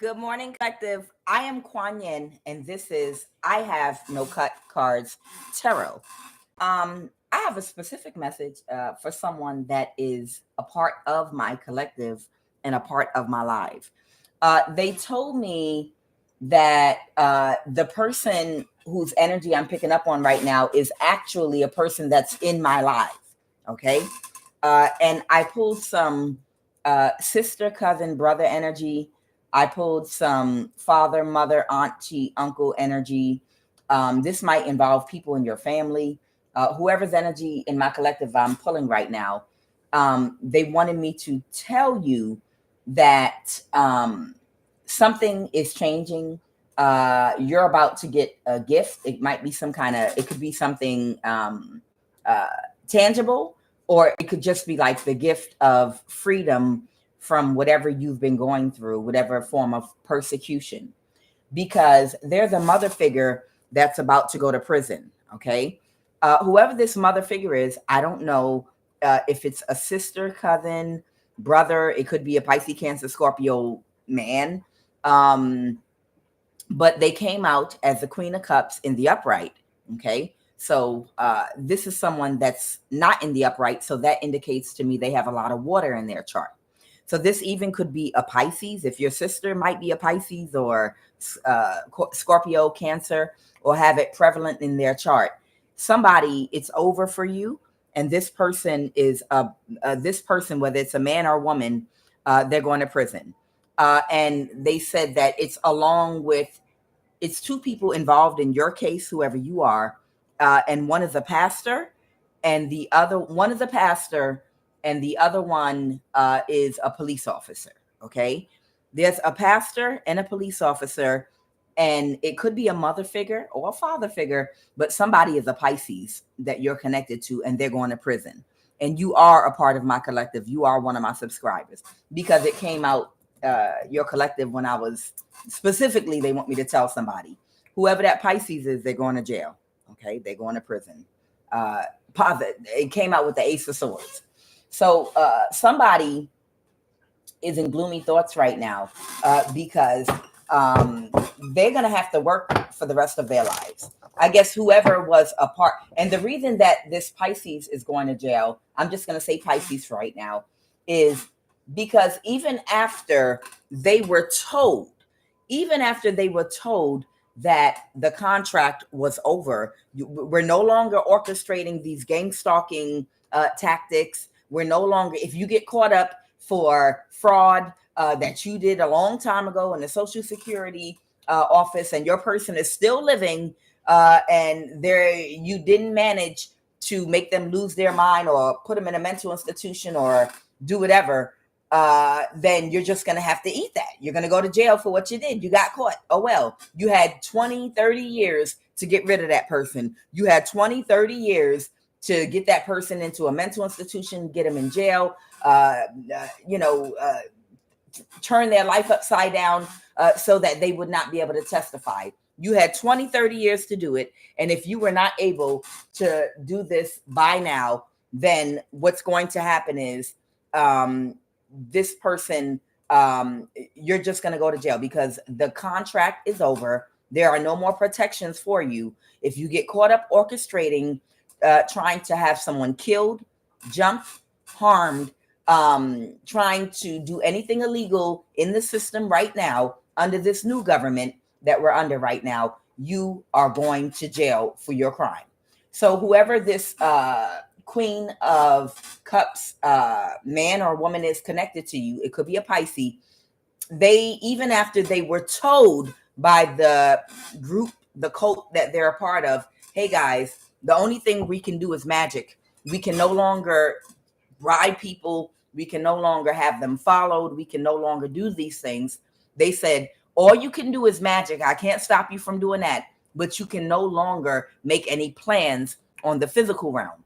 Good morning, collective. I am QUAN, and this is I Have No Cut Cards Tarot. I have a specific message for someone that is a part of my collective and a part of my life. They told me that the person whose energy I'm picking up on right now is actually a person that's in my life. Okay. And I pulled some sister, cousin, brother energy. I pulled some father, mother, auntie, uncle energy. This might involve people in your family. Whoever's energy in my collective I'm pulling right now, they wanted me to tell you that something is changing. You're about to get a gift. It might be some kind of, it could be something uh, tangible, or it could just be like the gift of freedom from whatever you've been going through, whatever form of persecution, because there's a mother figure that's about to go to prison. Okay. Whoever this mother figure is, I don't know if it's a sister, cousin, brother. It could be a Pisces, Cancer, Scorpio man. But they came out as the Queen of Cups in the upright. Okay. So this is someone that's not in the upright. So that indicates to me they have a lot of water in their chart. So this even could be a Pisces. If your sister might be a Pisces or Scorpio, Cancer, or have it prevalent in their chart. Somebody, it's over for you. And this person is this person, whether it's a man or woman, they're going to prison. And they said that it's along with, it's two people involved in your case, whoever you are. And one is a pastor, and the other one is a pastor, and the other one is a police officer. Okay. There's a pastor and a police officer, and it could be a mother figure or a father figure, but somebody is a Pisces that you're connected to, and they're going to prison. And you are a part of my collective. You are one of my subscribers, because it came out your collective when I was specifically, they want me to tell somebody, whoever that Pisces is, they're going to jail. Okay. They're going to prison. It came out with the Ace of Swords. So somebody is in gloomy thoughts right now because they're going to have to work for the rest of their lives. I guess whoever was a part. And the reason that this Pisces is going to jail, I'm just going to say Pisces right now, is because even after they were told that the contract was over, we're no longer orchestrating these gang stalking tactics. We're no longer, if you get caught up for fraud that you did a long time ago in the Social Security office, and your person is still living, and you didn't manage to make them lose their mind or put them in a mental institution or do whatever, then you're just going to have to eat that. You're going to go to jail for what you did. You got caught. Oh, well, you had 20, 30 years to get rid of that person. You had 20, 30 years to get that person into a mental institution, get them in jail, turn their life upside down so that they would not be able to testify. You had 20, 30 years to do it. And if you were not able to do this by now, then what's going to happen is this person, you're just going to go to jail because the contract is over. There are no more protections for you. If you get caught up orchestrating, trying to have someone killed, jumped, harmed, trying to do anything illegal in the system right now under this new government that we're under right now, you are going to jail for your crime. So whoever this Queen of Cups man or woman is connected to you, it could be a Pisces. They, even after they were told by the group, the cult that they're a part of, hey guys, the only thing we can do is magic. We can no longer bribe people. We can no longer have them followed. We can no longer do these things. They said, all you can do is magic. I can't stop you from doing that, but you can no longer make any plans on the physical realm.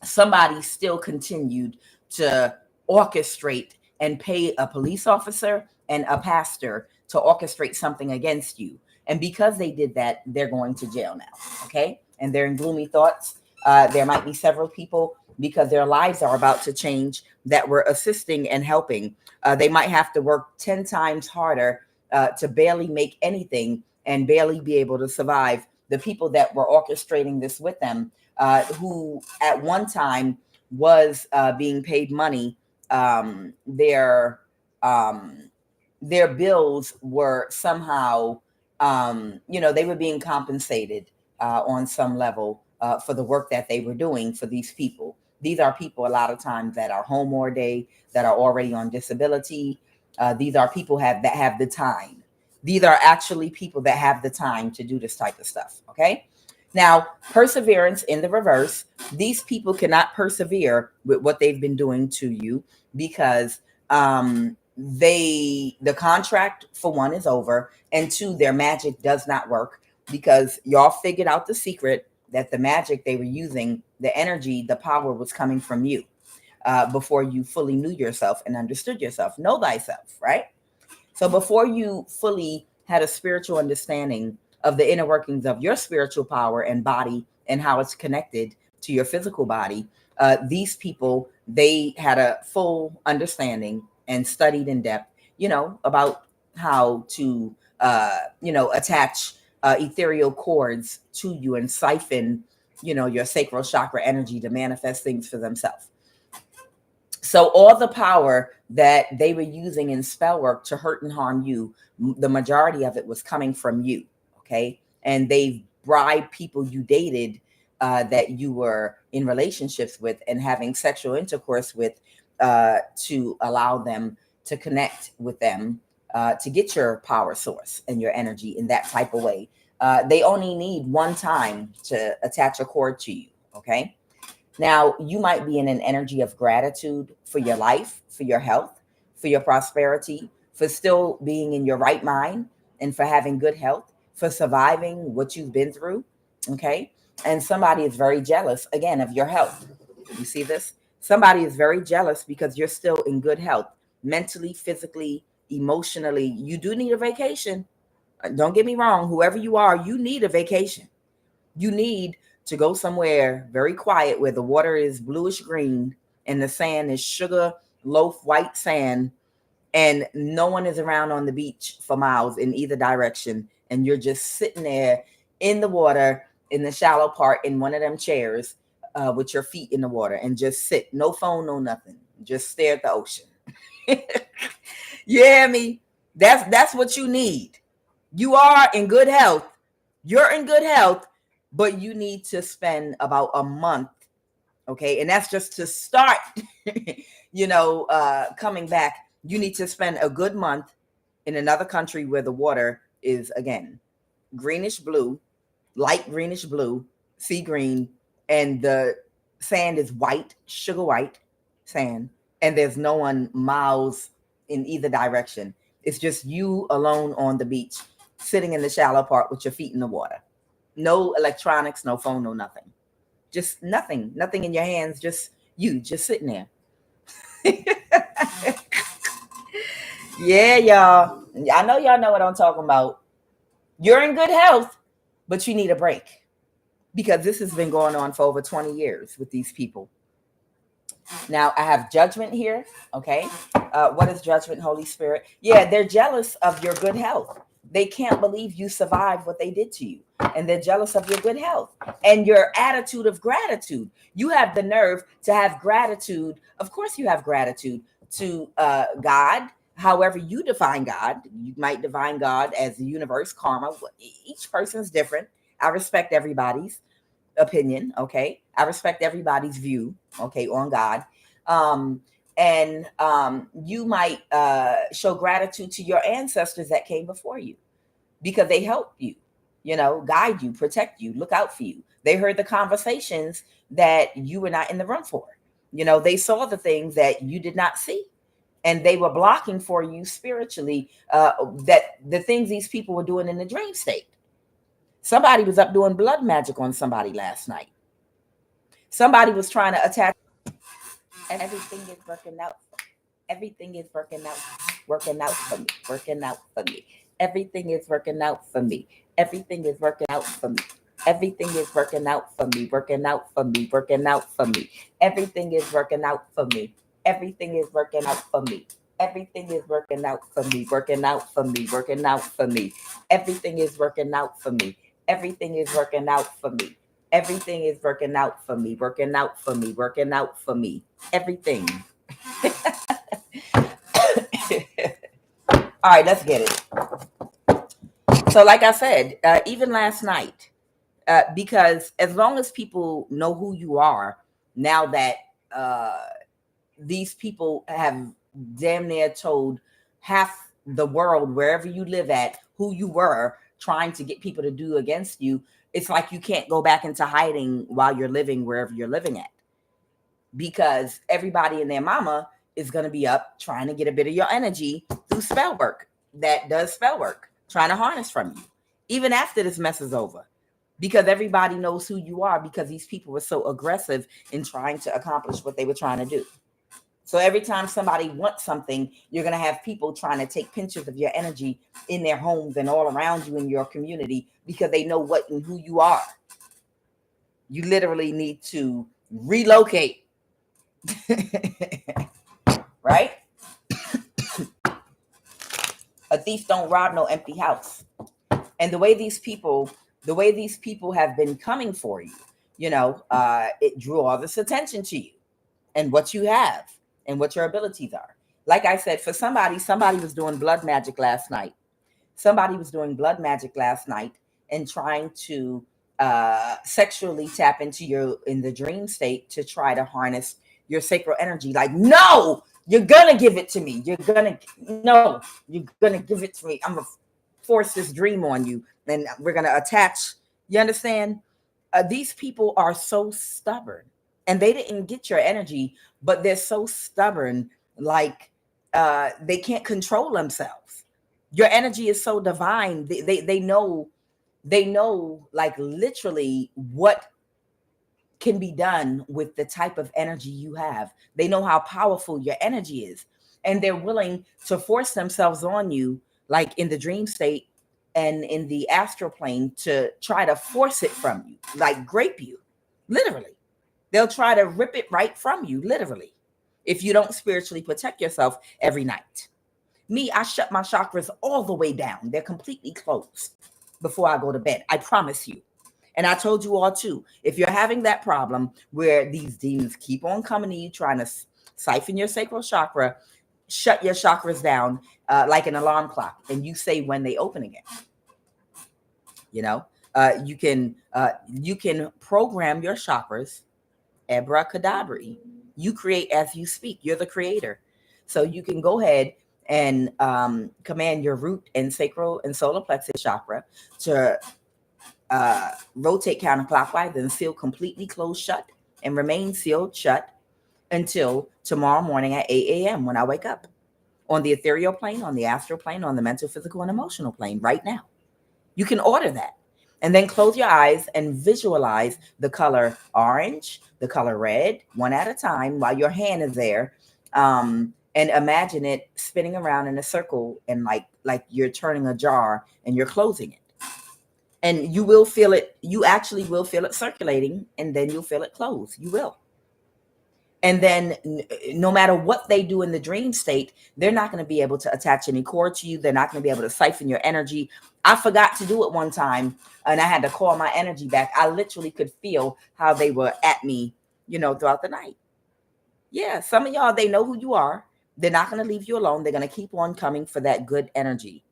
Somebody still continued to orchestrate and pay a police officer and a pastor to orchestrate something against you. And because they did that, they're going to jail now. Okay. And they're in gloomy thoughts. There might be several people, because their lives are about to change, that were assisting and helping. They might have to work 10 times harder to barely make anything and barely be able to survive. The people that were orchestrating this with them, who at one time was being paid money, their bills were somehow, they were being compensated on some level for the work that they were doing for these people. These are people a lot of times that are home all day, that are already on disability. These are people that have the time. These are actually people that have the time to do this type of stuff. Okay. Now, perseverance in the reverse. These people cannot persevere with what they've been doing to you because the contract, for one, is over, and two, their magic does not work because y'all figured out the secret that the magic they were using, the energy, the power was coming from you before you fully knew yourself and understood yourself. Know thyself, right? So before you fully had a spiritual understanding of the inner workings of your spiritual power and body and how it's connected to your physical body, these people, they had a full understanding and studied in depth, about how to, attach ethereal cords to you and siphon, your sacral chakra energy to manifest things for themselves. So all the power that they were using in spell work to hurt and harm you, the majority of it was coming from you. Okay. And they bribed people you dated that you were in relationships with and having sexual intercourse with to allow them to connect with them to get your power source and your energy in that type of way. They only need one time to attach a cord to you. Okay. Now, you might be in an energy of gratitude for your life, for your health, for your prosperity, for still being in your right mind, and for having good health, for surviving what you've been through. Okay. And somebody is very jealous, again, of your health. You see this? Somebody is very jealous because you're still in good health, mentally, physically, emotionally. You do need a vacation. Don't get me wrong. Whoever you are, you need a vacation. You need to go somewhere very quiet where the water is bluish green and the sand is sugar loaf white sand, and no one is around on the beach for miles in either direction, and you're just sitting there in the water in the shallow part in one of them chairs with your feet in the water, and just sit, no phone, no nothing, just stare at the ocean. You hear me? That's what you need. You are in good health. You're in good health, but you need to spend about a month. Okay. And that's just to start, coming back. You need to spend a good month in another country where the water is, again, greenish blue, light greenish blue, sea green, and the sand is white, sugar white sand, and there's no one miles in either direction. It's just you alone on the beach, sitting in the shallow part with your feet in the water. No electronics, no phone, no nothing. Just nothing in your hands, just you, just sitting there. Yeah, y'all. I know y'all know what I'm talking about. You're in good health, but you need a break because this has been going on for over 20 years with these people. Now, I have judgment here. Okay. What is judgment, Holy Spirit? Yeah, they're jealous of your good health. They can't believe you survived what they did to you. And they're jealous of your good health and your attitude of gratitude. You have the nerve to have gratitude. Of course, you have gratitude to God. However you define God, you might define God as the universe, karma. Each person's different. I respect everybody's opinion. Okay. I respect everybody's view. Okay. On God. And you might show gratitude to your ancestors that came before you because they helped you, guide you, protect you, look out for you. They heard the conversations that you were not in the room for. They saw the things that you did not see. And they were blocking for you spiritually that the things these people were doing in the dream state. Somebody was up doing blood magic on somebody last night. Somebody was trying to attach. Everything is working out. Everything is working out for me, working out for me. Everything is working out for me. Everything is working out for me. Everything is working out for me, working out for me, working out for me. Everything is working out for me. Everything is working out for me. Everything is working out for me, working out for me, working out for me. Everything is working out for me. Everything is working out for me. Everything is working out for me, working out for me, working out for me. Everything. All right, let's get it. So, like I said, even last night, because as long as people know who you are, now that uh, these people have damn near told half the world, wherever you live at, who you were trying to get people to do against you, it's like you can't go back into hiding while you're living wherever you're living at, because everybody and their mama is going to be up trying to get a bit of your energy through spell work that does spell work, trying to harness from you, even after this mess is over, because everybody knows who you are, because these people were so aggressive in trying to accomplish what they were trying to do. So every time somebody wants something, you're going to have people trying to take pictures of your energy in their homes and all around you in your community, because they know what and who you are. You literally need to relocate. Right? A thief don't rob no empty house. And the way these people have been coming for you, it drew all this attention to you and what you have and what your abilities are. Like I said, for somebody was doing blood magic last night. Somebody was doing blood magic last night and trying to sexually tap into you in the dream state to try to harness your sacral energy. Like, no, you're gonna give it to me. You're gonna give it to me. I'm gonna force this dream on you, and we're gonna attach. You understand? These people are so stubborn, and they didn't get your energy, but they're so stubborn, like they can't control themselves. Your energy is so divine. They know like literally what can be done with the type of energy you have. They know how powerful your energy is, and they're willing to force themselves on you, like in the dream state and in the astral plane, to try to force it from you, like grape you, literally. They'll try to rip it right from you, literally, if you don't spiritually protect yourself every night. Me, I shut my chakras all the way down. They're completely closed before I go to bed. I promise you. And I told you all too, if you're having that problem where these demons keep on coming to you, trying to siphon your sacral chakra, shut your chakras down like an alarm clock, and you say when they open again. You can program your chakras, abracadabra. You create as you speak. You're the creator. So you can go ahead and command your root and sacral and solar plexus chakra to rotate counterclockwise and seal completely closed shut and remain sealed shut until tomorrow morning at 8 a.m. when I wake up, on the ethereal plane, on the astral plane, on the mental, physical, and emotional plane right now. You can order that. And then close your eyes and visualize the color orange, the color red, one at a time while your hand is there. And imagine it spinning around in a circle, and like you're turning a jar and you're closing it. And you will feel it. You actually will feel it circulating, and then you'll feel it close. You will. And then no matter what they do in the dream state, they're not going to be able to attach any cord to you. They're not going to be able to siphon your energy. I forgot to do it one time, and I had to call my energy back. I literally could feel how they were at me, throughout the night. Yeah, some of y'all, they know who you are. They're not going to leave you alone. They're going to keep on coming for that good energy.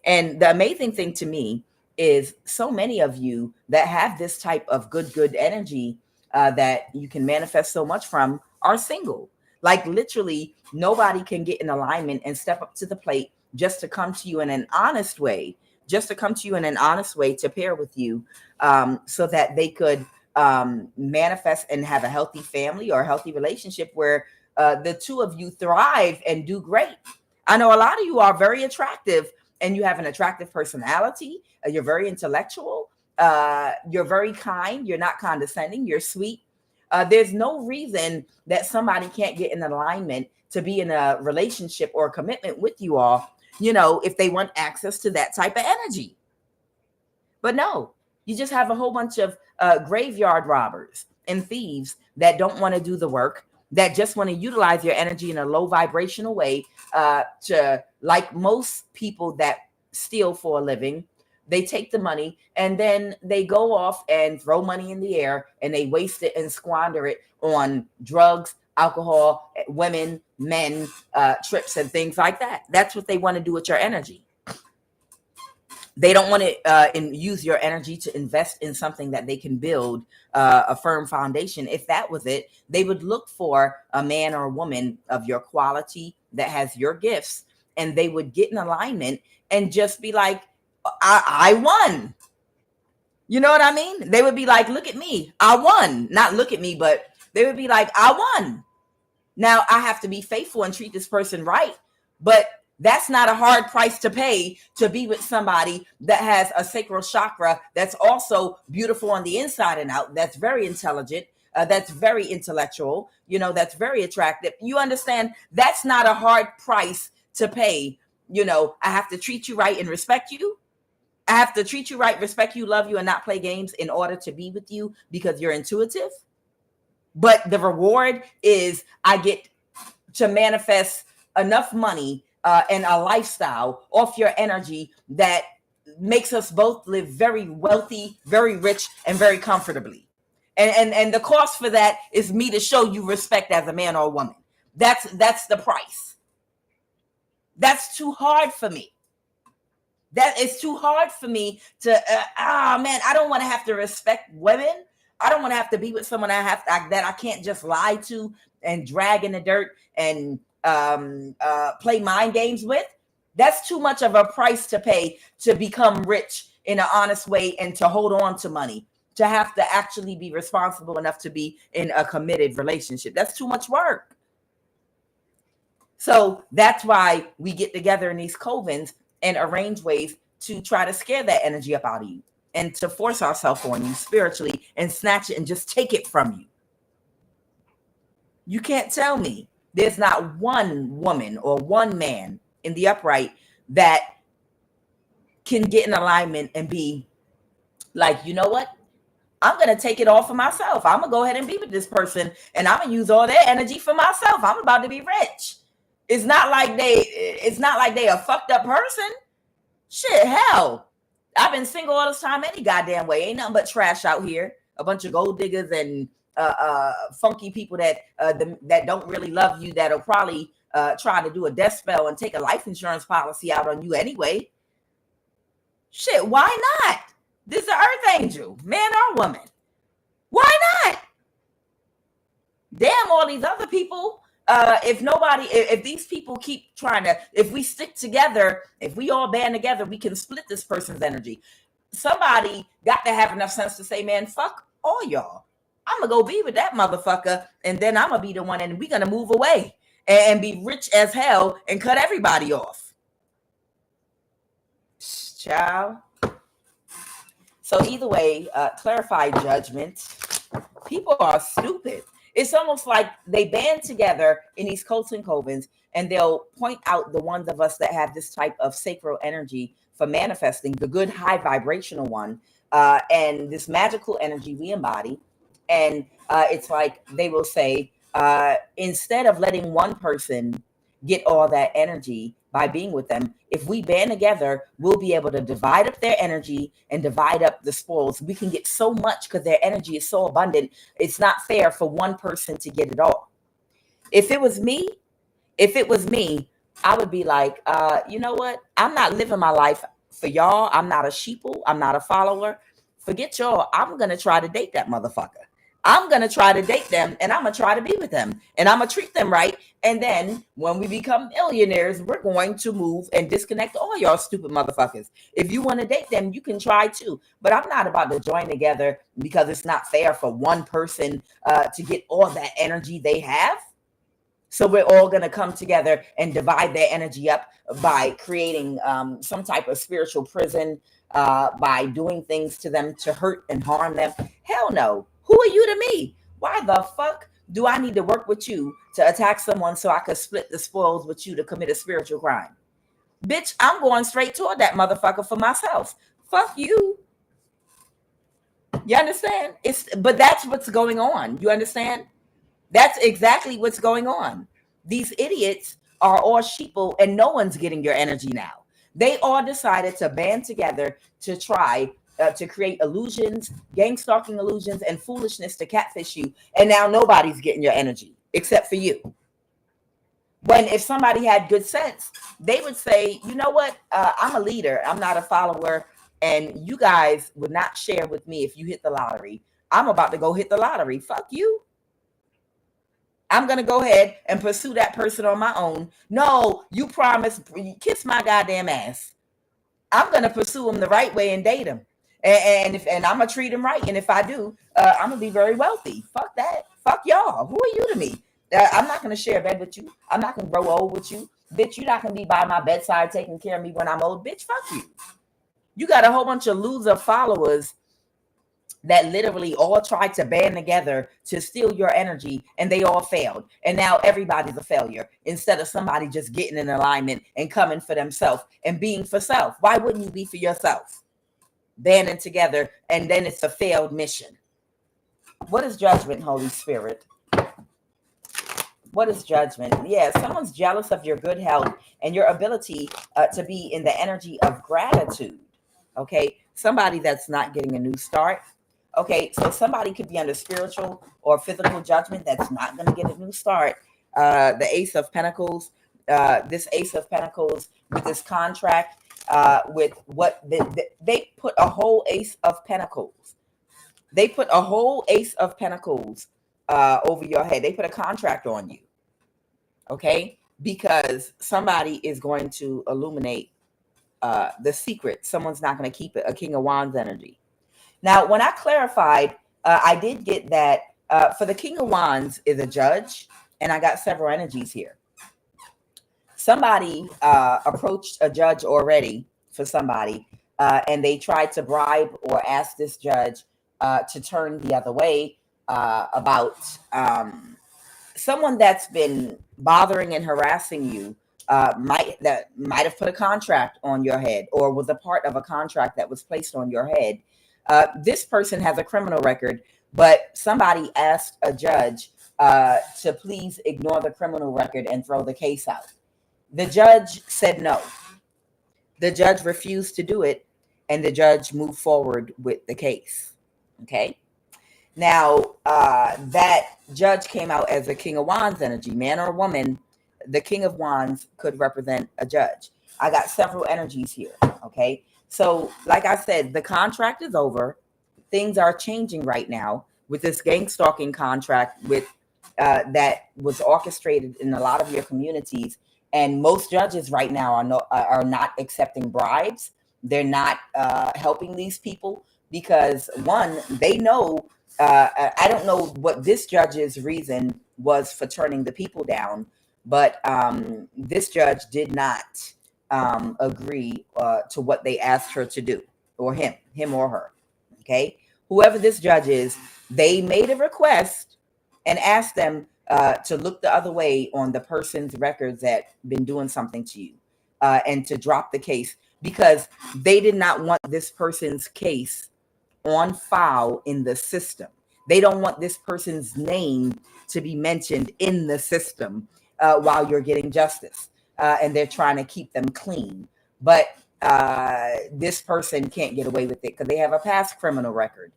And the amazing thing to me is so many of you that have this type of good energy that you can manifest so much from are single. Like literally nobody can get in alignment and step up to the plate just to come to you in an honest way, to pair with you, so that they could manifest and have a healthy family or a healthy relationship where the two of you thrive and do great. I know a lot of you are very attractive, and you have an attractive personality. You're very intellectual. You're very kind. You're not condescending. You're sweet. There's no reason that somebody can't get in alignment to be in a relationship or a commitment with you all, if they want access to that type of energy. But no, you just have a whole bunch of graveyard robbers and thieves that don't want to do the work, that just want to utilize your energy in a low vibrational way, to, like most people that steal for a living, they take the money and then they go off and throw money in the air and they waste it and squander it on drugs, alcohol, women, men, trips and things like that. That's what they want to do with your energy. They don't want to use your energy to invest in something that they can build a firm foundation. If that was it, they would look for a man or a woman of your quality that has your gifts, and they would get in alignment and just be like, I won. You know what I mean? They would be like, look at me, I won. Not look at me, but they would be like, I won. Now I have to be faithful and treat this person right, but that's not a hard price to pay to be with somebody that has a sacral chakra that's also beautiful on the inside and out, that's very intelligent, that's very intellectual, that's very attractive. You understand? That's not a hard price to pay. I have to treat you right and respect you. I have to treat you right, respect you, love you, and not play games in order to be with you because you're intuitive. But the reward is I get to manifest enough money and a lifestyle off your energy that makes us both live very wealthy, very rich, and very comfortably. And the cost for that is me to show you respect as a man or a woman. That's the price. That's too hard for me. That is too hard for me to, man, I don't want to have to respect women. I don't want to have to be with someone that I can't just lie to and drag in the dirt and play mind games with. That's too much of a price to pay to become rich in an honest way and to hold on to money, to have to actually be responsible enough to be in a committed relationship. That's too much work. So that's why we get together in these covens and arrange ways to try to scare that energy up out of you and to force ourselves on you spiritually and snatch it and just take it from you. You can't tell me there's not one woman or one man in the upright that can get in alignment and be like, you know what? I'm going to take it all for myself. I'm going to go ahead and be with this person and I'm going to use all their energy for myself. I'm about to be rich. It's not like they a fucked up person. Shit, hell. I've been single all this time any goddamn way. Ain't nothing but trash out here. A bunch of gold diggers and funky people that don't really love you, that'll probably try to do a death spell and take a life insurance policy out on you anyway. Shit, why not? This is an earth angel, man or woman. Why not? Damn all these other people. If these people keep trying to, if we stick together, if we all band together, we can split this person's energy. Somebody got to have enough sense to say, man, fuck all y'all. I'm going to go be with that motherfucker. And then I'm going to be the one and we're going to move away and be rich as hell and cut everybody off. Ciao. So either way, clarified judgment. People are stupid. It's almost like they band together in these cults and covens, and they'll point out the ones of us that have this type of sacral energy for manifesting, the good high vibrational one, and this magical energy we embody. And it's like they will say, instead of letting one person get all that energy by being with them, if we band together, we'll be able to divide up their energy and divide up the spoils. We can get so much because their energy is so abundant. It's not fair for one person to get it all. If it was me, I would be like, you know what? I'm not living my life for y'all. I'm not a sheeple. I'm not a follower. Forget y'all. I'm going to try to date that motherfucker. I'm going to try to date them and I'm going to try to be with them and I'm going to treat them right. And then when we become millionaires, we're going to move and disconnect all y'all stupid motherfuckers. If you want to date them, you can try too. But I'm not about to join together because it's not fair for one person to get all that energy they have. So we're all going to come together and divide their energy up by creating some type of spiritual prison, by doing things to them to hurt and harm them. Hell no. Who are you to me? Why the fuck do I need to work with you to attack someone so I could split the spoils with you to commit a spiritual crime? Bitch, I'm going straight toward that motherfucker for myself. Fuck you. You understand? But that's what's going on. You understand? That's exactly what's going on. These idiots are all sheeple and no one's getting your energy now. They all decided to band together to try to create illusions, gang stalking illusions, and foolishness to catfish you. And now nobody's getting your energy except for you. When if somebody had good sense, they would say, you know what, I'm a leader, I'm not a follower, and you guys would not share with me if you hit the lottery. I'm about to go hit the lottery. Fuck you. I'm going to go ahead and pursue that person on my own. No, you promised, kiss my goddamn ass. I'm going to pursue him the right way and date him. And I'm going to treat him right. And if I do, I'm going to be very wealthy. Fuck that. Fuck y'all. Who are you to me? I'm not going to share a bed with you. I'm not going to grow old with you. Bitch, you're not going to be by my bedside taking care of me when I'm old. Bitch, fuck you. You got a whole bunch of loser followers that literally all tried to band together to steal your energy, and they all failed. And now everybody's a failure instead of somebody just getting in alignment and coming for themselves and being for self. Why wouldn't you be for yourself? Banding together, and then it's a failed mission. What is judgment, Holy Spirit? What is judgment? Yeah, someone's jealous of your good health and your ability to be in the energy of gratitude. Okay, somebody that's not getting a new start. Okay, so somebody could be under spiritual or physical judgment that's not going to get a new start. The Ace of Pentacles, this Ace of Pentacles with this contract, with what they put a whole Ace of Pentacles. They put a whole Ace of Pentacles over your head. They put a contract on you. Okay, because somebody is going to illuminate the secret. Someone's not going to keep it. A King of Wands energy. Now, when I clarified, I did get that for the King of Wands is a judge, and I got several energies here. Somebody approached a judge already for somebody, and they tried to bribe or ask this judge to turn the other way about someone that's been bothering and harassing you. Might have put a contract on your head or was a part of a contract that was placed on your head. This person has a criminal record, but somebody asked a judge to please ignore the criminal record and throw the case out. The judge said no. The judge refused to do it, and the judge moved forward with the case. Okay. Now, that judge came out as a King of Wands energy, man or woman. The King of Wands could represent a judge. I got several energies here. Okay. So, like I said, the contract is over. Things are changing right now with this gang stalking contract with that was orchestrated in a lot of your communities. And most judges right now are not accepting bribes. They're not helping these people because, one, they know. I don't know what this judge's reason was for turning the people down, but this judge did not agree to what they asked her to do, or him or her. Okay, whoever this judge is, they made a request and asked them to look the other way on the person's records that been doing something to you, and to drop the case because they did not want this person's case on file in the system. They don't want this person's name to be mentioned in the system while you're getting justice. And they're trying to keep them clean. But this person can't get away with it because they have a past criminal record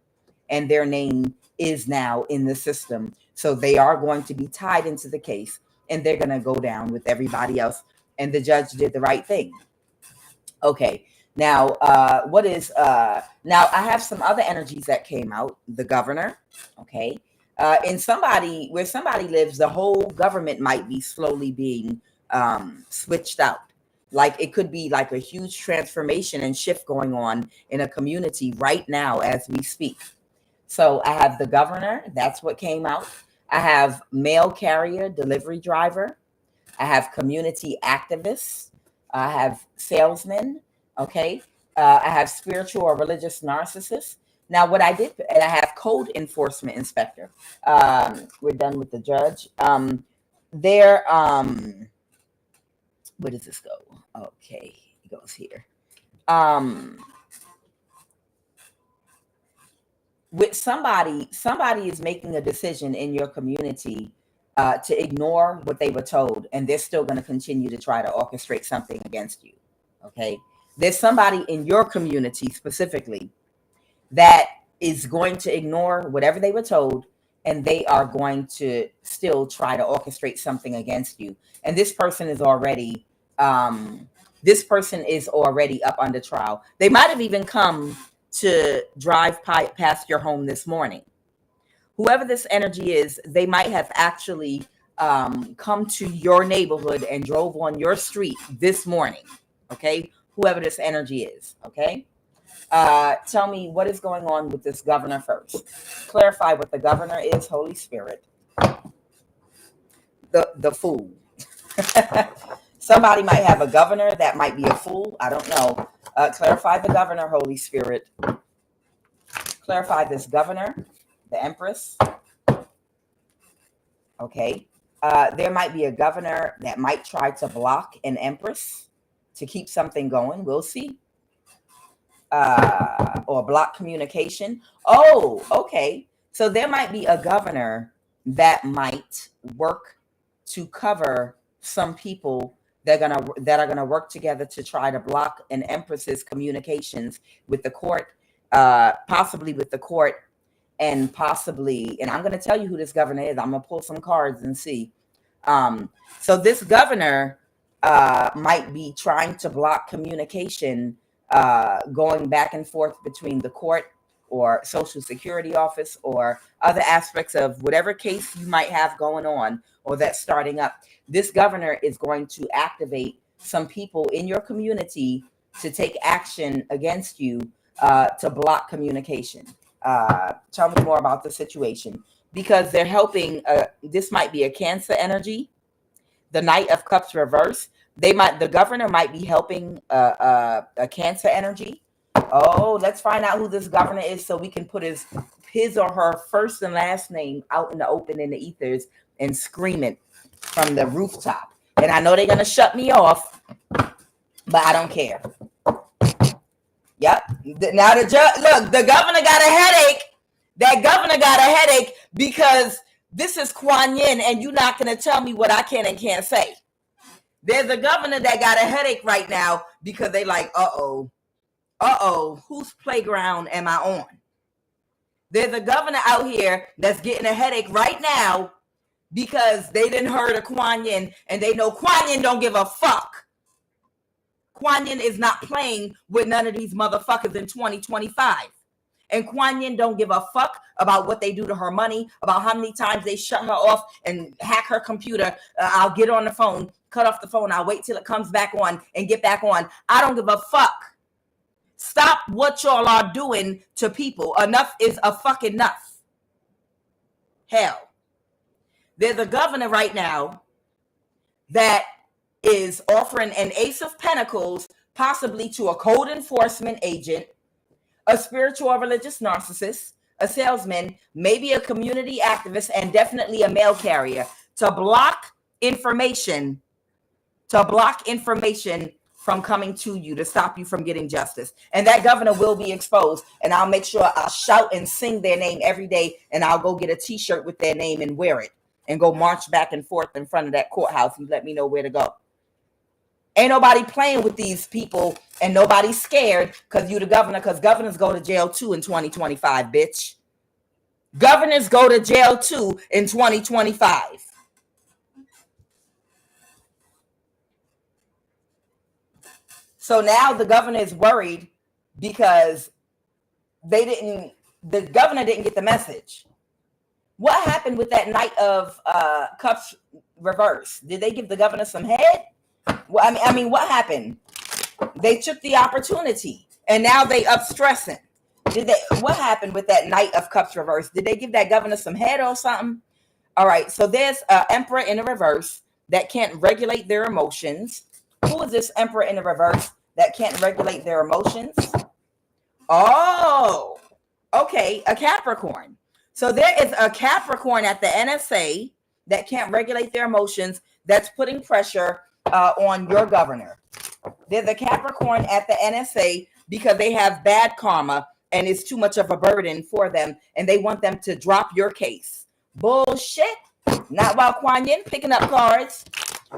and their name is now in the system. So they are going to be tied into the case and they're going to go down with everybody else. And the judge did the right thing. Okay. Now, now I have some other energies that came out. The governor, okay. In somebody, where somebody lives, the whole government might be slowly being switched out. Like it could be like a huge transformation and shift going on in a community right now as we speak. So I have the governor, that's what came out. I have mail carrier, delivery driver. I have community activists. I have salesmen. Okay. I have spiritual or religious narcissists. Now, what I did, and I have code enforcement inspector. We're done with the judge. There, where does this go? Okay, it goes here. With somebody is making a decision in your community to ignore what they were told, and they're still going to continue to try to orchestrate something against you. Okay, there's somebody in your community specifically that is going to ignore whatever they were told, and they are going to still try to orchestrate something against you. And this person is already up under trial. They might have even come to drive past your home this morning. Whoever this energy is, they might have actually come to your neighborhood and drove on your street this morning. Okay, whoever this energy is. Okay, tell me what is going on with this governor first. Clarify what the governor is, Holy Spirit. The fool. Somebody might have a governor that might be a fool. I don't know. Clarify the governor, Holy Spirit. Clarify this governor, the Empress. Okay. There might be a governor that might try to block an Empress to keep something going. We'll see. Or block communication. Oh, okay. So there might be a governor that might work to cover some people that are gonna work together to try to block an Empress's communications with the court, possibly with the court, and possibly, and I'm gonna tell you who this governor is. I'm gonna pull some cards and see. So this governor might be trying to block communication going back and forth between the court or Social Security office or other aspects of whatever case you might have going on or that's starting up. This governor is going to activate some people in your community to take action against you to block communication. Tell me more about the situation, because they're helping. This might be a Cancer energy, the Knight of Cups reverse. The governor might be helping a Cancer energy. Oh, let's find out who this governor is so we can put his or her first and last name out in the open in the ethers and scream it from the rooftop. And I know they're gonna shut me off, but I don't care. Yep. Now look, the governor got a headache. That governor got a headache because this is QUAN Yin, and you're not gonna tell me what I can and can't say. There's a governor that got a headache right now because they like, uh-oh, whose playground am I on? There's a governor out here that's getting a headache right now because they didn't heard of QUAN Yin, and they know QUAN Yin don't give a fuck. QUAN Yin is not playing with none of these motherfuckers in 2025. And QUAN Yin don't give a fuck about what they do to her money, about how many times they shut her off and hack her computer. I'll get on the phone, cut off the phone. I'll wait till it comes back on and get back on. I don't give a fuck. Stop what y'all are doing to people. Enough is a fucking enough. Hell. There's a governor right now that is offering an Ace of Pentacles, possibly to a code enforcement agent, a spiritual or religious narcissist, a salesman, maybe a community activist, and definitely a mail carrier to block information from coming to you, to stop you from getting justice. And that governor will be exposed, and I'll make sure I'll shout and sing their name every day, and I'll go get a t-shirt with their name and wear it and go march back and forth in front of that courthouse and let me know where to go. Ain't nobody playing with these people, and nobody's scared because you the governor, because governors go to jail too in 2025, bitch. Governors go to jail too in 2025. So now the governor is worried because the governor didn't get the message. What happened with that Knight of Cups reverse? Did they give the governor some head? Well, I mean, what happened? They took the opportunity, and now they up stressing. What happened with that Knight of Cups reverse? Did they give that governor some head or something? All right, so there's an Emperor in the reverse that can't regulate their emotions. Who is this Emperor in the reverse that can't regulate their emotions? Oh, okay, a Capricorn. So there is a Capricorn at the NSA that can't regulate their emotions, that's putting pressure on your governor. There's a Capricorn at the NSA because they have bad karma and it's too much of a burden for them, and they want them to drop your case. Bullshit. Not while QUAN Yin picking up cards.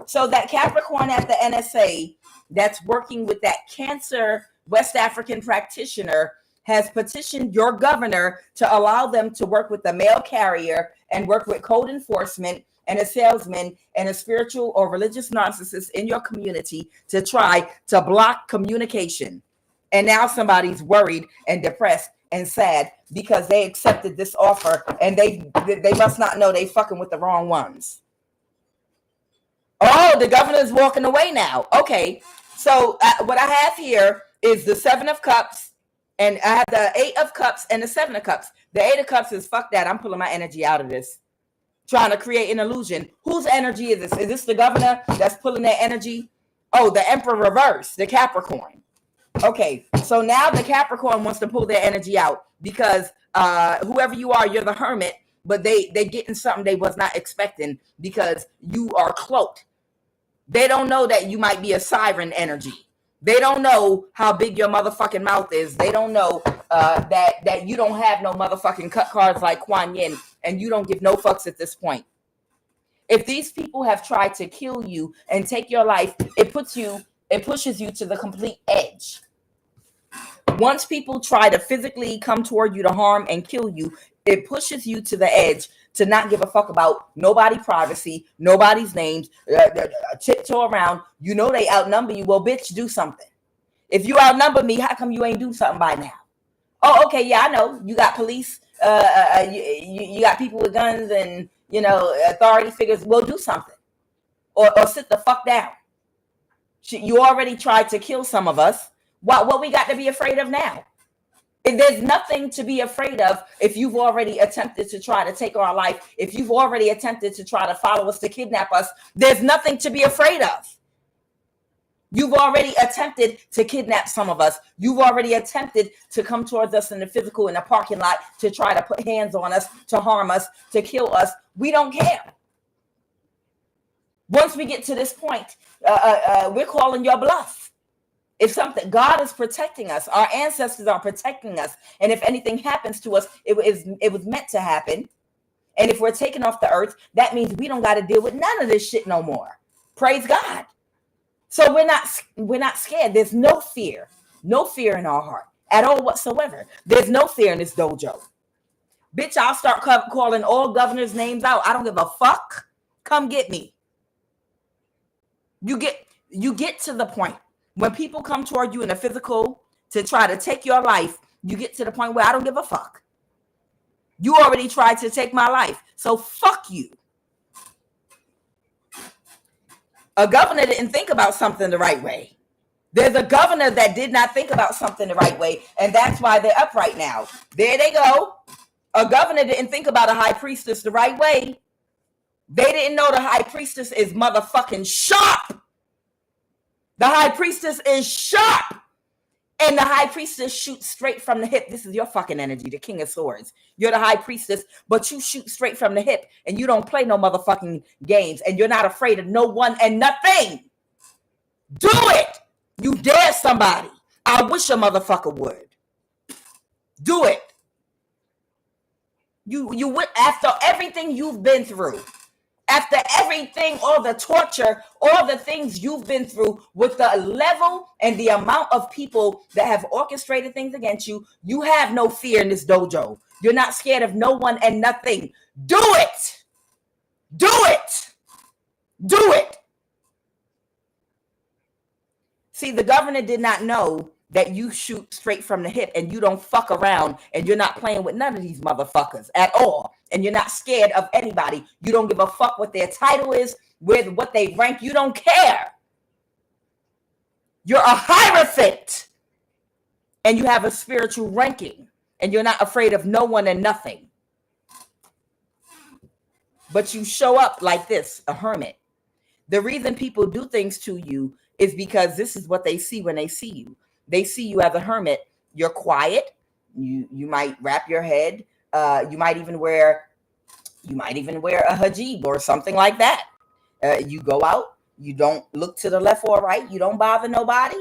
So that Capricorn at the NSA that's working with that Cancer West African practitioner has petitioned your governor to allow them to work with the mail carrier and work with code enforcement and a salesman and a spiritual or religious narcissist in your community to try to block communication. And now somebody's worried and depressed and sad because they accepted this offer and they must not know they fucking with the wrong ones. Oh, the governor's walking away now. Okay, so what I have here is the 7 of Cups, and I have the 8 of Cups and the 7 of Cups. The 8 of Cups is fuck that. I'm pulling my energy out of this, trying to create an illusion. Whose energy is this? Is this the governor that's pulling that energy? Oh, the Emperor reverse, the Capricorn. Okay, so now the Capricorn wants to pull their energy out because whoever you are, you're the hermit, but they getting something they was not expecting because you are cloaked. They don't know that you might be a siren energy. They don't know how big your motherfucking mouth is. They don't know that you don't have no motherfucking cut cards like QUAN Yin, and you don't give no fucks at this point. If these people have tried to kill you and take your life, it pushes you to the complete edge. Once people try to physically come toward you to harm and kill you, it pushes you to the edge to not give a fuck about nobody's privacy, nobody's names, tiptoe around. You know they outnumber you. Well, bitch, do something. If you outnumber me, how come you ain't do something by now? Oh, okay, yeah, I know. You got police, you got people with guns and, authority figures. Well, do something. Or sit the fuck down. You already tried to kill some of us. What we got to be afraid of now? If there's nothing to be afraid of if you've already attempted to try to take our life, if you've already attempted to try to follow us, to kidnap us, there's nothing to be afraid of. You've already attempted to kidnap some of us. You've already attempted to come towards us in the physical, in the parking lot, to try to put hands on us, to harm us, to kill us. We don't care. Once we get to this point, we're calling your bluff. If something, God is protecting us. Our ancestors are protecting us. And if anything happens to us, it was meant to happen. And if we're taken off the earth, that means we don't got to deal with none of this shit no more. Praise God. So we're not scared. There's no fear in our heart at all whatsoever. There's no fear in this dojo. Bitch, I'll start calling all governors' names out. I don't give a fuck. Come get me. You get to the point when people come toward you in the physical to try to take your life, you get to the point where I don't give a fuck. You already tried to take my life, so fuck you. A governor didn't think about something the right way. There's a governor that did not think about something the right way, and that's why they're up right now. There they go. A governor didn't think about a high priestess the right way. They didn't know the high priestess is motherfucking sharp. The high priestess is sharp. And the high priestess shoots straight from the hip. This is your fucking energy, the King of Swords. You're the high priestess, but you shoot straight from the hip. And you don't play no motherfucking games. And you're not afraid of no one and nothing. Do it. You dare somebody. I wish a motherfucker would. Do it. You would, after everything you've been through. After everything, all the torture, all the things you've been through, with the level and the amount of people that have orchestrated things against you, you have no fear in this dojo. You're not scared of no one and nothing. Do it. Do it. Do it. See, the governor did not know that you shoot straight from the hip and you don't fuck around and you're not playing with none of these motherfuckers at all. And you're not scared of anybody. You don't give a fuck what their title is, with what they rank. You don't care. You're a hierophant and you have a spiritual ranking and you're not afraid of no one and nothing. But you show up like this, a hermit. The reason people do things to you is because this is what they see when they see you. They see you as a hermit. You're quiet. You might wrap your head. You might even wear a hijab or something like that. You go out. You don't look to the left or right. You don't bother nobody.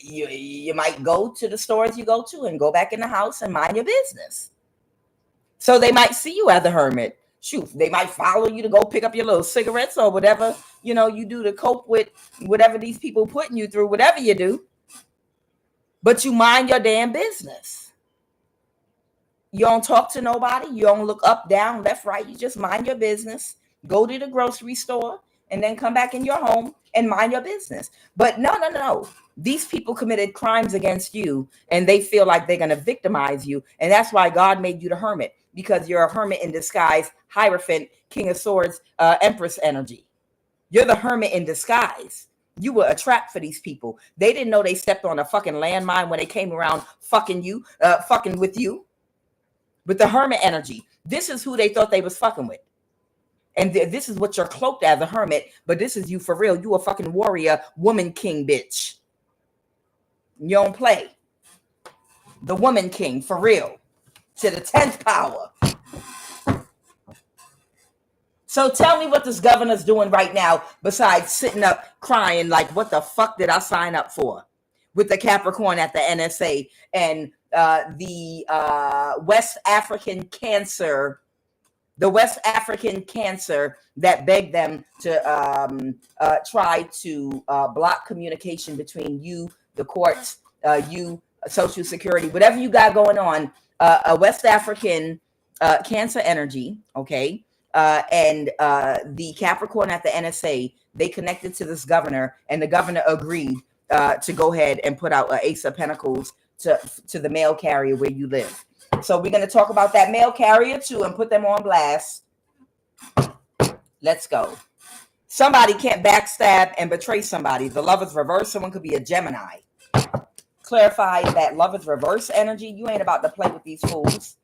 You might go to the stores you go to and go back in the house and mind your business. So they might see you as a hermit. Shoot, they might follow you to go pick up your little cigarettes or whatever, you do to cope with whatever these people putting you through, whatever you do. But you mind your damn business. You don't talk to nobody. You don't look up, down, left, right. You just mind your business. Go to the grocery store and then come back in your home and mind your business. But no. These people committed crimes against you and they feel like they're going to victimize you. And that's why God made you the hermit, because you're a hermit in disguise, Hierophant, King of Swords, Empress energy. You're the hermit in disguise. You were a trap for these people. They didn't know they stepped on a fucking landmine when they came around fucking with you. With the hermit energy. This is who they thought they was fucking with. And this is what you're cloaked as, a hermit. But this is you for real. You a fucking warrior, woman king, bitch. You don't play. The woman king, for real. To the 10th power. So tell me what this governor's doing right now besides sitting up crying like, what the fuck did I sign up for? With the Capricorn at the NSA and the West African Cancer that begged them to try to block communication between you, the courts, you, Social Security, whatever you got going on, a West African Cancer energy, okay, and the Capricorn at the NSA, they connected to this governor, and the governor agreed to go ahead and put out an Ace of Pentacles to the mail carrier where you live. So we're going to talk about that mail carrier too and put them on blast. Let's go. Somebody can't backstab and betray somebody. The love is reversed. Someone could be a Gemini. Clarify that love is reverse energy. You ain't about to play with these fools.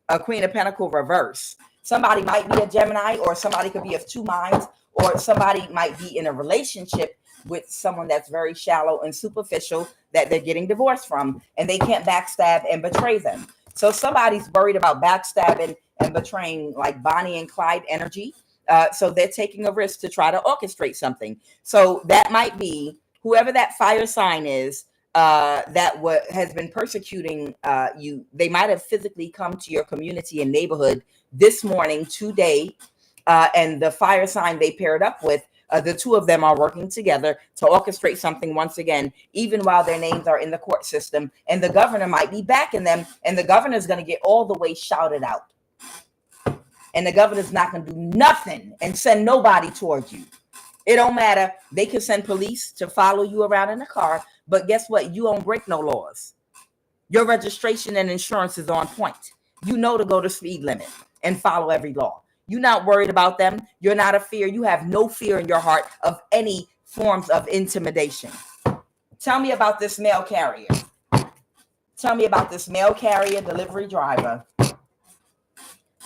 A Queen of Pentacles reverse. Somebody might be a Gemini, or somebody could be of two minds, or somebody might be in a relationship with someone that's very shallow and superficial that they're getting divorced from, and they can't backstab and betray them. So somebody's worried about backstabbing and betraying, like Bonnie and Clyde energy. So they're taking a risk to try to orchestrate something. So that might be whoever that fire sign is that has been persecuting you. They might have physically come to your community and neighborhood this morning, today, and the fire sign they paired up with, the two of them are working together to orchestrate something once again, even while their names are in the court system. And the governor might be backing them, and the governor is going to get all the way shouted out. And the governor's not going to do nothing and send nobody towards you. It don't matter. They could send police to follow you around in a car, but guess what? You don't break no laws. Your registration and insurance is on point. You know to go to speed limit and follow every law. You're not worried about them. You're not a fear. You have no fear in your heart of any forms of intimidation. Tell me about this mail carrier. Tell me about this mail carrier delivery driver.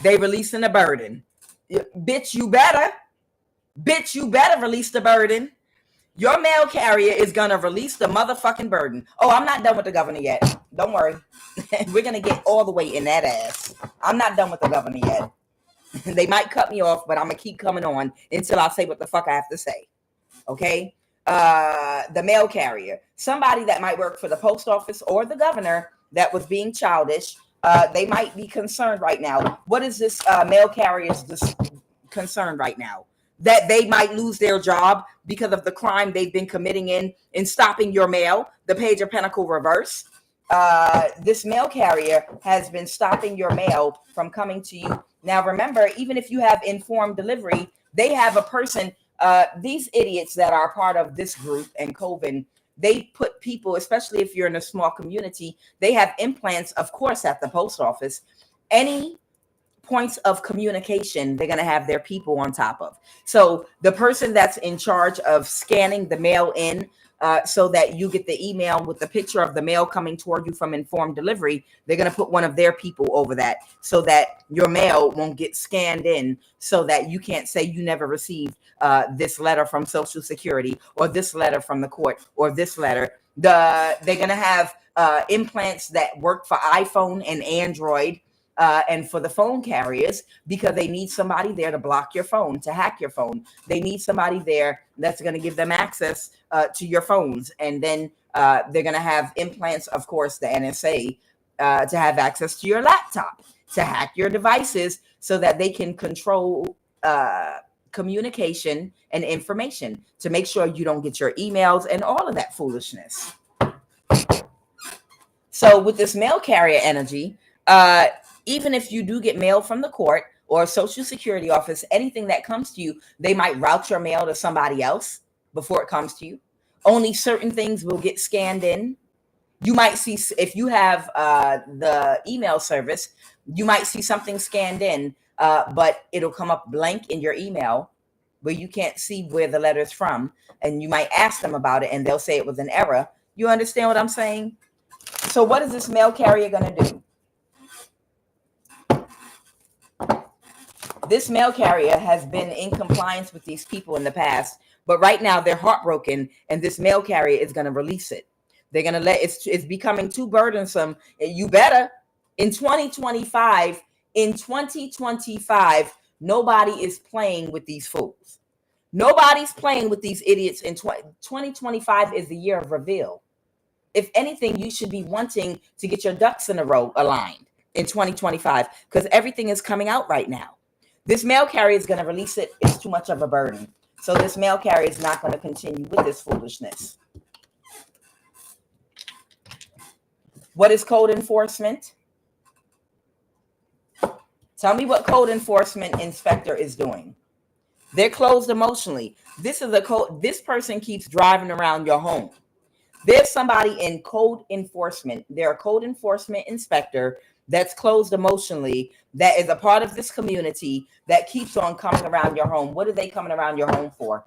They releasing a burden. Bitch, you better. Bitch, you better release the burden. Your mail carrier is going to release the motherfucking burden. Oh, I'm not done with the governor yet. Don't worry. We're going to get all the way in that ass. I'm not done with the governor yet. They might cut me off, but I'm going to keep coming on until I say what the fuck I have to say. Okay? The mail carrier. Somebody that might work for the post office or the governor that was being childish. They might be concerned right now. What is this mail carrier's concern right now? That they might lose their job because of the crime they've been committing in stopping your mail. The Page of Pentacles reverse. This mail carrier has been stopping your mail from coming to you. Now, remember, even if you have informed delivery, they have a person, these idiots that are part of this group and Coven, they put people, especially if you're in a small community, they have implants, of course, at the post office. Any points of communication, they're going to have their people on top of. So the person that's in charge of scanning the mail in so that you get the email with the picture of the mail coming toward you from informed delivery, they're going to put one of their people over that so that your mail won't get scanned in, so that you can't say you never received this letter from Social Security or this letter from the court or this letter. They're going to have implants that work for iPhone and Android. And for the phone carriers, because they need somebody there to block your phone, to hack your phone. They need somebody there that's going to give them access to your phones. And then they're going to have implants, of course, the NSA to have access to your laptop, to hack your devices so that they can control communication and information, to make sure you don't get your emails and all of that foolishness. So with this mail carrier energy, even if you do get mail from the court or social security office, anything that comes to you, they might route your mail to somebody else before it comes to you. Only certain things will get scanned in. You might see, if you have the email service, you might see something scanned in, but it'll come up blank in your email where you can't see where the letter's from. And you might ask them about it and they'll say it was an error. You understand what I'm saying? So what is this mail carrier going to do? This mail carrier has been in compliance with these people in the past, but right now they're heartbroken, and this mail carrier is going to release it. They're going to let it's becoming too burdensome. You better, in 2025, nobody is playing with these fools. Nobody's playing with these idiots. In 2025 is the year of reveal. If anything, you should be wanting to get your ducks in a row aligned in 2025, because everything is coming out right now. This mail carrier is going to release it. It's too much of a burden. So this mail carrier is not going to continue with this foolishness. What is code enforcement? Tell me what code enforcement inspector is doing. They're closed emotionally. This is a code. This person keeps driving around your home. There's somebody in code enforcement. They're a code enforcement inspector that's closed emotionally, that is a part of this community that keeps on coming around your home. What are they coming around your home for?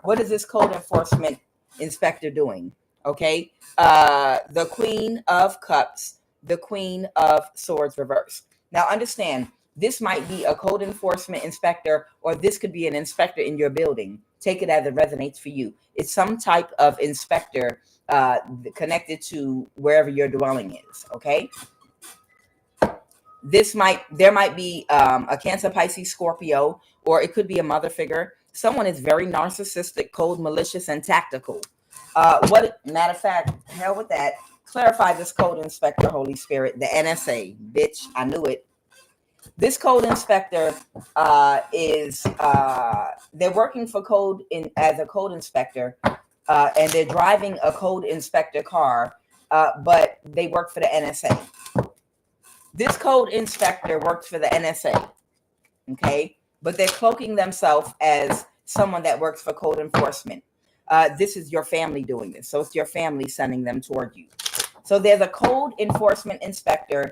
What is this code enforcement inspector doing? Okay. The Queen of Cups, the Queen of Swords reverse. Now understand, this might be a code enforcement inspector, or this could be an inspector in your building. Take it as it resonates for you. It's some type of inspector connected to wherever your dwelling is. Okay. There might be a Cancer, Pisces, Scorpio, or it could be a mother figure. Someone is very narcissistic, cold, malicious, and tactical. Matter of fact, hell with that. Clarify this code inspector, Holy Spirit, the NSA, bitch. I knew it. This code inspector they're working for code as a code inspector, and they're driving a code inspector car, but they work for the NSA. This code inspector works for the NSA, okay? But they're cloaking themselves as someone that works for code enforcement. This is your family doing this. So it's your family sending them toward you. So there's a code enforcement inspector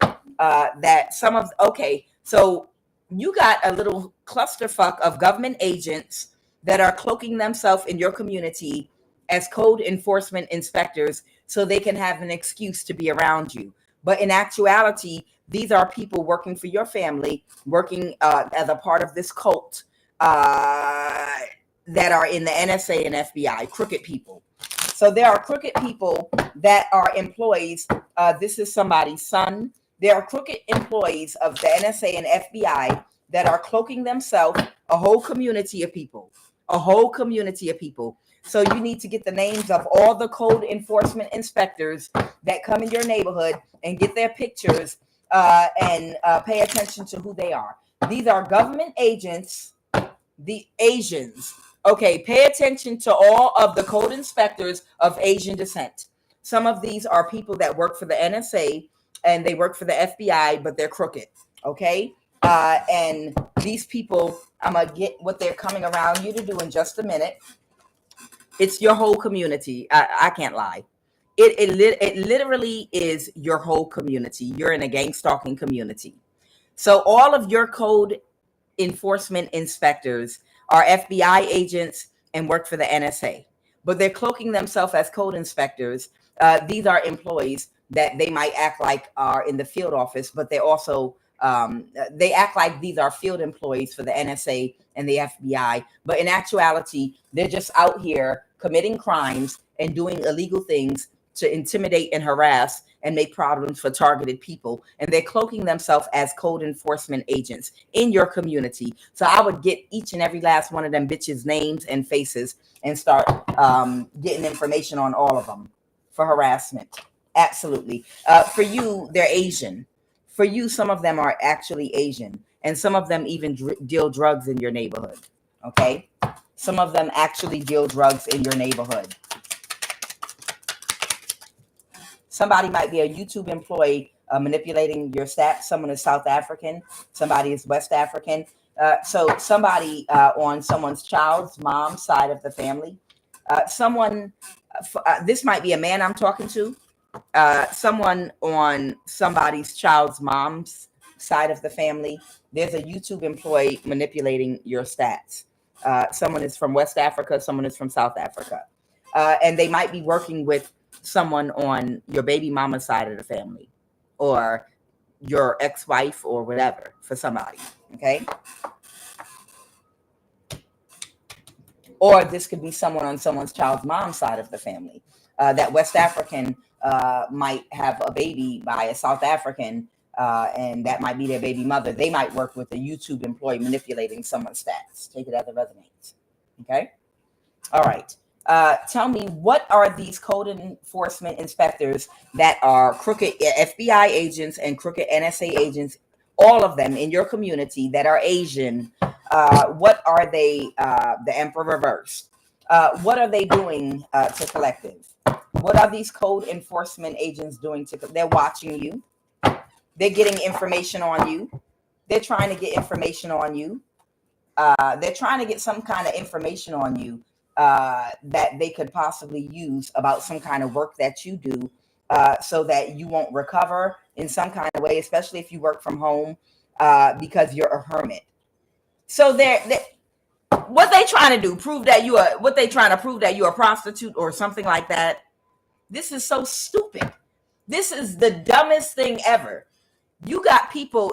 so you got a little clusterfuck of government agents that are cloaking themselves in your community as code enforcement inspectors so they can have an excuse to be around you. But in actuality, these are people working for your family, working as a part of this cult that are in the NSA and FBI, crooked people. So there are crooked people that are employees. This is somebody's son. There are crooked employees of the NSA and FBI that are cloaking themselves, a whole community of people. So you need to get the names of all the code enforcement inspectors that come in your neighborhood and get their pictures and pay attention to who they are. These are government agents, the Asians. Okay, pay attention to all of the code inspectors of Asian descent. Some of these are people that work for the NSA and they work for the FBI, but they're crooked. Okay, and these people, I'm gonna get what they're coming around you to do in just a minute. It's your whole community. I can't lie. It literally is your whole community. You're in a gang stalking community. So all of your code enforcement inspectors are FBI agents and work for the NSA, but they're cloaking themselves as code inspectors. These are employees that they might act like are in the field office, but they also they act like these are field employees for the NSA and the FBI. But in actuality, they're just out here committing crimes and doing illegal things to intimidate and harass and make problems for targeted people. And they're cloaking themselves as code enforcement agents in your community. So I would get each and every last one of them bitches' names and faces and start getting information on all of them for harassment. Absolutely. For you, they're Asian. For you, some of them are actually Asian, and some of them even deal drugs in your neighborhood. Okay? Some of them actually deal drugs in your neighborhood. Somebody might be a YouTube employee manipulating your stats. Someone is South African. Somebody is West African. So somebody on someone's child's mom's side of the family. This might be a man I'm talking to. Someone on somebody's child's mom's side of the family. There's a YouTube employee manipulating your stats. Someone is from West Africa. Someone is from South Africa. And they might be working with someone on your baby mama's side of the family, or your ex-wife, or whatever, for somebody. Okay. Or this could be someone on someone's child's mom's side of the family. That West African might have a baby by a South African, and that might be their baby mother. They might work with a YouTube employee manipulating someone's stats. Take it as it resonates. Okay. All right. Tell me, what are these code enforcement inspectors that are crooked FBI agents and crooked NSA agents, all of them in your community that are Asian? What are they? The Emperor reversed. What are they doing to collective? What are these code enforcement agents doing to? They're watching you. They're getting information on you. They're trying to get information on you. They're trying to get some kind of information on you that they could possibly use about some kind of work that you do, so that you won't recover in some kind of way, especially if you work from home, because you're a hermit. So what they trying to do, prove that what they trying to prove that you're a prostitute or something like that. This is so stupid. This is the dumbest thing ever. You got people.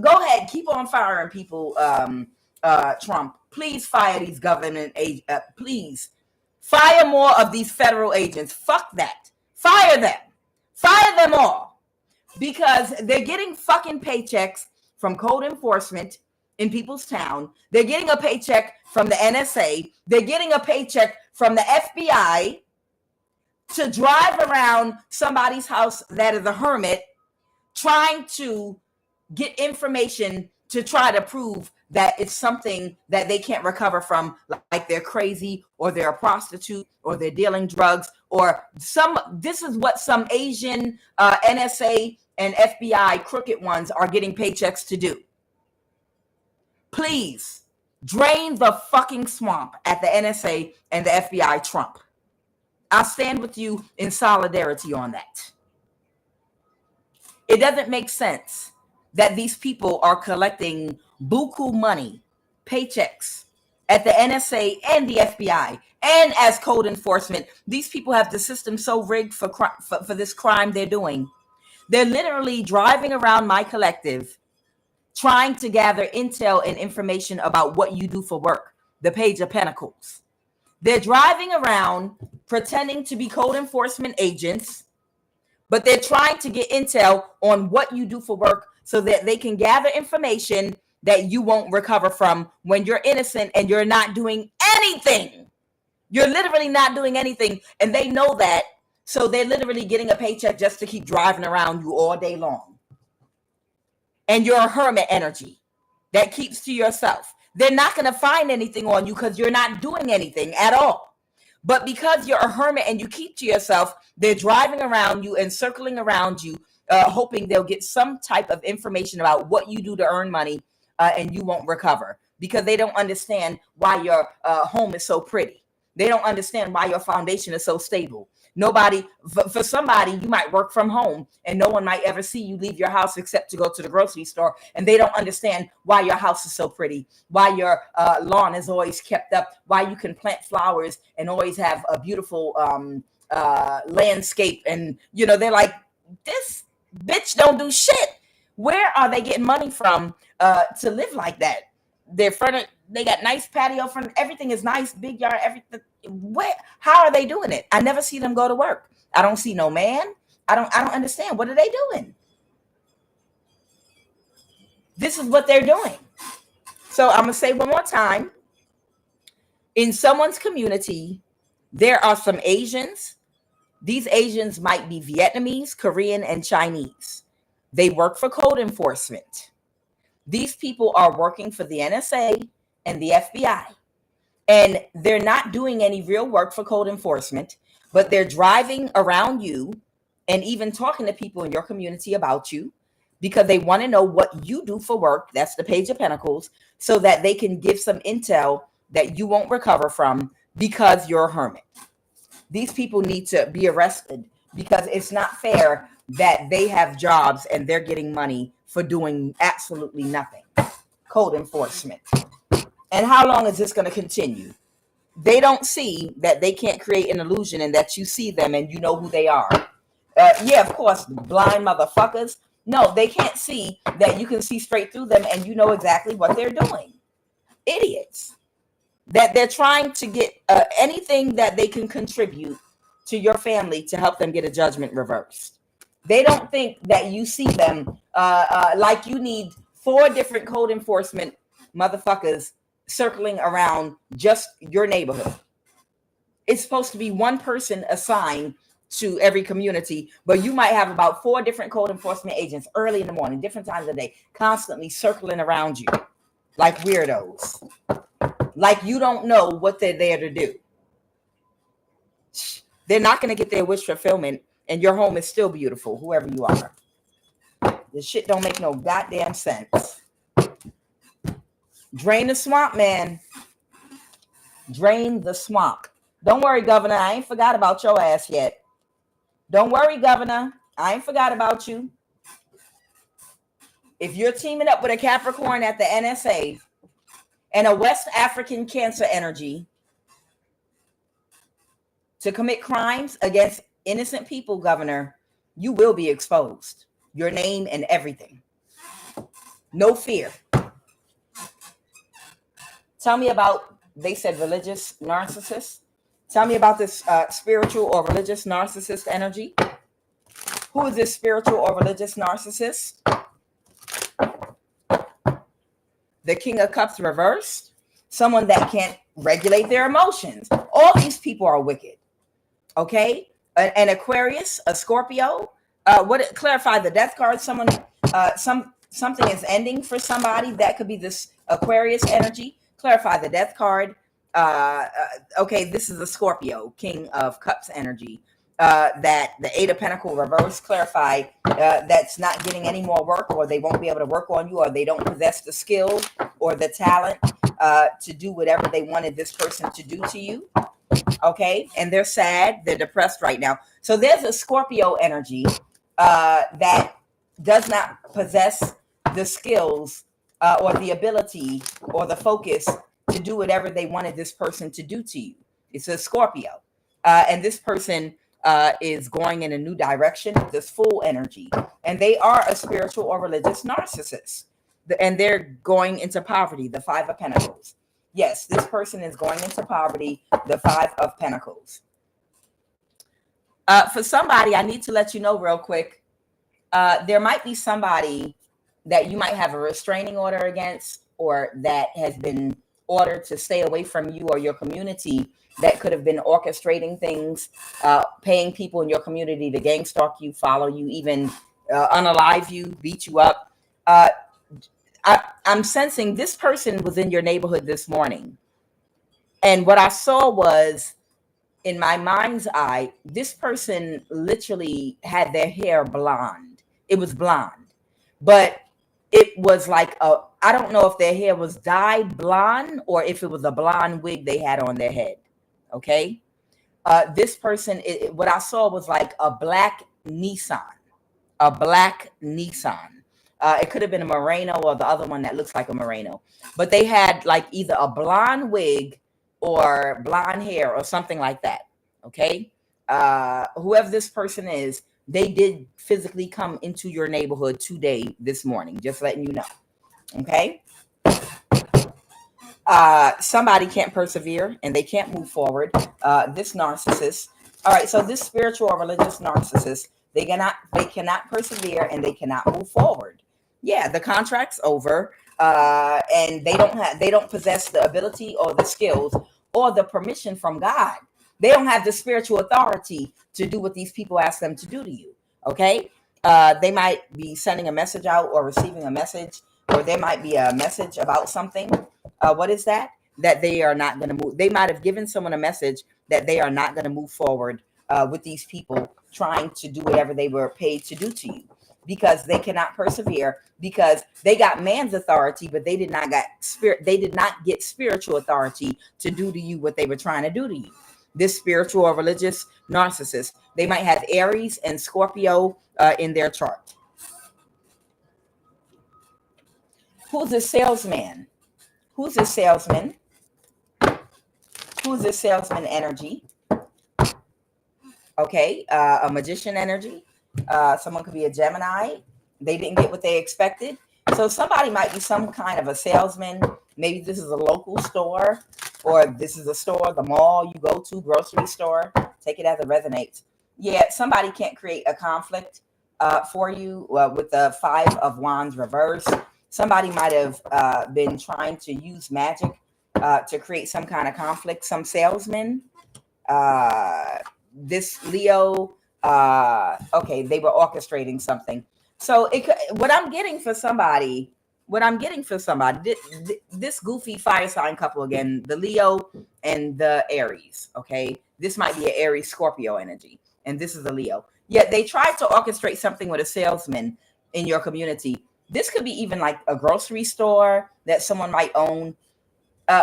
Go ahead, keep on firing people. Trump, please fire these government agents. Please fire more of these federal agents. Fuck that. Fire them. Fire them all, because they're getting fucking paychecks from code enforcement in people's town. They're getting a paycheck from the NSA. They're getting a paycheck from the FBI to drive around somebody's house that is a hermit, trying to get information to try to prove that it's something that they can't recover from, like they're crazy, or they're a prostitute, or they're dealing drugs, or this is what some Asian NSA and FBI crooked ones are getting paychecks to do. Please drain the fucking swamp at the NSA and the FBI, Trump. I'll stand with you in solidarity on that. It doesn't make sense that these people are collecting buku money, paychecks at the NSA and the FBI, and as code enforcement. These people have the system so rigged for this crime they're doing. They're literally driving around my collective, trying to gather intel and information about what you do for work, the Page of Pentacles. They're driving around pretending to be code enforcement agents, but they're trying to get intel on what you do for work so that they can gather information that you won't recover from when you're innocent and you're not doing anything. You're literally not doing anything, and they know that, so they're literally getting a paycheck just to keep driving around you all day long. And you're a hermit energy that keeps to yourself. They're not going to find anything on you because you're not doing anything at all. But because you're a hermit and you keep to yourself, they're driving around you and circling around you, hoping they'll get some type of information about what you do to earn money, and you won't recover, because they don't understand why your home is so pretty. They don't understand why your foundation is so stable. Nobody, for somebody, you might work from home and no one might ever see you leave your house except to go to the grocery store. And they don't understand why your house is so pretty, why your lawn is always kept up, why you can plant flowers and always have a beautiful landscape. And, they're like, this bitch don't do shit. Where are they getting money from to live like that? They got nice patio front. Everything is nice, big yard, everything. How are they doing it? I never see them go to work. I don't see no man. I don't understand. What are they doing? This is what they're doing. So I'm going to say one more time. In someone's community, there are some Asians These Asians might be Vietnamese, Korean, and Chinese. They work for code enforcement. These people are working for the NSA and the FBI. And they're not doing any real work for code enforcement, but they're driving around you and even talking to people in your community about you because they want to know what you do for work. That's the Page of Pentacles, so that they can give some intel that you won't recover from because you're a hermit. These people need to be arrested because it's not fair that they have jobs and they're getting money for doing absolutely nothing. Code enforcement. And how long is this going to continue? They don't see that they can't create an illusion and that you see them and you know who they are. Yeah, of course, blind motherfuckers. No, they can't see that you can see straight through them and you know exactly what they're doing. Idiots. That they're trying to get anything that they can contribute to your family to help them get a judgment reversed. They don't think that you see them like you need 4 different code enforcement motherfuckers circling around just your neighborhood. It's supposed to be one person assigned to every community, but you might have about 4 different code enforcement agents early in the morning, different times of the day, constantly circling around you like weirdos. Like you don't know what they're there to do. They're not going to get their wish fulfillment and your home is still beautiful, whoever you are. This shit don't make no goddamn sense. Drain the swamp, man. Drain the swamp. Don't worry, Governor. I ain't forgot about your ass yet. Don't worry, Governor. I ain't forgot about you. If you're teaming up with a Capricorn at the NSA and a West African Cancer energy to commit crimes against innocent people, Governor, you will be exposed. Your name and everything. No fear. Tell me about, they said religious narcissist. Tell me about this spiritual or religious narcissist energy. Who is this spiritual or religious narcissist? The King of Cups reversed. Someone that can't regulate their emotions. All these people are wicked. Okay? An Aquarius, a Scorpio. Clarify the death card. Something is ending for somebody. That could be this Aquarius energy. Clarify the death card. Okay, this is a Scorpio, King of Cups energy. That the 8 of Pentacles reverse, clarify that's not getting any more work, or they won't be able to work on you, or they don't possess the skill or the talent to do whatever they wanted this person to do to you. Okay, and they're sad, they're depressed right now. So there's a Scorpio energy that does not possess the skills or the ability or the focus to do whatever they wanted this person to do to you. It's a Scorpio. And this person is going in a new direction with this full energy. And they are a spiritual or religious narcissist. And they're going into poverty, the 5 of Pentacles. Yes, this person is going into poverty, the 5 of Pentacles. For somebody, I need to let you know real quick, there might be somebody that you might have a restraining order against, or that has been ordered to stay away from you or your community, that could have been orchestrating things, paying people in your community to gang stalk you, follow you, even unalive you, beat you up. I'm sensing this person was in your neighborhood this morning. And what I saw was, in my mind's eye, this person literally had their hair blonde. It was blonde. But it was like I don't know if their hair was dyed blonde or if it was a blonde wig they had on their head. Okay. This person, what I saw was like a black Nissan. It could have been a Moreno or the other one that looks like a Moreno. But they had like either a blonde wig or blonde hair or something like that. Okay. Whoever this person is, they did physically come into your neighborhood today, this morning, just letting you know. Okay. Somebody can't persevere and they can't move forward. This narcissist. All right. So this spiritual or religious narcissist, they cannot persevere and they cannot move forward. Yeah. The contract's over. And they don't possess the ability or the skills or the permission from God They don't have the spiritual authority to do what these people ask them to do to you. Okay. They might be sending a message out or receiving a message, or there might be a message about something. What is that? That they are not going to move. They might have given someone a message that they are not going to move forward with these people trying to do whatever they were paid to do to you, because they cannot persevere, because they got man's authority, but they did not get spiritual authority to do to you what they were trying to do to you. This spiritual or religious narcissist, they might have Aries and Scorpio in their chart. Who's a salesman? Who's a salesman? Who's a salesman energy? Okay, a magician energy. Someone could be a Gemini. They didn't get what they expected. So somebody might be some kind of a salesman. Maybe this is a local store, or this is a store, the mall you go to, grocery store. Take it as it resonates. Yeah, somebody can't create a conflict for you with the Five of Wands reverse. Somebody might have been trying to use magic to create some kind of conflict. Some salesman. This Leo, okay, they were orchestrating something. So what I'm getting for somebody, this goofy fire sign couple again, the Leo and the Aries, okay? This might be an Aries Scorpio energy, and this is a Leo. Yet they tried to orchestrate something with a salesman in your community. This could be even like a grocery store that someone might own.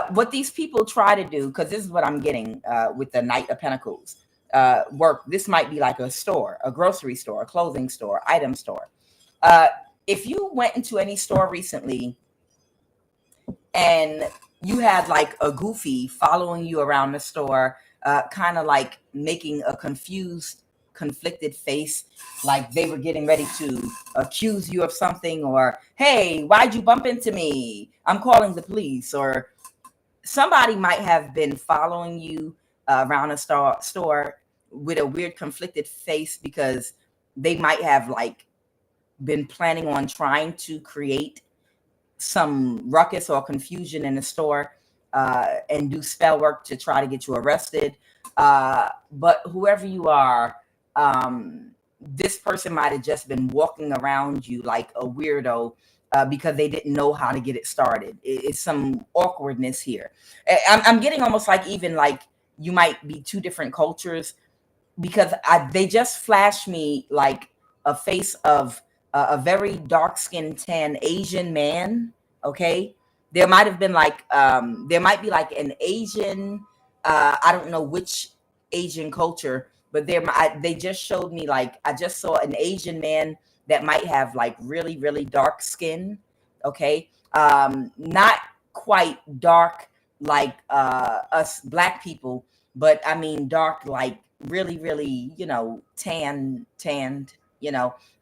What these people try to do, because this is what I'm getting with the Knight of Pentacles, work. This might be like a store, a grocery store, a clothing store, item store. If you went into any store recently and you had like a goofy following you around the store, kind of like making a confused, conflicted face, like they were getting ready to accuse you of something, or, hey, why'd you bump into me? I'm calling the police. Or somebody might have been following you around a store with a weird conflicted face, because they might have like been planning on trying to create some ruckus or confusion in the store and do spell work to try to get you arrested. But whoever you are, this person might have just been walking around you like a weirdo because they didn't know how to get it started. It's some awkwardness here. I'm getting almost like even like you might be two different cultures, because they just flashed me like a face of a very dark-skinned, tan Asian man. Okay, there might have been like there might be like an Asian. I don't know which Asian culture, but they just showed me like I just saw an Asian man that might have like really, really dark skin. Okay, not quite dark like us black people, but I mean dark like really, really, tanned.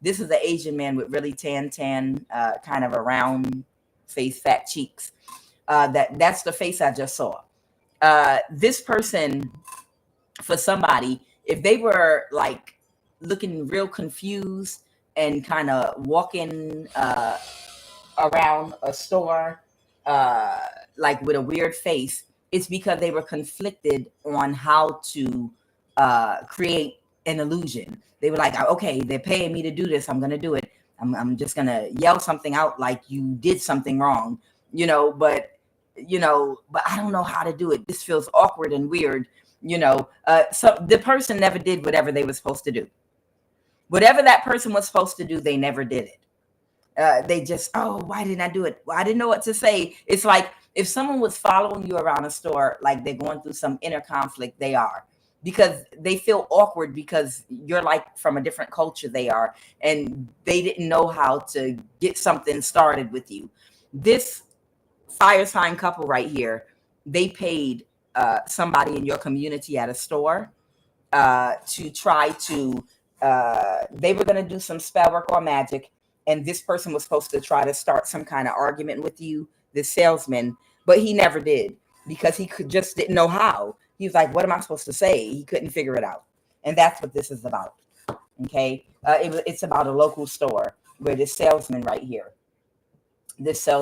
This is the Asian man with really tan, kind of a round face, fat cheeks. That's the face I just saw. This person, for somebody, if they were like looking real confused and kind of walking around a store like with a weird face, it's because they were conflicted on how to create an illusion. They were like, okay, they're paying me to do this, I'm gonna do it. I'm just gonna yell something out like you did something wrong, but I don't know how to do it. This feels awkward and weird, so the person never did whatever they were supposed to do. Whatever that person was supposed to do, they never did it. They just, why didn't I do it? Well, I didn't know what to say. It's like if someone was following you around a store, like they're going through some inner conflict, they are, because they feel awkward because you're like from a different culture they are, and they didn't know how to get something started with you. This fire sign couple right here, they paid somebody in your community at a store to try to, they were going to do some spell work or magic, and this person was supposed to try to start some kind of argument with you, this salesman, but he never did, because he just didn't know how. He was like, what am I supposed to say? He couldn't figure it out. And that's what this is about. Okay. It's about a local store where this salesman right here didn't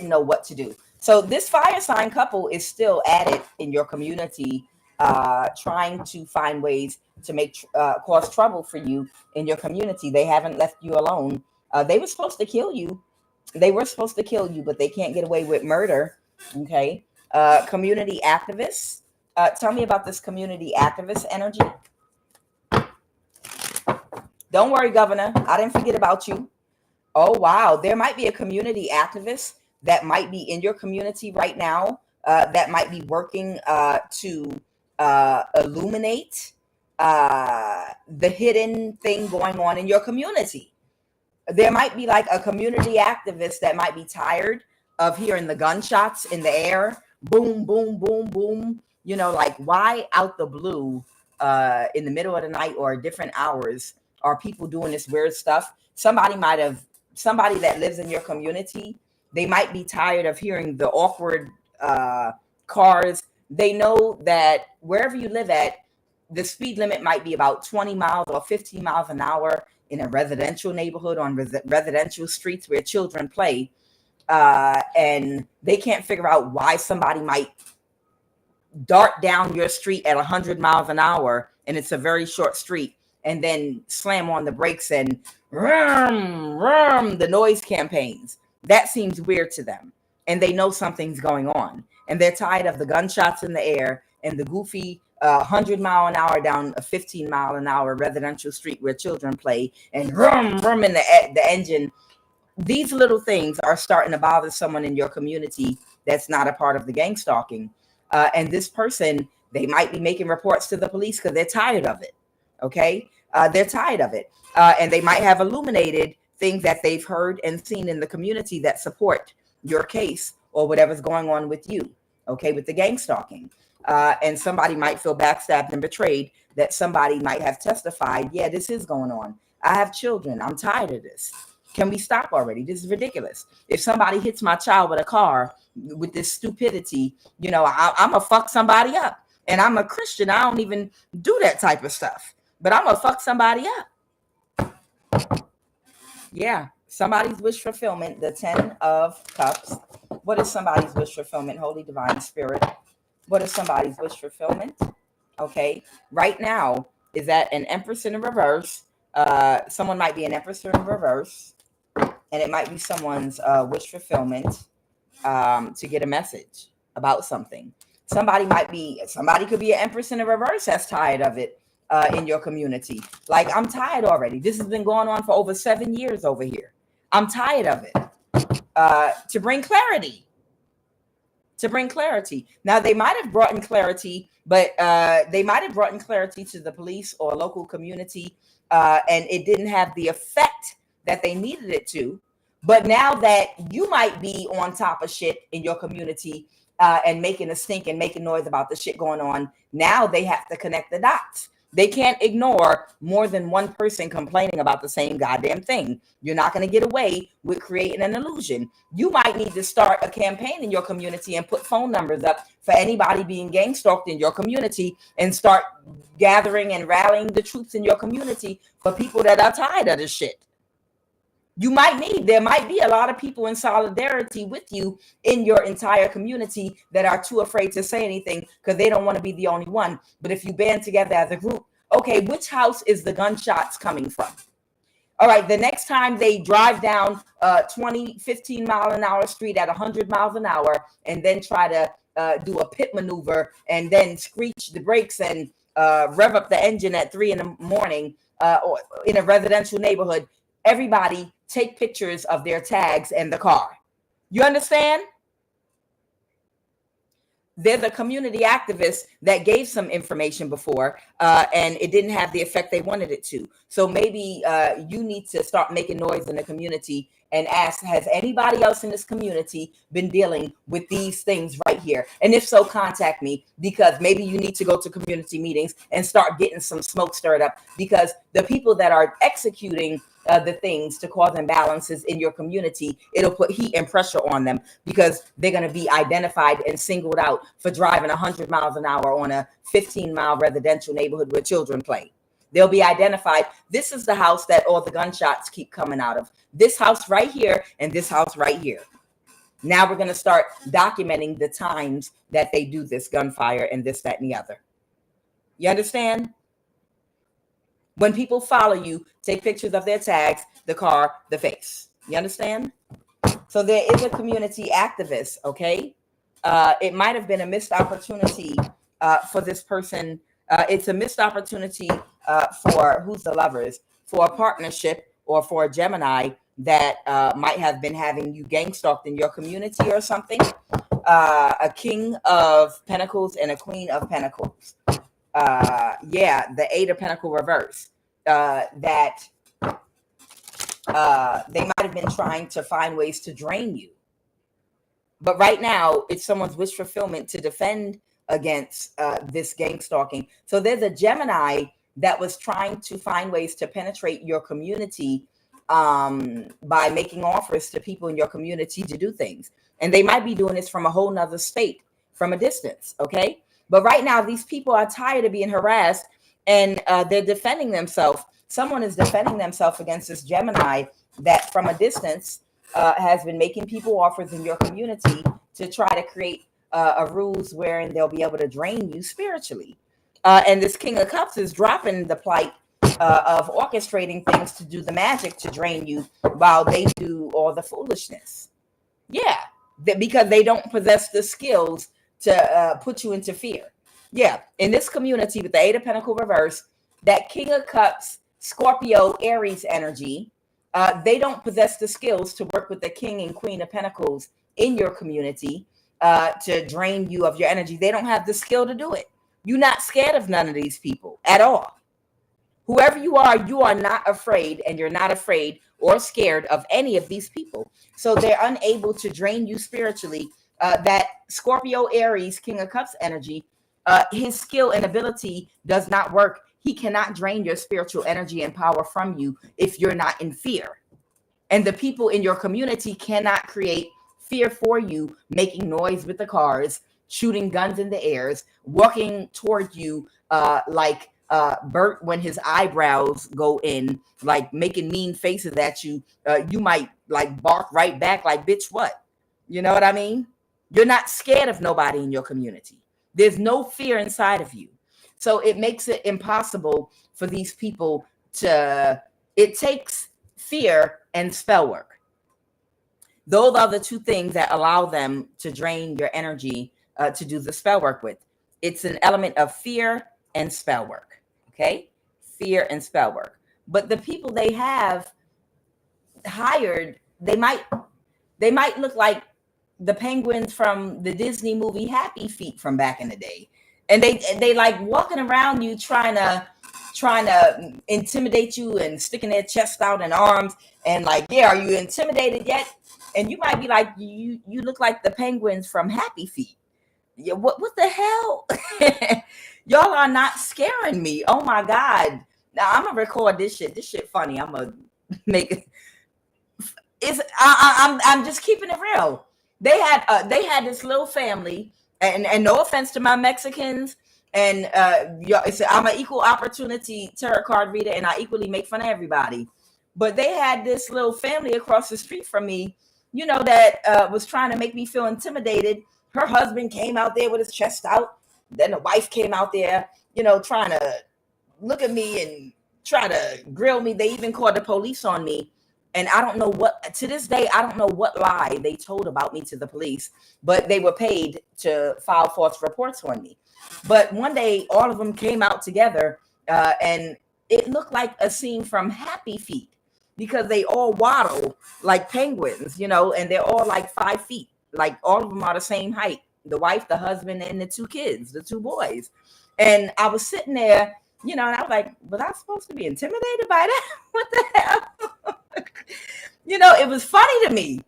know what to do. So this fire sign couple is still at it in your community, trying to find ways to make cause trouble for you in your community. They haven't left you alone. They were supposed to kill you. They were supposed to kill you, but they can't get away with murder. Okay. Community activists. Tell me about this community activist energy. Don't worry, Governor. I didn't forget about you. Oh, wow. There might be a community activist that might be in your community right now, that might be working to illuminate the hidden thing going on in your community. There might be like a community activist that might be tired of hearing the gunshots in the air. Boom, boom, boom, boom. You know, like why out the blue in the middle of the night or different hours are people doing this weird stuff? Somebody that lives in your community, they might be tired of hearing the awkward cars. They know that wherever you live at, the speed limit might be about 20 miles or 15 miles an hour in a residential neighborhood on residential streets where children play. And they can't figure out why somebody might dart down your street at 100 miles an hour, and it's a very short street, and then slam on the brakes and the noise campaigns. That seems weird to them, and they know something's going on, and they're tired of the gunshots in the air and the goofy 100 mile an hour down a 15 mile an hour residential street where children play, and in the engine. These little things are starting to bother someone in your community that's not a part of the gang stalking. And this person, they might be making reports to the police because they're tired of it. Okay. They're tired of it. And they might have illuminated things that they've heard and seen in the community that support your case or whatever's going on with you. Okay. With the gang stalking. And somebody might feel backstabbed and betrayed that somebody might have testified. Yeah, this is going on. I have children. I'm tired of this. Can we stop already? This is ridiculous. If somebody hits my child with a car with this stupidity, you know, I'm going to fuck somebody up. And I'm a Christian. I don't even do that type of stuff. But I'm going to fuck somebody up. Yeah. Somebody's wish fulfillment. The 10 of Cups. What is somebody's wish fulfillment? Holy Divine Spirit. What is somebody's wish fulfillment? Okay. Right now, is that an Empress in a reverse? Someone might be an Empress in reverse. And it might be someone's wish fulfillment to get a message about something. Somebody could be an Empress in a reverse that's tired of it in your community. Like, I'm tired already. This has been going on for over 7 years over here. I'm tired of it. To bring clarity. Now, they might have brought in clarity, but they might have brought in clarity to the police or local community, and it didn't have the effect that they needed it to. But now that you might be on top of shit in your community and making a stink and making noise about the shit going on, now they have to connect the dots. They can't ignore more than one person complaining about the same goddamn thing. You're not going to get away with creating an illusion. You might need to start a campaign in your community and put phone numbers up for anybody being gang stalked in your community, and start gathering and rallying the troops in your community for people that are tired of this shit. There might be a lot of people in solidarity with you in your entire community that are too afraid to say anything because they don't want to be the only one. But if you band together as a group, okay, which house is the gunshots coming from? All right, the next time they drive down 15 mile an hour street at 100 miles an hour and then try to do a pit maneuver and then screech the brakes and rev up the engine at 3 a.m. or in a residential neighborhood, everybody take pictures of their tags and the car. You understand? There's a community activist that gave some information before, and it didn't have the effect they wanted it to. So maybe you need to start making noise in the community and ask, has anybody else in this community been dealing with these things right here? And if so, contact me, because maybe you need to go to community meetings and start getting some smoke stirred up, because the people that are executing the things to cause imbalances in your community, it'll put heat and pressure on them, because they're going to be identified and singled out for driving 100 miles an hour on a 15-mile residential neighborhood where children play. They'll be identified. This is the house that all the gunshots keep coming out of. This house right here and this house right here. Now we're going to start documenting the times that they do this gunfire and this, that, and the other. You understand? When people follow you, take pictures of their tags, the car, the face. You understand? So there is a community activist, okay? It might have been a missed opportunity for this person. It's a missed opportunity for who's the lovers, for a partnership or for a Gemini that might have been having you gang stalked in your community or something. A King of Pentacles and a Queen of Pentacles. Yeah, the Eight of Pentacles reverse. That they might have been trying to find ways to drain you. But right now, it's someone's wish fulfillment to defend against this gang stalking. So there's a Gemini that was trying to find ways to penetrate your community by making offers to people in your community to do things. And they might be doing this from a whole nother state, from a distance, okay? But right now, these people are tired of being harassed, and they're defending themselves. Someone is defending themselves against this Gemini that from a distance has been making people offers in your community to try to create a rules wherein they'll be able to drain you spiritually. And this King of Cups is dropping the plight of orchestrating things to do the magic to drain you while they do all the foolishness. Yeah, because they don't possess the skills to put you into fear. Yeah, in this community with the Eight of Pentacles reverse, that King of Cups, Scorpio, Aries energy, they don't possess the skills to work with the King and Queen of Pentacles in your community to drain you of your energy. They don't have the skill to do it. You're not scared of none of these people at all. Whoever you are not afraid, and you're not afraid or scared of any of these people. So they're unable to drain you spiritually. That Scorpio, Aries, King of Cups energy, his skill and ability does not work. He cannot drain your spiritual energy and power from you if you're not in fear. And the people in your community cannot create fear for you, making noise with the cars, shooting guns in the airs, walking toward you like Bert when his eyebrows go in, like making mean faces at you. You might like bark right back like, bitch, what? You know what I mean? You're not scared of nobody in your community. There's no fear inside of you. So it makes it impossible for these people to, it takes fear and spell work. Those are the two things that allow them to drain your energy to do the spell work with. It's an element of fear and spell work. Okay? Fear and spell work. But the people they have hired, they might look like the penguins from the Disney movie Happy Feet from back in the day. And they like walking around you trying to intimidate you and sticking their chest out and arms and like, yeah, are you intimidated yet? And you might be like, you look like the penguins from Happy Feet. Yeah, what the hell? Y'all are not scaring me. Oh my God. Now I'm gonna record this shit. This shit funny. I'm gonna make it. I'm just keeping it real. They had this little family. And no offense to my Mexicans, and I'm an equal opportunity tarot card reader, and I equally make fun of everybody. But they had this little family across the street from me, you know, that was trying to make me feel intimidated. Her husband came out there with his chest out. Then the wife came out there, you know, trying to look at me and try to grill me. They even called the police on me. And I don't know what, to this day, I don't know what lie they told about me to the police, but they were paid to file false reports on me. But one day, all of them came out together, and it looked like a scene from Happy Feet because they all waddle like penguins, you know, and they're all like 5 feet. Like all of them are the same height, the wife, the husband, and the 2 kids, the 2 boys. And I was sitting there, you know, and I was like, was I supposed to be intimidated by that? What the hell? You know, it was funny to me.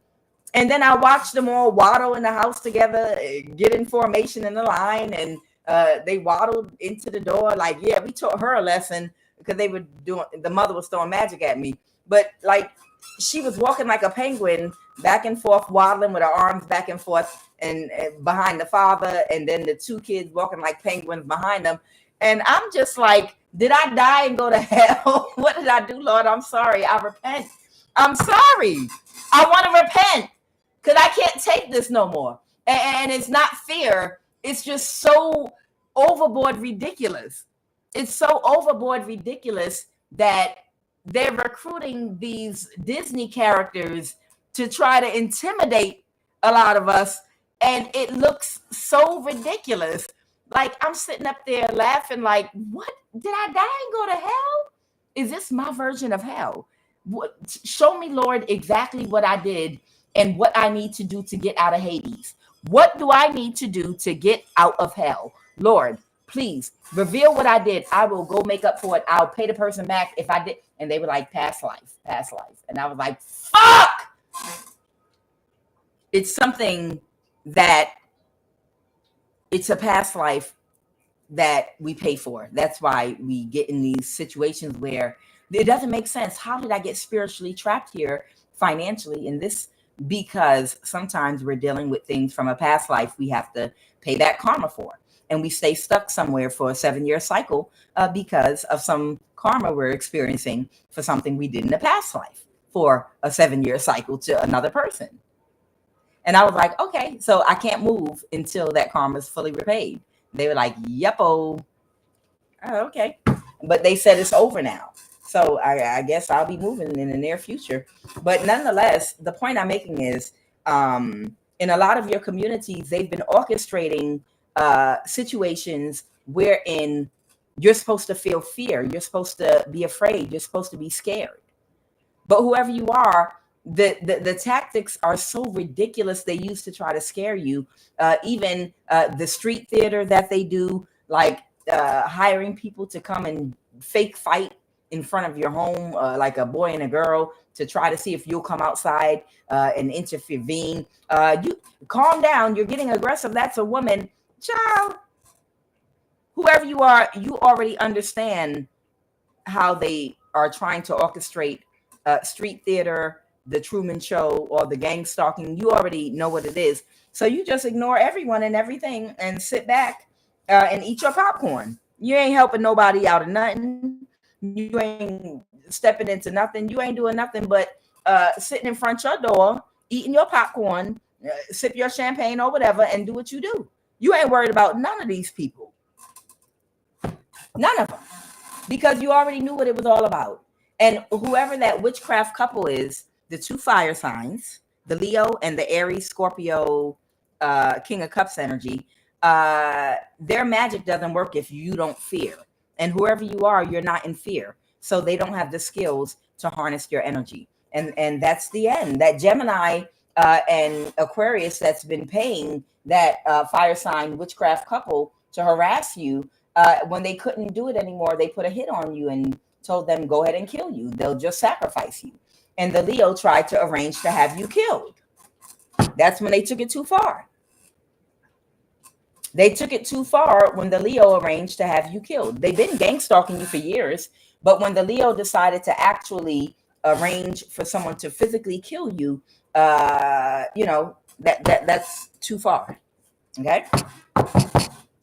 And then I watched them all waddle in the house together, get in formation in the line, and they waddled into the door. Like, yeah, we taught her a lesson because they were doing, the mother was throwing magic at me. But like, she was walking like a penguin, back and forth, waddling with her arms back and forth, and behind the father, and then the 2 kids walking like penguins behind them. And I'm just like, did I die and go to hell? What did I do, Lord? I'm sorry. I repent. I'm sorry. I want to repent because I can't take this no more. And it's not fear. It's just so overboard ridiculous. It's so overboard ridiculous that they're recruiting these Disney characters to try to intimidate a lot of us. And it looks so ridiculous. Like, I'm sitting up there laughing like, what? Did I die and go to hell? Is this my version of hell? What, show me, Lord, exactly what I did and what I need to do to get out of Hades. What do I need to do to get out of hell? Lord, please reveal what I did. I will go make up for it. I'll pay the person back if I did. And they were like, past life, past life. And I was like, fuck! It's something that it's a past life that we pay for. That's why we get in these situations where it doesn't make sense. How did I get spiritually trapped here financially in this? Because sometimes we're dealing with things from a past life we have to pay that karma for. And we stay stuck somewhere for a 7-year cycle because of some karma we're experiencing for something we did in a past life for a 7-year cycle to another person. And I was like, okay, so I can't move until that karma is fully repaid. They were like, yep-o. Oh, okay. But they said it's over now. So I guess I'll be moving in the near future. But nonetheless, the point I'm making is in a lot of your communities, they've been orchestrating situations wherein you're supposed to feel fear. You're supposed to be afraid. You're supposed to be scared. But whoever you are, the tactics are so ridiculous they use to try to scare you. Even the street theater that they do, like hiring people to come and fake fight in front of your home, like a boy and a girl, to try to see if you'll come outside and intervene. You calm down. You're getting aggressive. That's a woman. Child, whoever you are, you already understand how they are trying to orchestrate street theater, the Truman Show, or the gang stalking. You already know what it is. So you just ignore everyone and everything and sit back and eat your popcorn. You ain't helping nobody out of nothing. You ain't stepping into nothing. You ain't doing nothing but sitting in front of your door, eating your popcorn, sip your champagne or whatever, and do what you do. You ain't worried about none of these people. None of them. Because you already knew what it was all about. And whoever that witchcraft couple is, the two fire signs, the Leo and the Aries, Scorpio, King of Cups energy, their magic doesn't work if you don't fear. And whoever you are, you're not in fear. So they don't have the skills to harness your energy. And that's the end. That Gemini and Aquarius that's been paying that fire sign witchcraft couple to harass you, when they couldn't do it anymore, they put a hit on you and told them, go ahead and kill you. They'll just sacrifice you. And the Leo tried to arrange to have you killed. That's when they took it too far. They took it too far when the Leo arranged to have you killed. They've been gang stalking you for years, but when the Leo decided to actually arrange for someone to physically kill you, that's too far. Okay?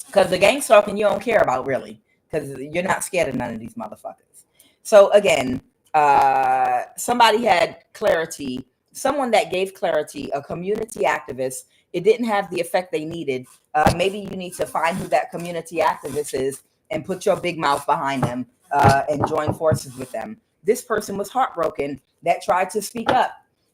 Because the gang stalking you don't care about, really, because you're not scared of none of these motherfuckers. So again, somebody had clarity, someone that gave clarity, a community activist. It didn't have the effect they needed. Maybe you need to find who that community activist is and put your big mouth behind them and join forces with them. This person was heartbroken that tried to speak up.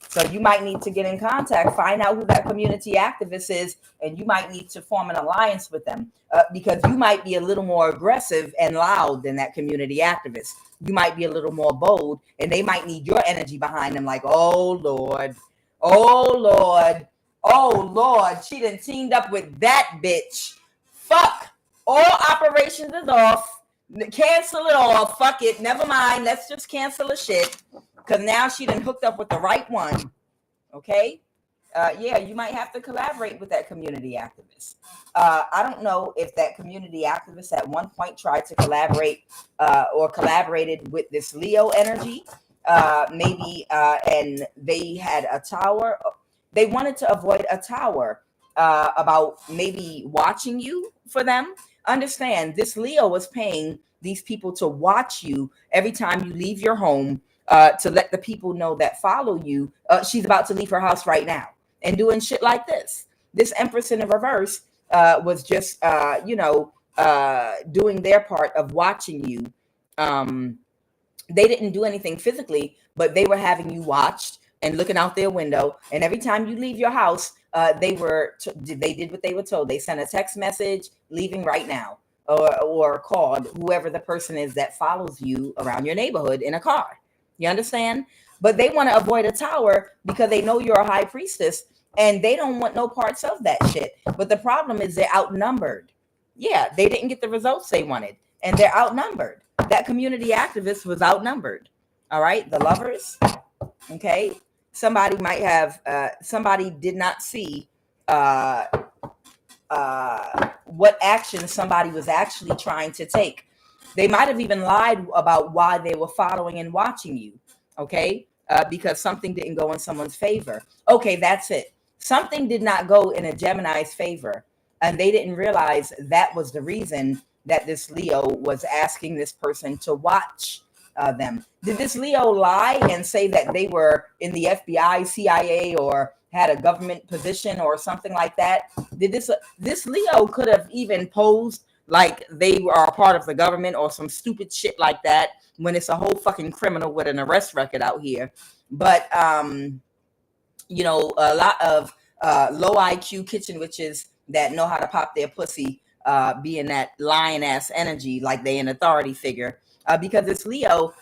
So you might need to get in contact, find out who that community activist is, and you might need to form an alliance with them because you might be a little more aggressive and loud than that community activist. You might be a little more bold, and they might need your energy behind them like, oh, Lord, oh, Lord, oh, Lord, she done teamed up with that bitch. Fuck, all operations is off. Cancel it all. Fuck it. Never mind. Let's just cancel the shit. Because now she done hooked up with the right one. Okay? Yeah, you might have to collaborate with that community activist. I don't know if that community activist at one point tried to collaborate or collaborated with this Leo energy. Maybe, and they had a tower. They wanted to avoid a tower about maybe watching you for them. Understand, this Leo was paying these people to watch you every time you leave your home. To let the people know that follow you, she's about to leave her house right now. and doing shit like this. This Empress in the reverse was just, doing their part of watching you. They didn't do anything physically, but they were having you watched and looking out their window. And every time you leave your house, they did what they were told. They sent a text message, leaving right now, or called whoever the person is that follows you around your neighborhood in a car. You understand? But they want to avoid a tower because they know you're a high priestess and they don't want no parts of that shit. But the problem is they're outnumbered. Yeah, they didn't get the results they wanted and they're outnumbered. That community activist was outnumbered. All right, the lovers. Okay, somebody might have somebody did not see what action somebody was actually trying to take. They might have even lied about why they were following and watching you. Okay, because something didn't go in someone's favor. Okay, that's it. Something did not go in a Gemini's favor, and they didn't realize that was the reason that this Leo was asking this person to watch them. Did this Leo lie and say that they were in the FBI, CIA, or had a government position or something like that? Did this Leo could have even posed like they are a part of the government or some stupid shit like that when it's a whole fucking criminal with an arrest record out here. But a lot of low IQ kitchen witches that know how to pop their pussy, being that lion ass energy, like they an authority figure, because it's Leo.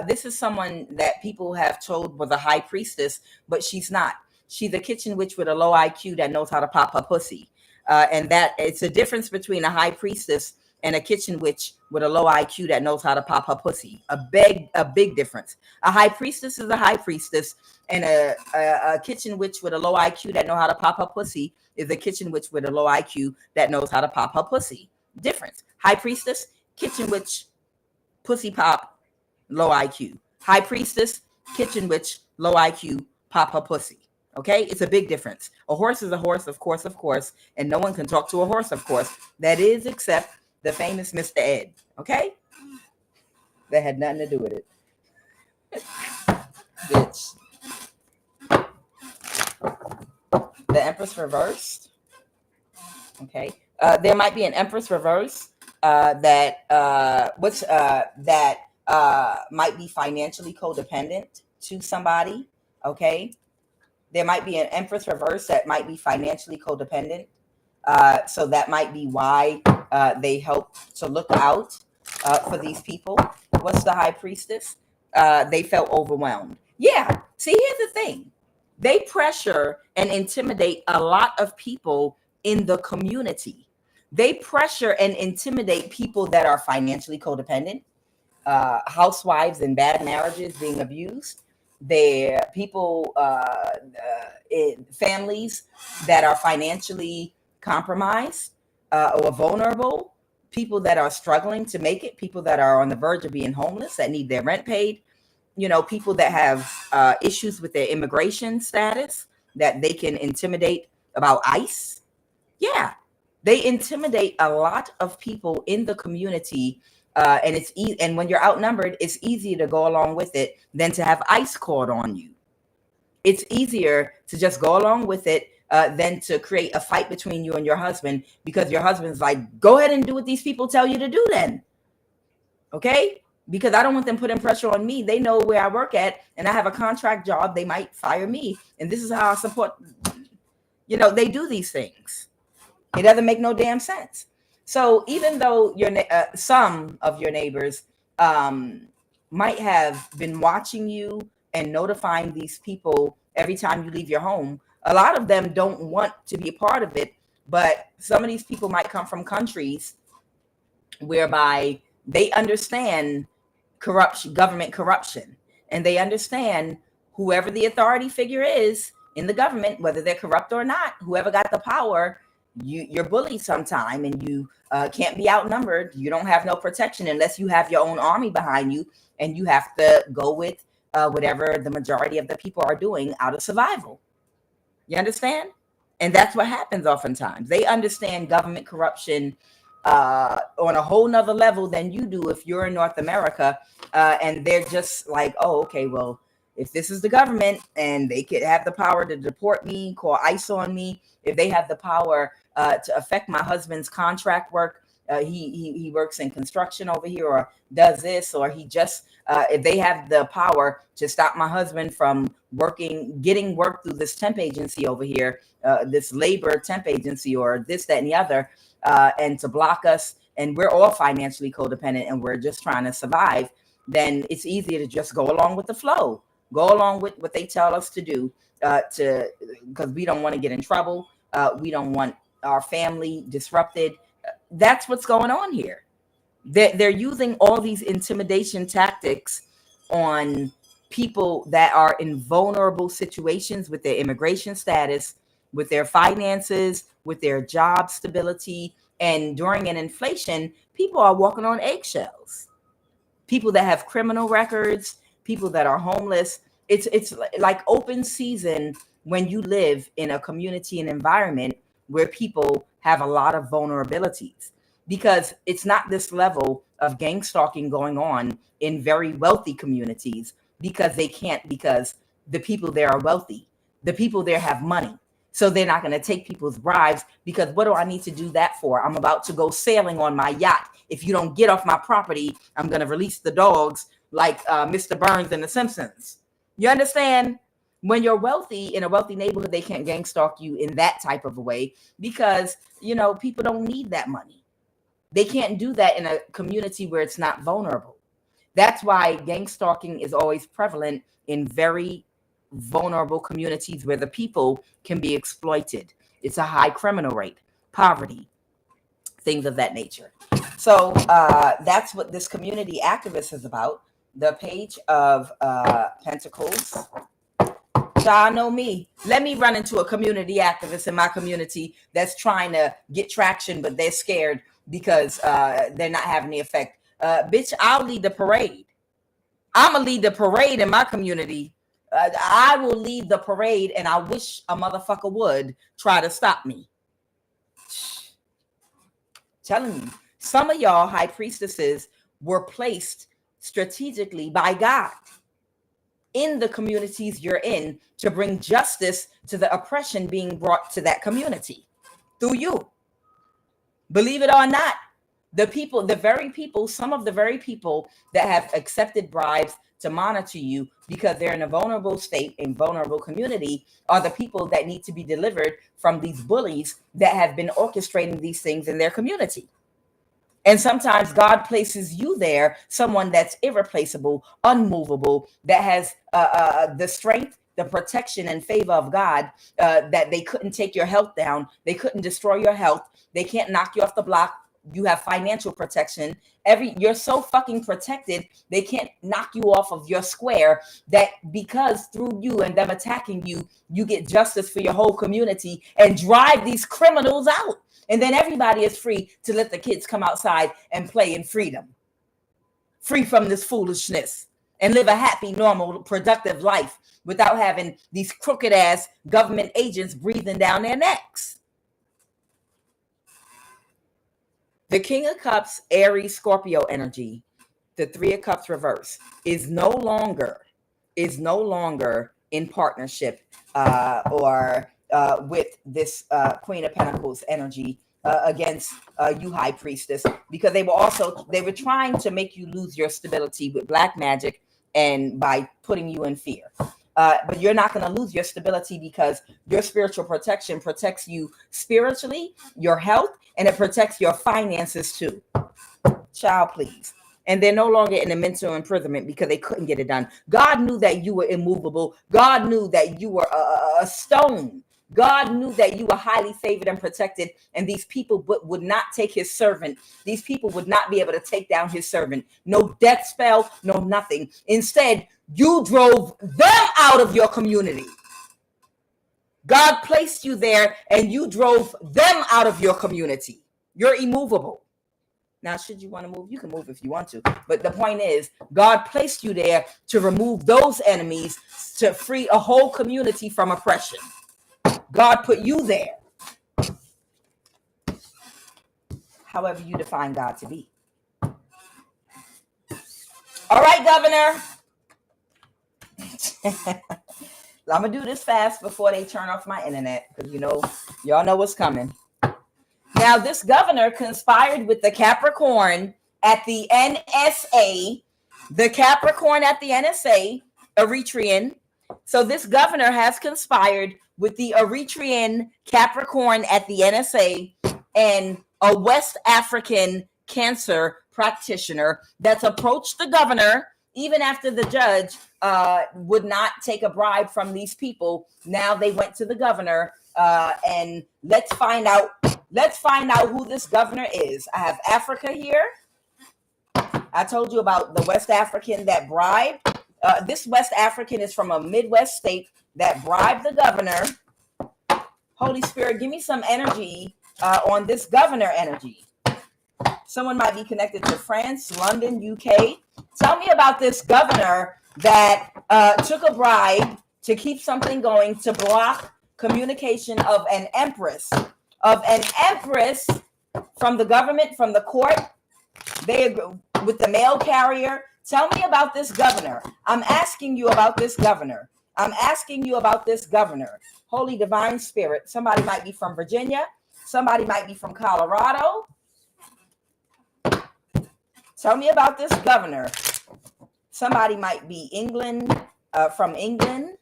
This is someone that people have told was a high priestess, but she's not. She's a kitchen witch with a low IQ that knows how to pop her pussy. And that it's a difference between a high priestess and a kitchen witch with a low IQ that knows how to pop her pussy. A big difference. A high priestess is a high priestess, and a kitchen witch with a low IQ that knows how to pop her pussy is a kitchen witch with a low IQ that knows how to pop her pussy. Difference. High priestess, kitchen witch, pussy pop, low IQ. High priestess, kitchen witch, low IQ, pop her pussy. Okay, it's a big difference. A horse is a horse, of course, and no one can talk to a horse, of course. That is, except the famous Mr. Ed. Okay, that had nothing to do with it. Bitch. The Empress reversed. Okay, there might be an Empress reverse that might be financially codependent to somebody. Okay. There might be an Empress reverse that might be financially codependent. So that might be why they help to look out for these people. What's the High Priestess? They felt overwhelmed. Yeah. See, here's the thing. They pressure and intimidate a lot of people in the community. They pressure and intimidate people that are financially codependent, housewives in bad marriages being abused. They're people in families that are financially compromised or vulnerable, people that are struggling to make it, people that are on the verge of being homeless, that need their rent paid, people that have issues with their immigration status that they can intimidate about ICE. Yeah, they intimidate a lot of people in the community. And it's easy, and when you're outnumbered, it's easier to go along with it than to have ICE called on you. It's easier to just go along with it than to create a fight between you and your husband, because your husband's like, go ahead and do what these people tell you to do then. Okay? Because I don't want them putting pressure on me. They know where I work at and I have a contract job. They might fire me. And this is how I support. They do these things. It doesn't make no damn sense. So even though some of your neighbors might have been watching you and notifying these people every time you leave your home, a lot of them don't want to be a part of it. But some of these people might come from countries whereby they understand corruption, government corruption, and they understand whoever the authority figure is in the government, whether they're corrupt or not, whoever got the power, you're bullied sometime, and you can't be outnumbered. You don't have no protection unless you have your own army behind you, and you have to go with whatever the majority of the people are doing out of survival. You understand? And that's what happens oftentimes. They understand government corruption on a whole nother level than you do if you're in North America, and they're just like, oh, okay, well, if this is the government and they could have the power to deport me, call ICE on me, if they have the power to affect my husband's contract work, he works in construction over here or does this, or he just, if they have the power to stop my husband from getting work through this temp agency over here, this labor temp agency or this, that, and the other, and to block us, and we're all financially codependent and we're just trying to survive, then it's easier to just go along with the flow, go along with what they tell us to do, because we don't want to get in trouble. We don't want our family disrupted. That's what's going on here. They're using all these intimidation tactics on people that are in vulnerable situations with their immigration status, with their finances, with their job stability. And during an inflation, people are walking on eggshells. People that have criminal records, people that are homeless. It's like open season when you live in a community and environment where people have a lot of vulnerabilities, because it's not this level of gang stalking going on in very wealthy communities, because the people there are wealthy. The people there have money. So they're not going to take people's bribes, because what do I need to do that for? I'm about to go sailing on my yacht. If you don't get off my property, I'm going to release the dogs like Mr. Burns and the Simpsons. You understand? When you're wealthy in a wealthy neighborhood, they can't gang stalk you in that type of a way, because, people don't need that money. They can't do that in a community where it's not vulnerable. That's why gang stalking is always prevalent in very vulnerable communities where the people can be exploited. It's a high criminal rate, poverty, things of that nature. So that's what this community activist is about. The Page of Pentacles. Y'all know me. Let me run into a community activist in my community that's trying to get traction, but they're scared because they're not having the effect. Bitch, I'll lead the parade. I'm going to lead the parade in my community. I will lead the parade, and I wish a motherfucker would try to stop me. Telling you, some of y'all high priestesses were placed strategically by God in the communities you're in to bring justice to the oppression being brought to that community through you. Believe it or not, some of the very people that have accepted bribes to monitor you because they're in a vulnerable state, in vulnerable community, are the people that need to be delivered from these bullies that have been orchestrating these things in their community. And sometimes God places you there, someone that's irreplaceable, unmovable, that has the strength, the protection and favor of God, that they couldn't take your health down. They couldn't destroy your health. They can't knock you off the block. You have financial protection. You're so fucking protected, they can't knock you off of your square, that because through you and them attacking you, you get justice for your whole community and drive these criminals out. And then everybody is free to let the kids come outside and play in freedom, free from this foolishness, and live a happy, normal, productive life without having these crooked ass government agents breathing down their necks. The King of Cups, Aries, Scorpio energy, the Three of Cups reverse, is no longer in partnership or with this Queen of Pentacles energy against you, High Priestess, because they were trying to make you lose your stability with black magic and by putting you in fear. But you're not going to lose your stability, because your spiritual protection protects you spiritually, your health, and it protects your finances too. Child, please. And they're no longer in a mental imprisonment because they couldn't get it done. God knew that you were immovable. God knew that you were a stone. God knew that you were highly favored and protected, and these people would not take his servant. These people would not be able to take down his servant. No death spell, no nothing. Instead, you drove them out of your community. God placed you there, and you drove them out of your community. You're immovable. Now, should you want to move, you can move if you want to. But the point is, God placed you there to remove those enemies, to free a whole community from oppression. God put you there. However you define God to be. All right, Governor. I'm gonna do this fast before they turn off my internet, because y'all know what's coming. Now, this governor conspired with the Capricorn at the NSA, Eritrean. So this governor has conspired with the Eritrean Capricorn at the NSA and a West African cancer practitioner that's approached the governor even after the judge would not take a bribe from these people. Now they went to the governor, and let's find out who this governor is. I have Africa here. I told you about the West African that bribed. This West African is from a Midwest state that bribed the governor. Holy Spirit, give me some energy on this governor energy. Someone might be connected to France, London, UK. Tell me about this governor that took a bribe to keep something going, to block communication of an empress from the government, from the court. They agree with the mail carrier. Tell me about this governor. I'm asking you about this governor. Holy Divine Spirit. Somebody might be from Virginia. Somebody might be from Colorado. Tell me about this governor. Somebody might be from England.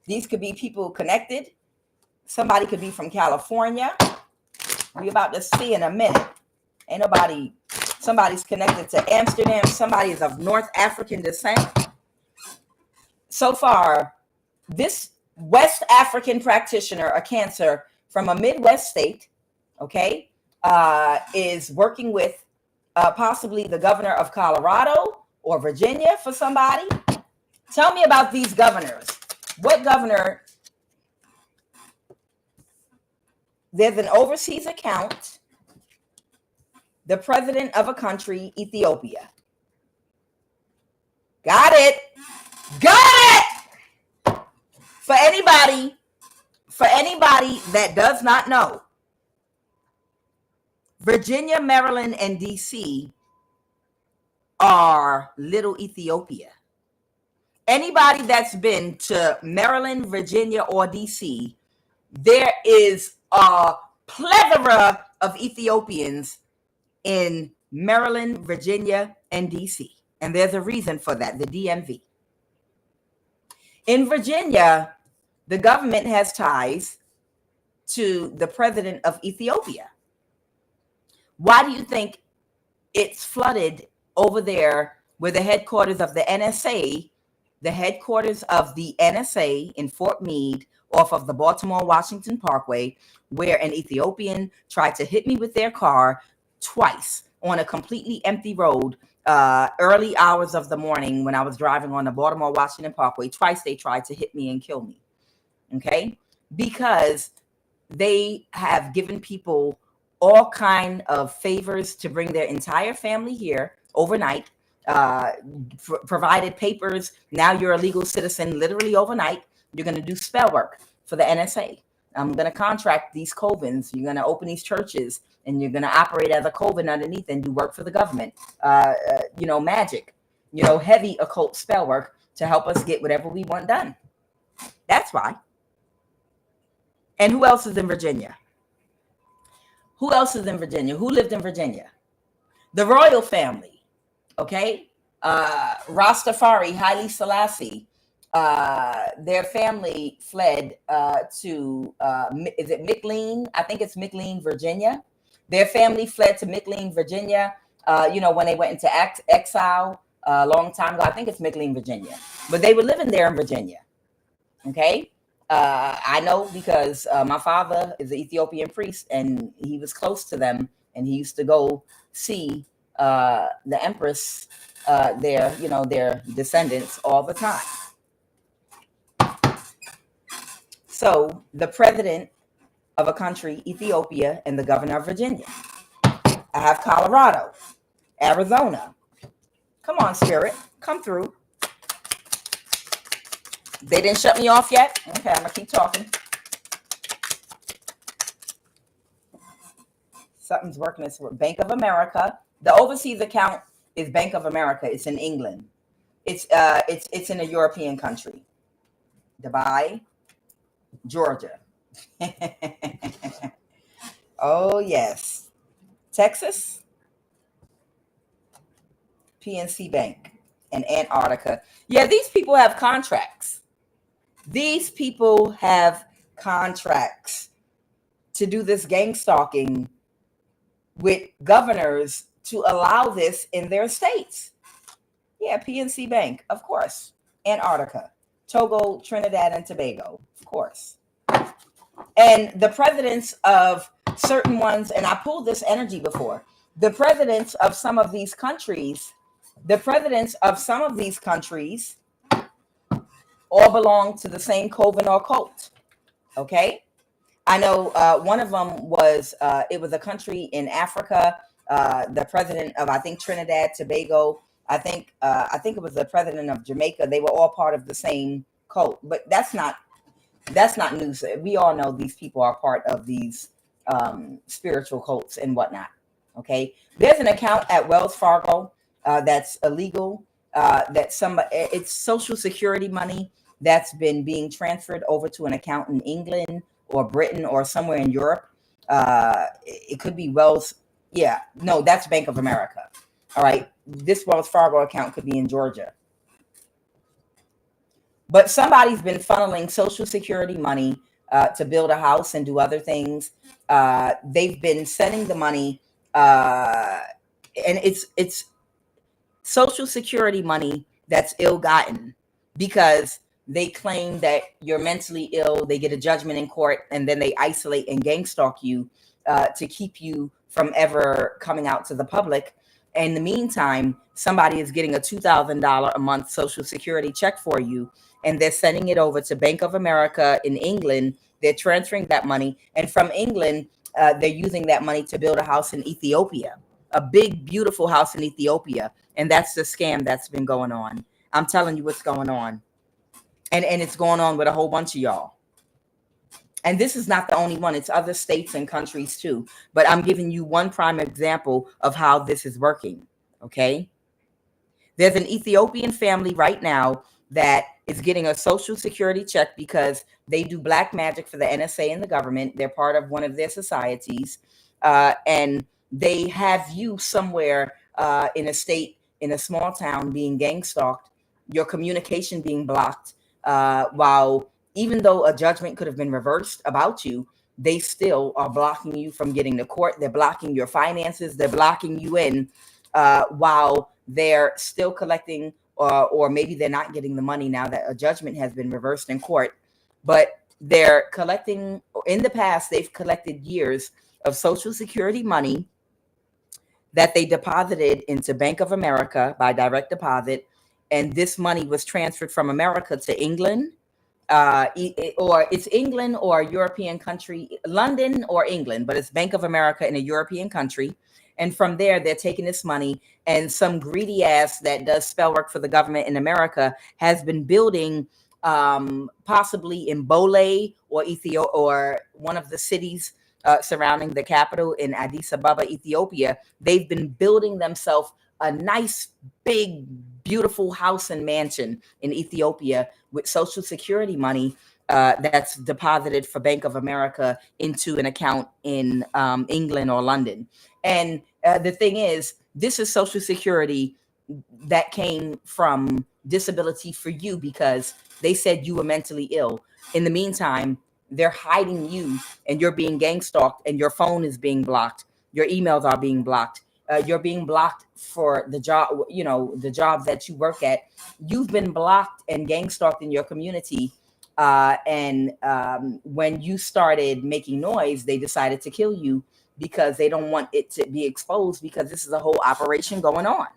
These could be people connected. Somebody could be from California. We're about to see in a minute. Somebody's connected to Amsterdam. Somebody is of North African descent. So far, this West African practitioner, a cancer from a Midwest state, okay, is working with possibly the governor of Colorado or Virginia for somebody. Tell me about these governors. What governor? There's an overseas account. The president of a country, Ethiopia. Got it. For anybody that does not know, Virginia, Maryland, and DC are little Ethiopia. Anybody that's been to Maryland, Virginia, or DC, there is a plethora of Ethiopians in Maryland, Virginia, and DC. And there's a reason for that, the DMV. In Virginia, the government has ties to the president of Ethiopia. Why do you think it's flooded over there where the headquarters of the NSA, in Fort Meade, off of the Baltimore-Washington Parkway, where an Ethiopian tried to hit me with their car twice on a completely empty road, early hours of the morning when I was driving on the Baltimore-Washington Parkway. Twice they tried to hit me and kill me, okay? Because they have given people all kind of favors to bring their entire family here overnight, provided papers. Now you're a legal citizen literally overnight. You're going to do spell work for the NSA. I'm going to contract these covens. You're going to open these churches, and you're going to operate as a coven underneath and do work for the government. Magic, heavy occult spell work to help us get whatever we want done. That's why. And who else is in Virginia? Who lived in Virginia? The royal family, okay? Rastafari, Haile Selassie, their family fled to, is it McLean? I think it's McLean, Virginia. Their family fled to McLean, Virginia, when they went into exile a long time ago. I think it's McLean, Virginia. But they were living there in Virginia, okay? I know because my father is an Ethiopian priest, and he was close to them, and he used to go see the empress, their descendants all the time. So the president of a country, Ethiopia, and the governor of Virginia. I have Colorado, Arizona. Come on, Spirit, come through. They didn't shut me off yet? Okay, I'm going to keep talking. Something's working. It's Bank of America. The overseas account is Bank of America. It's in England. It's in a European country. Dubai, Georgia. Oh yes. Texas, PNC Bank, and Antarctica. Yeah, these people have contracts. These people have contracts to do this gang stalking with governors to allow this in their states. Yeah, PNC Bank, of course. Antarctica, Togo, Trinidad, and Tobago, of course. And the presidents of certain ones, and I pulled this energy before, the presidents of some of these countries, all belong to the same coven or cult. Okay. I know one of them was, it was a country in Africa. The president of, I think, Trinidad, Tobago. I think it was the president of Jamaica. They were all part of the same cult, but that's not news. We all know these people are part of these spiritual cults and whatnot. Okay, there's an account at Wells Fargo that's illegal. It's Social Security money that's been being transferred over to an account in England or Britain or somewhere in Europe. It could be Wells. Yeah, no, that's Bank of America. All right, this Wells Fargo account could be in Georgia. But somebody's been funneling Social Security money to build a house and do other things. They've been sending the money, and it's Social Security money that's ill-gotten because they claim that you're mentally ill. They get a judgment in court, and then they isolate and gang stalk you to keep you from ever coming out to the public. In the meantime, somebody is getting a $2,000 a month Social Security check for you, and they're sending it over to Bank of America in England. They're transferring that money, and from England, they're using that money to build a house in Ethiopia, a big, beautiful house in Ethiopia. And that's the scam that's been going on. I'm telling you what's going on. And it's going on with a whole bunch of y'all. And this is not the only one. It's other states and countries too. But I'm giving you one prime example of how this is working. Okay. There's an Ethiopian family right now that is getting a Social Security check because they do black magic for the NSA and the government. They're part of one of their societies. And they have you somewhere in a state, in a small town, being gang stalked, your communication being blocked, while even though a judgment could have been reversed about you, they still are blocking you from getting to court. They're blocking your finances. They're blocking you in while they're still collecting, or maybe they're not getting the money now that a judgment has been reversed in court, but they're collecting. In the past, they've collected years of Social Security money that they deposited into Bank of America by direct deposit. And this money was transferred from America to England, or it's England or a European country, London or England, but it's Bank of America in a European country. And from there, they're taking this money, and some greedy ass that does spell work for the government in America has been building, possibly in Bole or Ethiopia or one of the cities surrounding the capital in Addis Ababa, Ethiopia. They've been building themselves a nice, big, beautiful house and mansion in Ethiopia with Social Security money that's deposited for Bank of America into an account in England or London. And the thing is, this is Social Security that came from disability for you because they said you were mentally ill. In the meantime, they're hiding you, and you're being gang stalked, and your phone is being blocked. Your emails are being blocked. You're being blocked for the job, the job that you work at. You've been blocked and gang stalked in your community. And when you started making noise, they decided to kill you because they don't want it to be exposed, because this is a whole operation going on.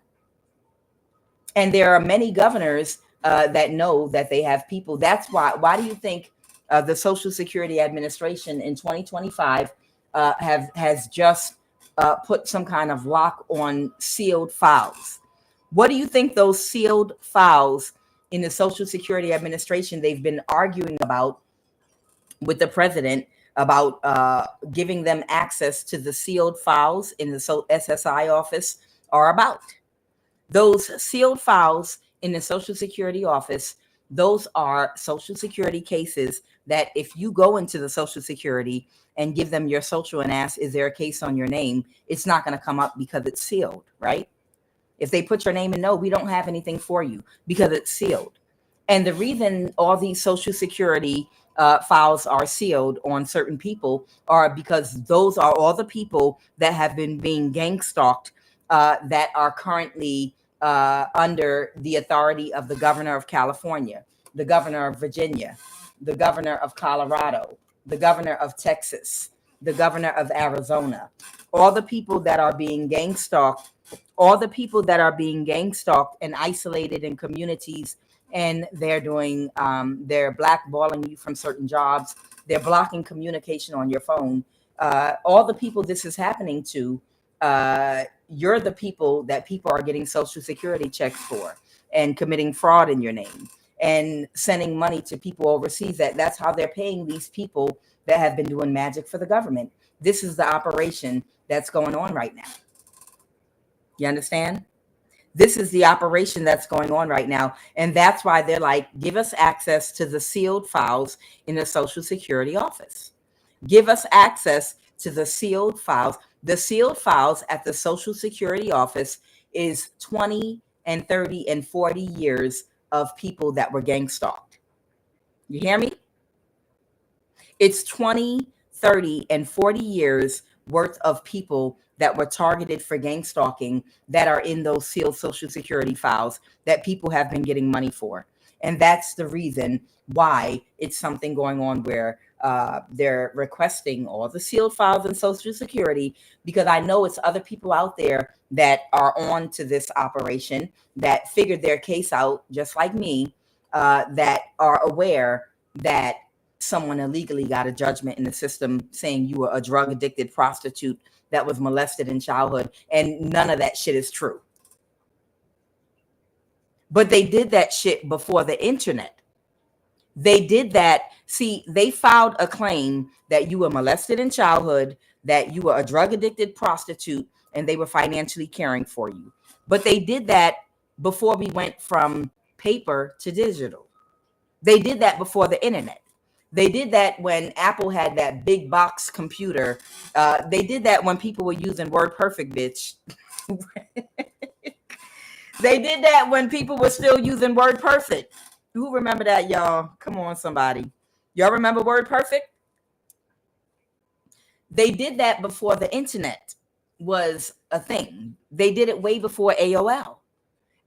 And there are many governors that know that they have people. That's why do you think the Social Security Administration in 2025 has just put some kind of lock on sealed files? What do you think those sealed files in the Social Security Administration they've been arguing about with the president about giving them access to the sealed files in the SSI office are about? Those sealed files in the Social Security office, those are Social Security cases that if you go into the Social Security and give them your social and ask, is there a case on your name? It's not going to come up because it's sealed, right? If they put your name in, no, we don't have anything for you because it's sealed. And the reason all these Social Security files are sealed on certain people are because those are all the people that have been being gang stalked that are currently under the authority of the governor of California, the governor of Virginia, the governor of Colorado, the governor of Texas, the governor of Arizona. All the people that are being gang stalked, all the people that are being gang stalked and isolated in communities, and they're doing, they're blackballing you from certain jobs. They're blocking communication on your phone. All the people this is happening to, you're the people that people are getting Social Security checks for and committing fraud in your name and sending money to people overseas. That's how they're paying these people that have been doing magic for the government. This is the operation that's going on right now. You understand? This is the operation that's going on right now. And that's why they're like, give us access to the sealed files in the Social Security office. Give us access to the sealed files. The sealed files at the Social Security office is 20 and 30 and 40 years of people that were gang stalked. You hear me? It's 20, 30, and 40 years worth of people that were targeted for gang stalking that are in those sealed Social Security files that people have been getting money for. And that's the reason why it's something going on where they're requesting all the sealed files in Social Security, because I know it's other people out there that are on to this operation that figured their case out, just like me, that are aware that someone illegally got a judgment in the system saying you were a drug addicted prostitute that was molested in childhood, and none of that shit is true. But they did that shit before the internet. They did that. See, they filed a claim that you were molested in childhood, that you were a drug addicted prostitute, and they were financially caring for you. But they did that before we went from paper to digital. They did that before the internet. They did that when Apple had that big box computer. They did that when people were using WordPerfect, bitch. They did that when people were still using WordPerfect. Who remember that, y'all? Come on, somebody. Y'all remember WordPerfect? They did that before the internet was a thing. They did it way before AOL.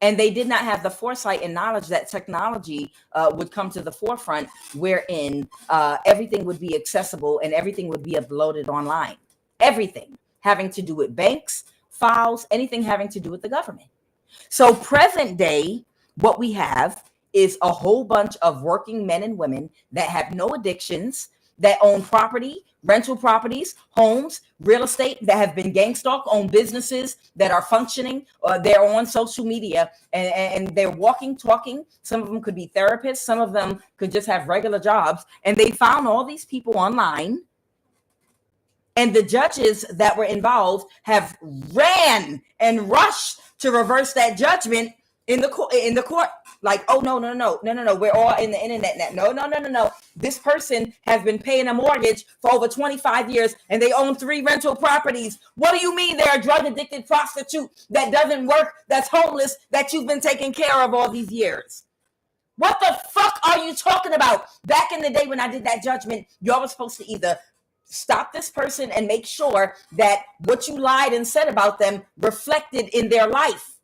And they did not have the foresight and knowledge that technology would come to the forefront, wherein everything would be accessible and everything would be uploaded online. Everything having to do with banks, files, anything having to do with the government. So present day, what we have is a whole bunch of working men and women that have no addictions, that own property, rental properties, homes, real estate, that have been gang stalked, own businesses that are functioning, or they're on social media and they're walking, talking. Some of them could be therapists. Some of them could just have regular jobs. And they found all these people online. And the judges that were involved have ran and rushed to reverse that judgment in the court. Like, oh, no. We're all in the internet now. No. This person has been paying a mortgage for over 25 years and they own 3 rental properties. What do you mean they're a drug addicted prostitute that doesn't work, that's homeless, that you've been taking care of all these years? What the fuck are you talking about? Back in the day when I did that judgment, y'all were supposed to either stop this person and make sure that what you lied and said about them reflected in their life.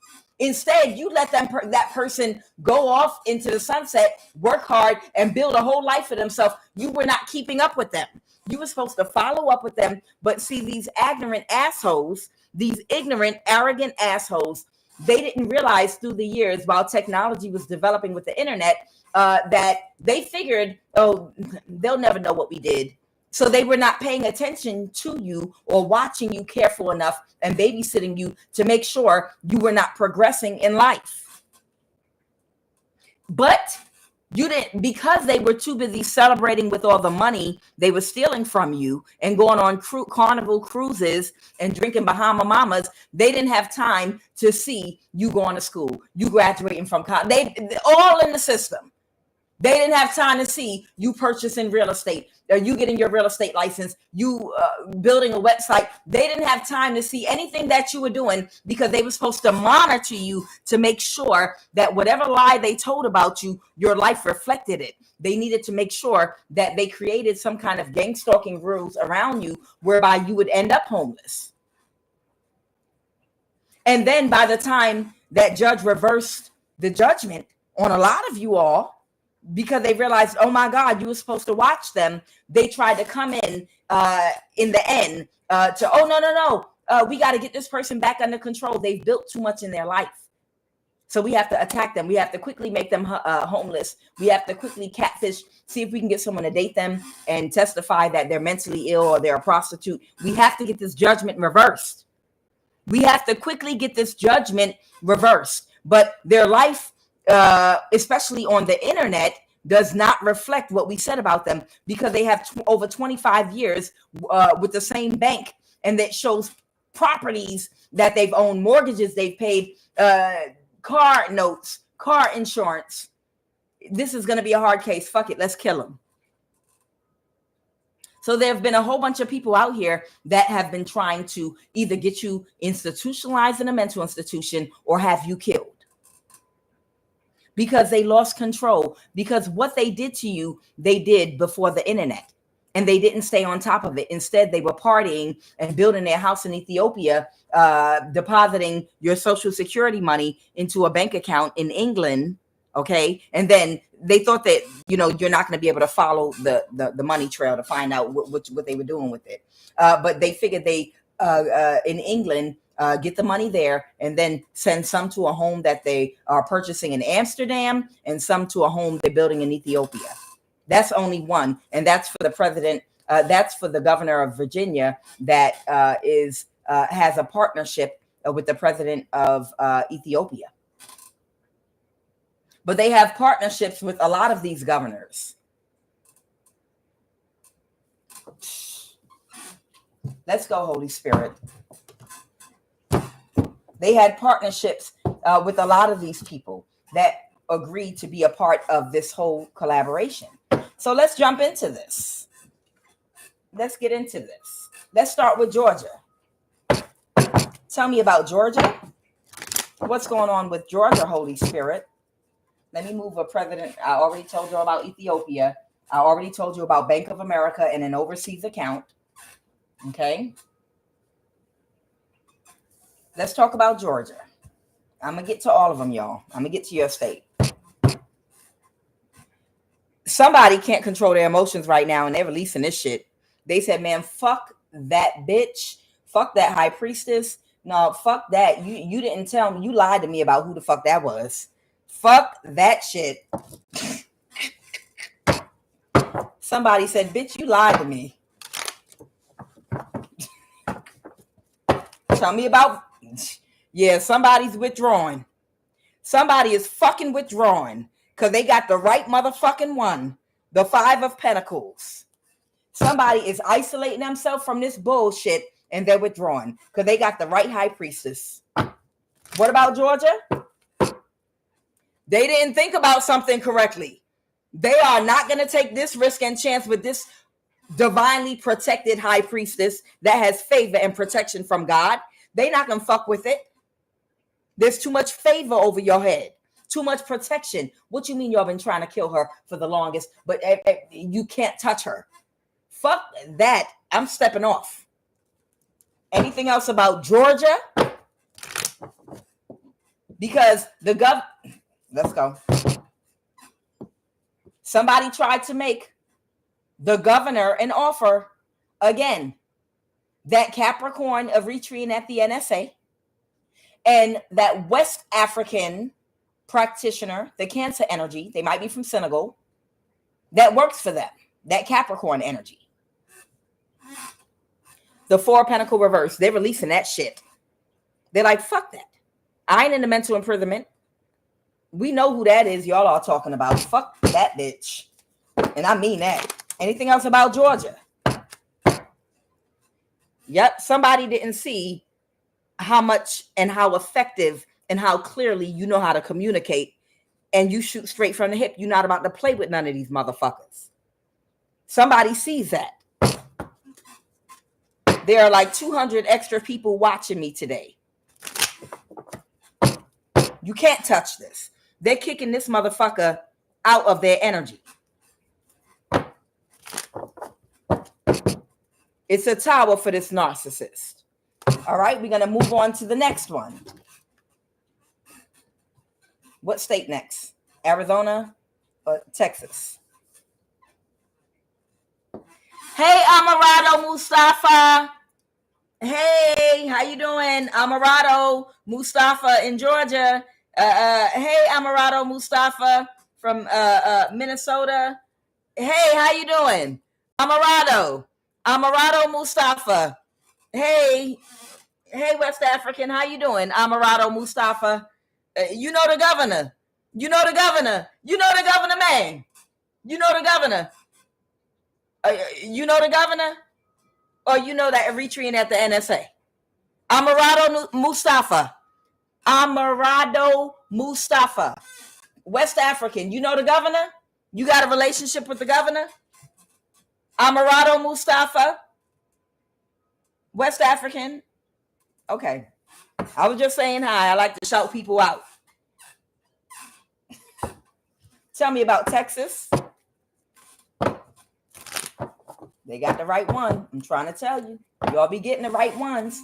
Instead, you let that person go off into the sunset, work hard, and build a whole life for themselves. You were not keeping up with them. You were supposed to follow up with them. But see, these ignorant assholes, these ignorant, arrogant assholes, they didn't realize through the years while technology was developing with the internet that they figured, oh, they'll never know what we did. So they were not paying attention to you or watching you careful enough and babysitting you to make sure you were not progressing in life. But You didn't, because they were too busy celebrating with all the money they were stealing from you and going on carnival cruises and drinking Bahama Mamas. They didn't have time to see you going to school, you graduating from college. They all in the system. They didn't have time to see you purchasing real estate, or you getting your real estate license, you building a website. They didn't have time to see anything that you were doing, because they were supposed to monitor you to make sure that whatever lie they told about you, your life reflected it. They needed to make sure that they created some kind of gang stalking rules around you whereby you would end up homeless. And then by the time that judge reversed the judgment on a lot of you all, because they realized, oh my God, you were supposed to watch them, they tried to come in the end to, oh, no, we got to get this person back under control. They've built too much in their life. So we have to attack them. We have to quickly make them homeless. We have to quickly catfish, see if we can get someone to date them and testify that they're mentally ill or they're a prostitute. We have to get this judgment reversed. We have to quickly get this judgment reversed. But their life, especially on the internet, does not reflect what we said about them, because they have over 25 years with the same bank, and that shows properties that they've owned, mortgages they've paid, car notes, car insurance. This is going to be a hard case. Fuck it, let's kill them. So there have been a whole bunch of people out here that have been trying to either get you institutionalized in a mental institution or have you killed, because they lost control, because what they did to you, they did before the internet, and they didn't stay on top of it. Instead, they were partying and building their house in Ethiopia, depositing your social security money into a bank account in England. Okay. And then they thought that, you're not going to be able to follow the money trail to find out what they were doing with it. But they figured they, in England, get the money there and then send some to a home that they are purchasing in Amsterdam and some to a home they're building in Ethiopia. That's only one. And that's for the president. That's for the governor of Virginia that has a partnership with the president of Ethiopia. But they have partnerships with a lot of these governors. Let's go, Holy Spirit. They had partnerships with a lot of these people that agreed to be a part of this whole collaboration. So let's jump into this. Let's get into this. Let's start with Georgia. Tell me about Georgia. What's going on with Georgia, Holy Spirit? Let me move a president. I already told you about Ethiopia. I already told you about Bank of America and an overseas account. Okay. Let's talk about Georgia. I'm going to get to all of them, y'all. I'm going to get to your state. Somebody can't control their emotions right now, and they're releasing this shit. They said, man, fuck that bitch. Fuck that high priestess. No, fuck that. You didn't tell me. You lied to me about who the fuck that was. Fuck that shit. Somebody said, bitch, you lied to me. Tell me about... Yeah, somebody's withdrawing. Somebody is fucking withdrawing because they got the right motherfucking one. The 5 of Pentacles. Somebody is isolating themselves from this bullshit and they're withdrawing because they got the right high priestess. What about Georgia? They didn't think about something correctly. They are not going to take this risk and chance with this divinely protected high priestess that has favor and protection from God. They're not going to fuck with it. There's too much favor over your head. Too much protection. What you mean y'all been trying to kill her for the longest, but you can't touch her? Fuck that. I'm stepping off. Anything else about Georgia? Because the let's go. Somebody tried to make the governor an offer again. That Capricorn of retreating at the NSA and that West African practitioner, the Cancer energy, they might be from Senegal, that works for them, that Capricorn energy. The 4 of Pentacles reverse, they're releasing that shit. They're like, fuck that. I ain't in the mental imprisonment. We know who that is. Y'all are talking about. Fuck that bitch. And I mean that. Anything else about Georgia? Yep. Somebody didn't see how much and how effective and how clearly you know how to communicate, and you shoot straight from the hip. You're not about to play with none of these motherfuckers. Somebody sees that. There are like 200 extra people watching me today. You can't touch this. They're kicking this motherfucker out of their energy. It's a tower for this narcissist. All right, we're going to move on to the next one. What state next? Arizona or Texas? Hey, Amarado Mustafa. Hey, how you doing? Amarado Mustafa in Georgia. Hey, Amarado Mustafa from Minnesota. Hey, how you doing? Amarado Mustafa. Hey, West African, how you doing? Amarado Mustafa. You know the governor. You know the governor. You know the governor, man. You know the governor. You know the governor? Or you know that Eritrean at the NSA? Amarado Mustafa. Amarado Mustafa. West African. You know the governor? You got a relationship with the governor? Amarado Mustafa. West African. Okay. I was just saying hi. I like to shout people out. Tell me about Texas. They got the right one. I'm trying to tell you. Y'all be getting the right ones.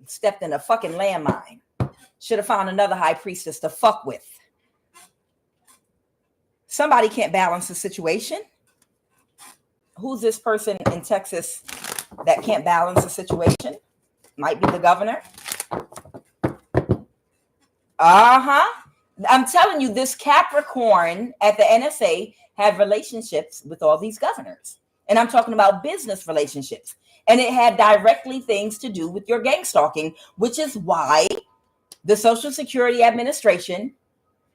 Stepped in a fucking landmine. Should have found another high priestess to fuck with. Somebody can't balance the situation. Who's this person in Texas that can't balance the situation? Might be the governor. I'm telling you, this Capricorn at the NSA had relationships with all these governors. And I'm talking about business relationships. And it had directly things to do with your gang stalking, which is why the Social Security Administration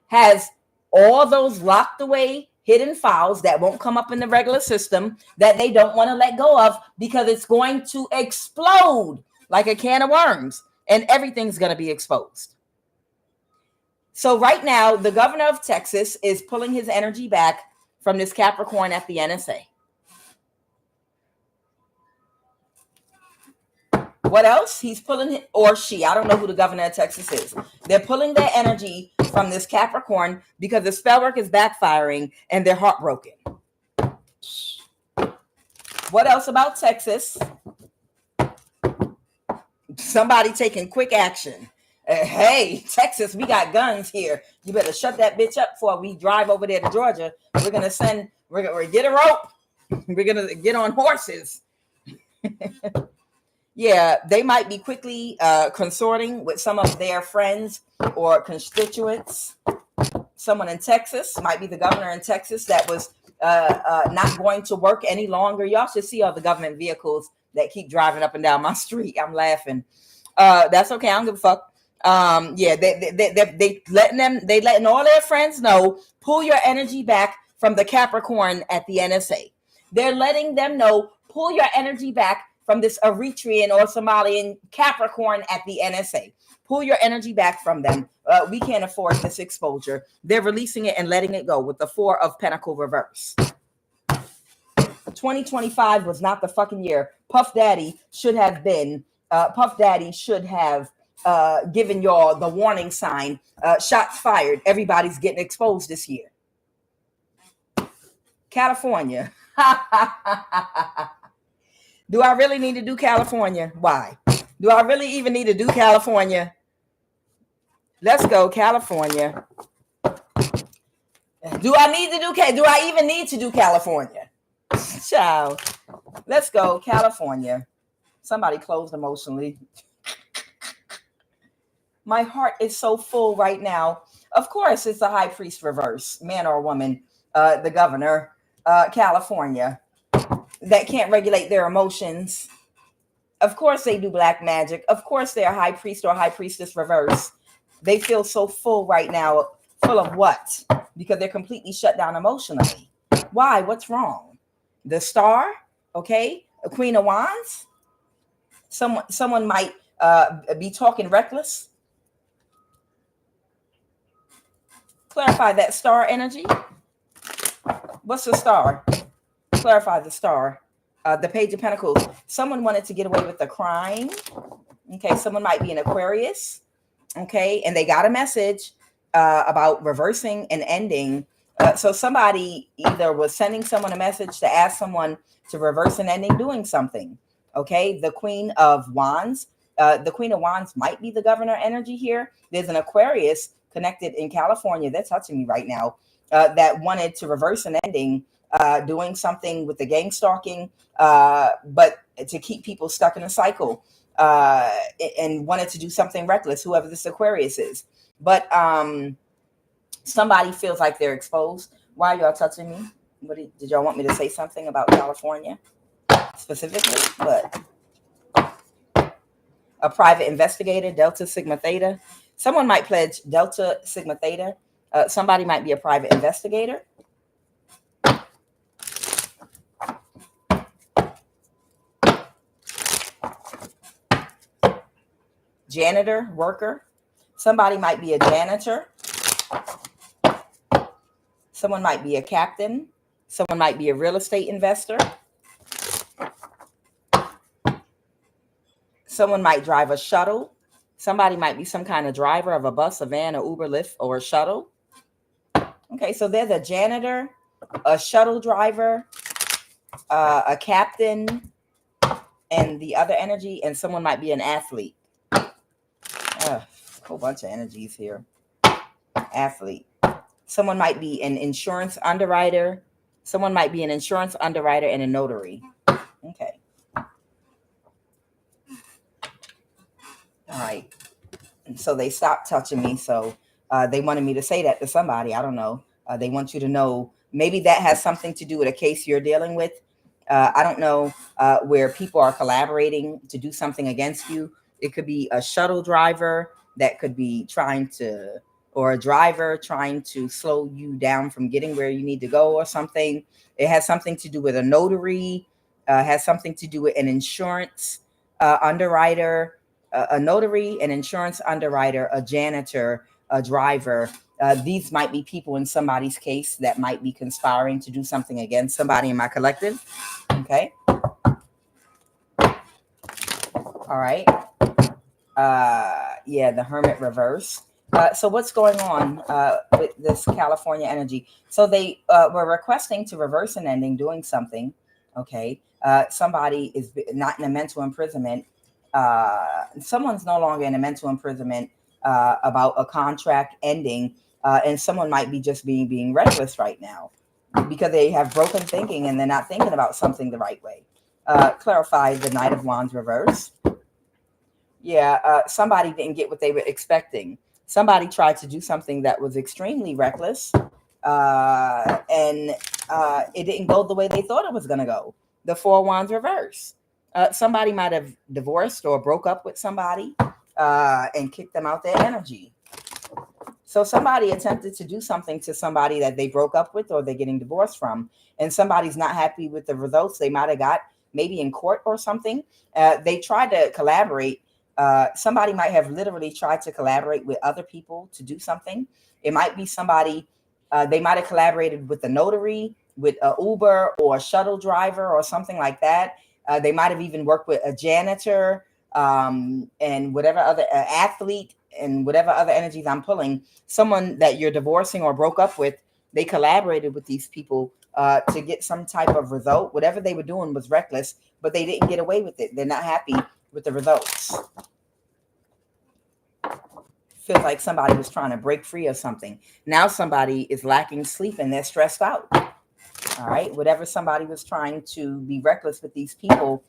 has all those locked away hidden files that won't come up in the regular system that they don't want to let go of, because it's going to explode like a can of worms and everything's going to be exposed. So right now, the governor of Texas is pulling his energy back from this Capricorn at the NSA. What else? He's pulling, or she, I don't know who the governor of Texas is. They're pulling their energy from this Capricorn because the spell work is backfiring and they're heartbroken. What else about Texas? Somebody taking quick action. Hey, Texas, we got guns here. You better shut that bitch up before we drive over there to Georgia. We're going to get a rope. We're going to get on horses. Yeah, they might be quickly consorting with some of their friends or constituents. Someone in Texas, might be the governor in Texas, that was not going to work any longer. Y'all should see all the government vehicles that keep driving up and down my street. I'm laughing. That's okay. I don't give a fuck. Yeah, they letting all their friends know, pull your energy back from the Capricorn at the NSA. They're letting them know, pull your energy back from this Eritrean or Somalian Capricorn at the NSA. Pull your energy back from them. We can't afford this exposure. They're releasing it and letting it go with the Four of Pentacles reverse. 2025 was not the fucking year. Puff Daddy should have given y'all the warning sign. Shots fired. Everybody's getting exposed this year. California. Do I really need to do California? Why? Do I really even need to do California? Let's go, California. Do I even need to do California? Child. Let's go, California. Somebody closed emotionally. My heart is so full right now. Of course, it's the high priest reverse, man or woman, the governor, California, that can't regulate their emotions. Of course they do black magic. Of course they're high priest or high priestess reverse. They feel so full right now Full of what? Because they're completely shut down emotionally. Why? What's wrong? The Star, okay? A Queen of Wands. Someone might be talking reckless. Clarify that Star energy. What's the Star? Clarify the Star. The Page of Pentacles. Someone wanted to get away with the crime. Okay, someone might be an Aquarius. Okay, and they got a message about reversing and ending. So somebody either was sending someone a message to ask someone to reverse an ending doing something. Okay, the Queen of Wands. The Queen of Wands might be the governor energy here. There's an Aquarius connected in California. They're touching me right now. That wanted to reverse an ending, doing something with the gang stalking, but to keep people stuck in a cycle, and wanted to do something reckless, whoever this Aquarius is. But somebody feels like they're exposed. Why are y'all touching me? Did y'all want me to say something about California specifically? But a private investigator, Delta Sigma Theta. Someone might pledge Delta Sigma Theta. Somebody might be a private investigator. Janitor, worker. Somebody might be a janitor. Someone might be a captain. Someone might be a real estate investor. Someone might drive a shuttle. Somebody might be some kind of driver of a bus, a van, a Uber, Lyft, or a shuttle. Okay, so there's a janitor, a shuttle driver, a captain, and the other energy, and someone might be an athlete. A whole bunch of energies here. Athlete. Someone might be an insurance underwriter. Someone might be an insurance underwriter and a notary. Okay. All right. And so they stopped touching me. So they wanted me to say that to somebody. I don't know. They want you to know. Maybe that has something to do with a case you're dealing with. I don't know where people are collaborating to do something against you. It could be a shuttle driver that could be trying to, or a driver trying to slow you down from getting where you need to go or something. It has something to do with a notary, has something to do with an insurance underwriter, a notary, an insurance underwriter, a janitor, a driver. These might be people in somebody's case that might be conspiring to do something against somebody in my collective. Okay. All right. Yeah, the Hermit reverse. So what's going on with this California energy? So they were requesting to reverse an ending, doing something. Okay. Somebody is not in a mental imprisonment. Someone's no longer in a mental imprisonment about a contract ending. And someone might be just being reckless right now because they have broken thinking and they're not thinking about something the right way. Clarify the Knight of Wands reverse. Yeah, somebody didn't get what they were expecting. Somebody tried to do something that was extremely reckless, and it didn't go the way they thought it was going to go. The Four of Wands reverse. Somebody might have divorced or broke up with somebody and kicked them out their energy. So somebody attempted to do something to somebody that they broke up with or they're getting divorced from, and somebody's not happy with the results they might have got, maybe in court or something. They tried to collaborate. Somebody might have literally tried to collaborate with other people to do something. It might be somebody, they might have collaborated with a notary, with an Uber or a shuttle driver or something like that. They might have even worked with a janitor and whatever other athlete and whatever other energies I'm pulling. Someone that you're divorcing or broke up with, they collaborated with these people to get some type of result. Whatever they were doing was reckless, but they didn't get away with it. They're not happy with the results. Feels like somebody was trying to break free of something. Now somebody is lacking sleep and they're stressed out. All right. Whatever somebody was trying to be reckless with these people,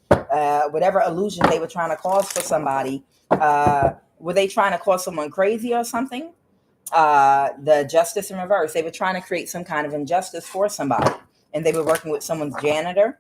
whatever illusion they were trying to cause for somebody, were they trying to cause someone crazy or something? The justice in reverse. They were trying to create some kind of injustice for somebody, and they were working with someone's janitor,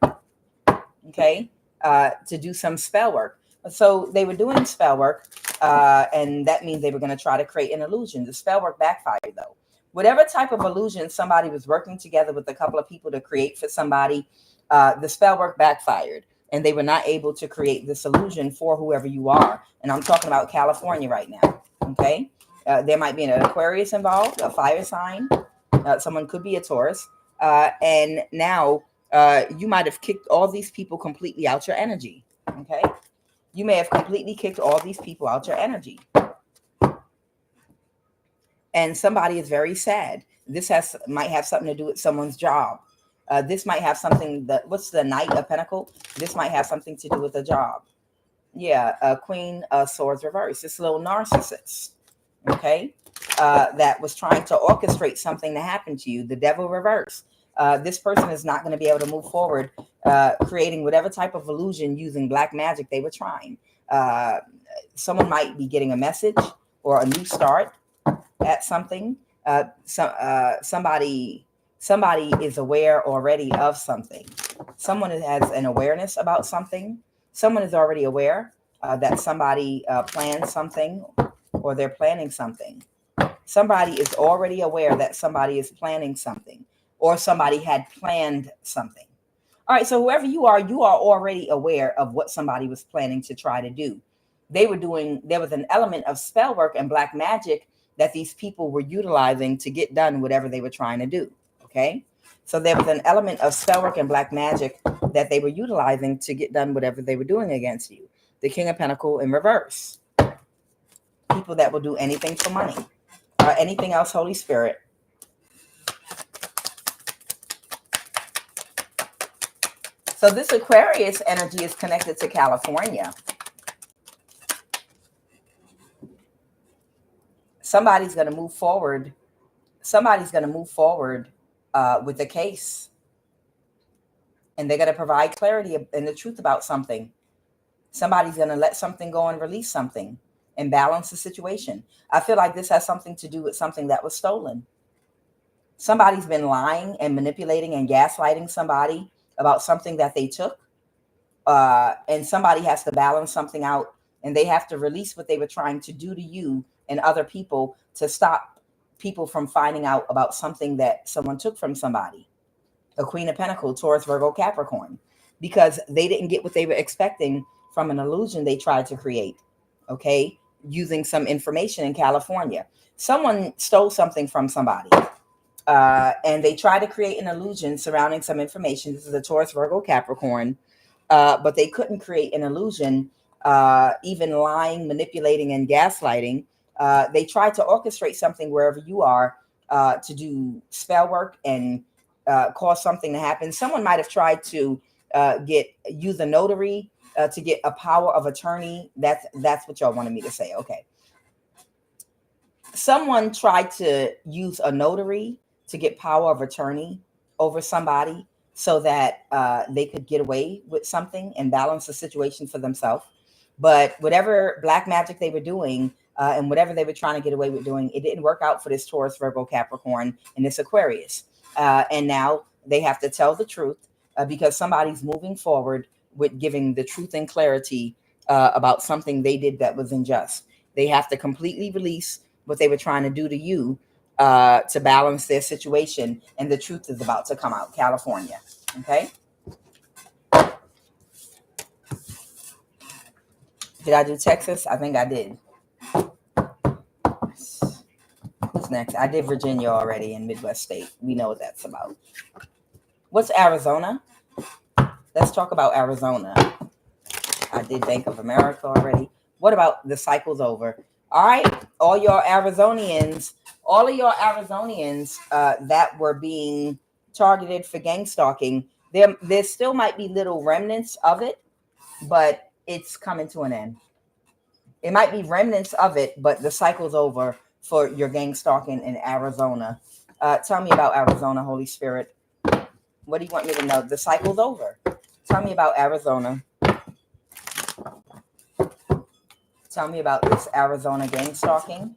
okay, to do some spell work. So they were doing spell work, and that means they were going to try to create an illusion. The spell work backfired, though. Whatever type of illusion somebody was working together with a couple of people to create for somebody, the spell work backfired, and they were not able to create this illusion for whoever you are. And I'm talking about California right now. Okay. There might be an Aquarius involved, a fire sign. Someone could be a Taurus. And now you might have kicked all these people completely out your energy. Okay. You may have completely kicked all these people out your energy. And somebody is very sad. This might have something to do with someone's job. This might have something that, what's the Knight of Pentacles? This might have something to do with a job. Yeah, Queen of Swords reverse. This little narcissist, okay, that was trying to orchestrate something to happen to you. The Devil reverse. This person is not going to be able to move forward, creating whatever type of illusion using black magic they were trying. Someone might be getting a message or a new start at something. Somebody is aware already of something. Someone has an awareness about something. Someone is already aware that somebody planned something, or they're planning something. Somebody is already aware that somebody is planning something, or somebody had planned something. All right, so whoever you are already aware of what somebody was planning to try to do. There was an element of spell work and black magic that these people were utilizing to get done whatever they were trying to do. Okay, so there was an element of spell work and black magic that they were utilizing to get done whatever they were doing against you. The King of Pentacles in reverse. People that will do anything for money. Anything else, Holy Spirit. So this Aquarius energy is connected to California. Somebody's going to move forward. Somebody's going to move forward with the case. And they're going to provide clarity and the truth about something. Somebody's going to let something go and release something and balance the situation. I feel like this has something to do with something that was stolen. Somebody's been lying and manipulating and gaslighting somebody about something that they took. And somebody has to balance something out, and they have to release what they were trying to do to you and other people to stop people from finding out about something that someone took from somebody. A Queen of Pentacles, Taurus, Virgo, Capricorn, because they didn't get what they were expecting from an illusion they tried to create. Okay, using some information in California. Someone stole something from somebody. And they tried to create an illusion surrounding some information. This is a Taurus, Virgo, Capricorn. But they couldn't create an illusion, even lying, manipulating, and gaslighting. They tried to orchestrate something wherever you are to do spell work and cause something to happen. Someone might have tried to use a notary to get a power of attorney. That's what y'all wanted me to say. Okay. Someone tried to use a notary to get power of attorney over somebody so that they could get away with something and balance the situation for themselves. But whatever black magic they were doing and whatever they were trying to get away with doing, it didn't work out for this Taurus, Virgo, Capricorn, and this Aquarius. And now they have to tell the truth because somebody's moving forward with giving the truth and clarity about something they did that was unjust. They have to completely release what they were trying to do to you to balance their situation. And the truth is about to come out. California. Okay. Did I do Texas? I think I did. What's next? I did Virginia already in Midwest State. We know what that's about. What's Arizona? Let's talk about Arizona. I did Bank of America already. What about the cycle's over? All right, all of your Arizonians that were being targeted for gang stalking, there still might be little remnants of it, but it's coming to an end. It might be remnants of it, but the cycle's over for your gang stalking in Arizona. Tell me about Arizona, Holy Spirit. What do you want me to know? The cycle's over. Tell me about Arizona. Tell me about this Arizona gang stalking.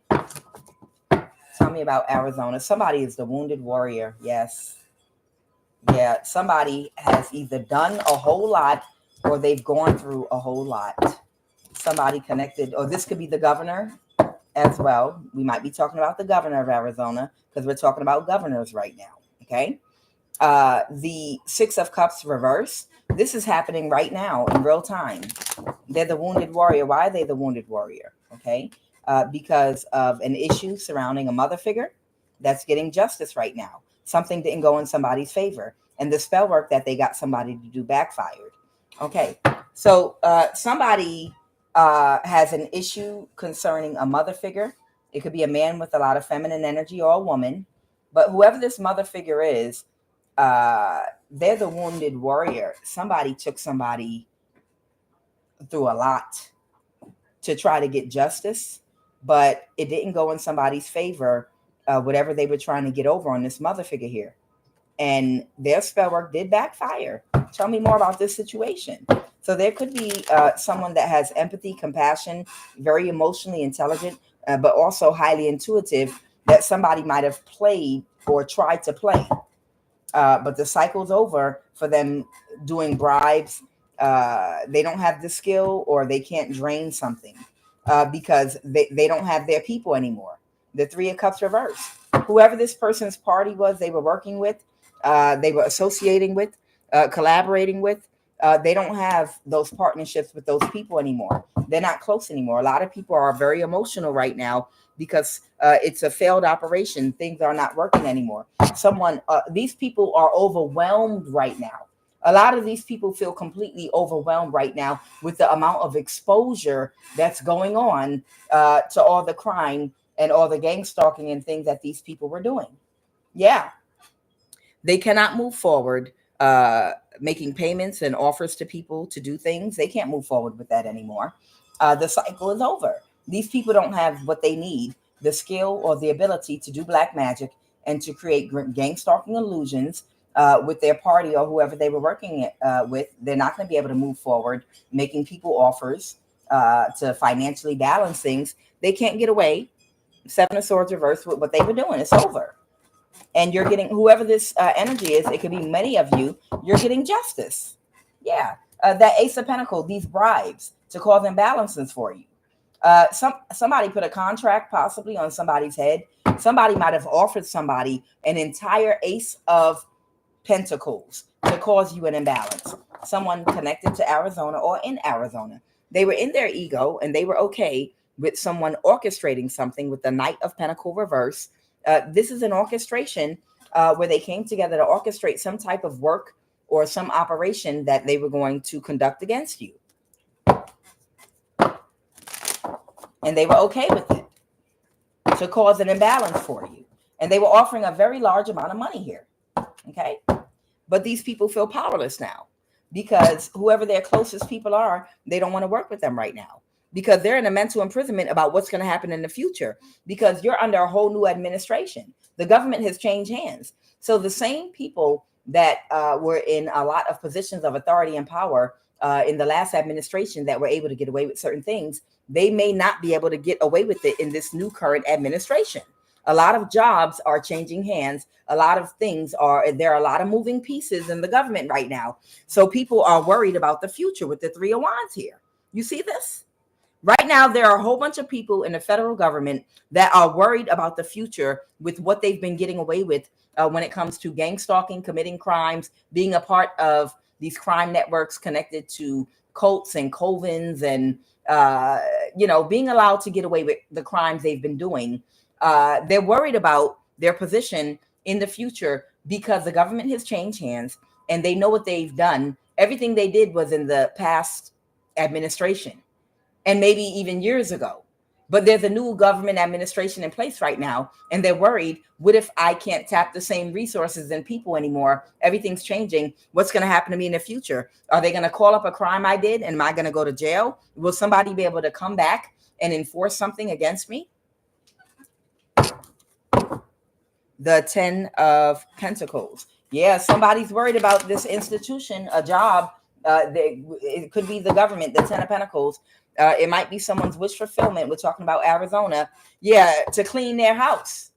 Tell me about Arizona. Somebody is the wounded warrior. Yes. Yeah. Somebody has either done a whole lot or they've gone through a whole lot. Somebody connected, or this could be the governor. as well. We might be talking about the governor of Arizona because we're talking about governors right now. Okay. The Six of Cups reverse. This is happening right now in real time. They're the wounded warrior. Why are they the wounded warrior? Okay. Because of an issue surrounding a mother figure that's getting justice right now. Something didn't go in somebody's favor. And the spell work that they got somebody to do backfired. Okay. So somebody has an issue concerning a mother figure. It could be a man with a lot of feminine energy or a woman. But whoever this mother figure is, they're the wounded warrior. Somebody took somebody through a lot to try to get justice, but it didn't go in somebody's favor, whatever they were trying to get over on this mother figure here. And their spell work did backfire. Tell me more about this situation. So there could be someone that has empathy, compassion, very emotionally intelligent, but also highly intuitive, that somebody might have played or tried to play. But the cycle's over for them doing bribes. They don't have the skill, or they can't drain something because they don't have their people anymore. The Three of Cups reverse. Whoever this person's party was they were working with, they were associating with, collaborating with, they don't have those partnerships with those people anymore. They're not close anymore. A lot of people are very emotional right now because it's a failed operation. Things are not working anymore. These people are overwhelmed right now. A lot of these people feel completely overwhelmed right now with the amount of exposure that's going on to all the crime and all the gang stalking and things that these people were doing. Yeah. They cannot move forward making payments and offers to people to do things. They can't move forward with that anymore. The cycle is over. These people don't have what they need, the skill or the ability to do black magic and to create gang stalking illusions with their party or whoever they were working with. They're not going to be able to move forward making people offers to financially balance things. They can't get away. Seven of Swords reversed with what they were doing. It's over. And you're getting, whoever this energy is, it could be many of you, you're getting justice. Yeah. That Ace of Pentacles, these bribes to cause imbalances for you. Somebody put a contract possibly on somebody's head. Somebody might have offered somebody an entire Ace of Pentacles to cause you an imbalance. Someone connected to Arizona or in Arizona. They were in their ego and they were okay with someone orchestrating something with the Knight of Pentacles reverse. This is an orchestration where they came together to orchestrate some type of work or some operation that they were going to conduct against you. And they were okay with it to cause an imbalance for you. And they were offering a very large amount of money here. Okay. But these people feel powerless now because whoever their closest people are, they don't want to work with them right now because they're in a mental imprisonment about what's going to happen in the future because you're under a whole new administration. The government has changed hands. So the same people that were in a lot of positions of authority and power in the last administration that were able to get away with certain things, they may not be able to get away with it in this new current administration. A lot of jobs are changing hands. A lot of things there are a lot of moving pieces in the government right now. So people are worried about the future with the Three of Wands here. You see this? Right now, there are a whole bunch of people in the federal government that are worried about the future with what they've been getting away with when it comes to gang stalking, committing crimes, being a part of these crime networks connected to cults and covens and, being allowed to get away with the crimes they've been doing. They're worried about their position in the future because the government has changed hands and they know what they've done. Everything they did was in the past administration and maybe even years ago. But there's a new government administration in place right now, and they're worried, what if I can't tap the same resources and people anymore? Everything's changing. What's going to happen to me in the future? Are they going to call up a crime I did? And am I going to go to jail? Will somebody be able to come back and enforce something against me? The Ten of Pentacles. Yeah, somebody's worried about this institution, a job. It could be the government, the Ten of Pentacles. It might be someone's wish fulfillment. We're talking about Arizona. Yeah, to clean their house,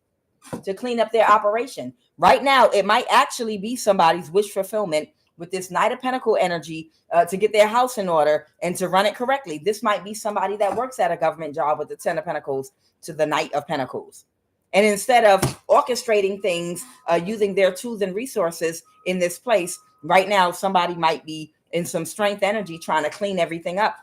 to clean up their operation. Right now, it might actually be somebody's wish fulfillment with this Knight of Pentacle energy to get their house in order and to run it correctly. This might be somebody that works at a government job with the Ten of Pentacles to the Knight of Pentacles. And instead of orchestrating things using their tools and resources in this place, right now, somebody might be in some strength energy trying to clean everything up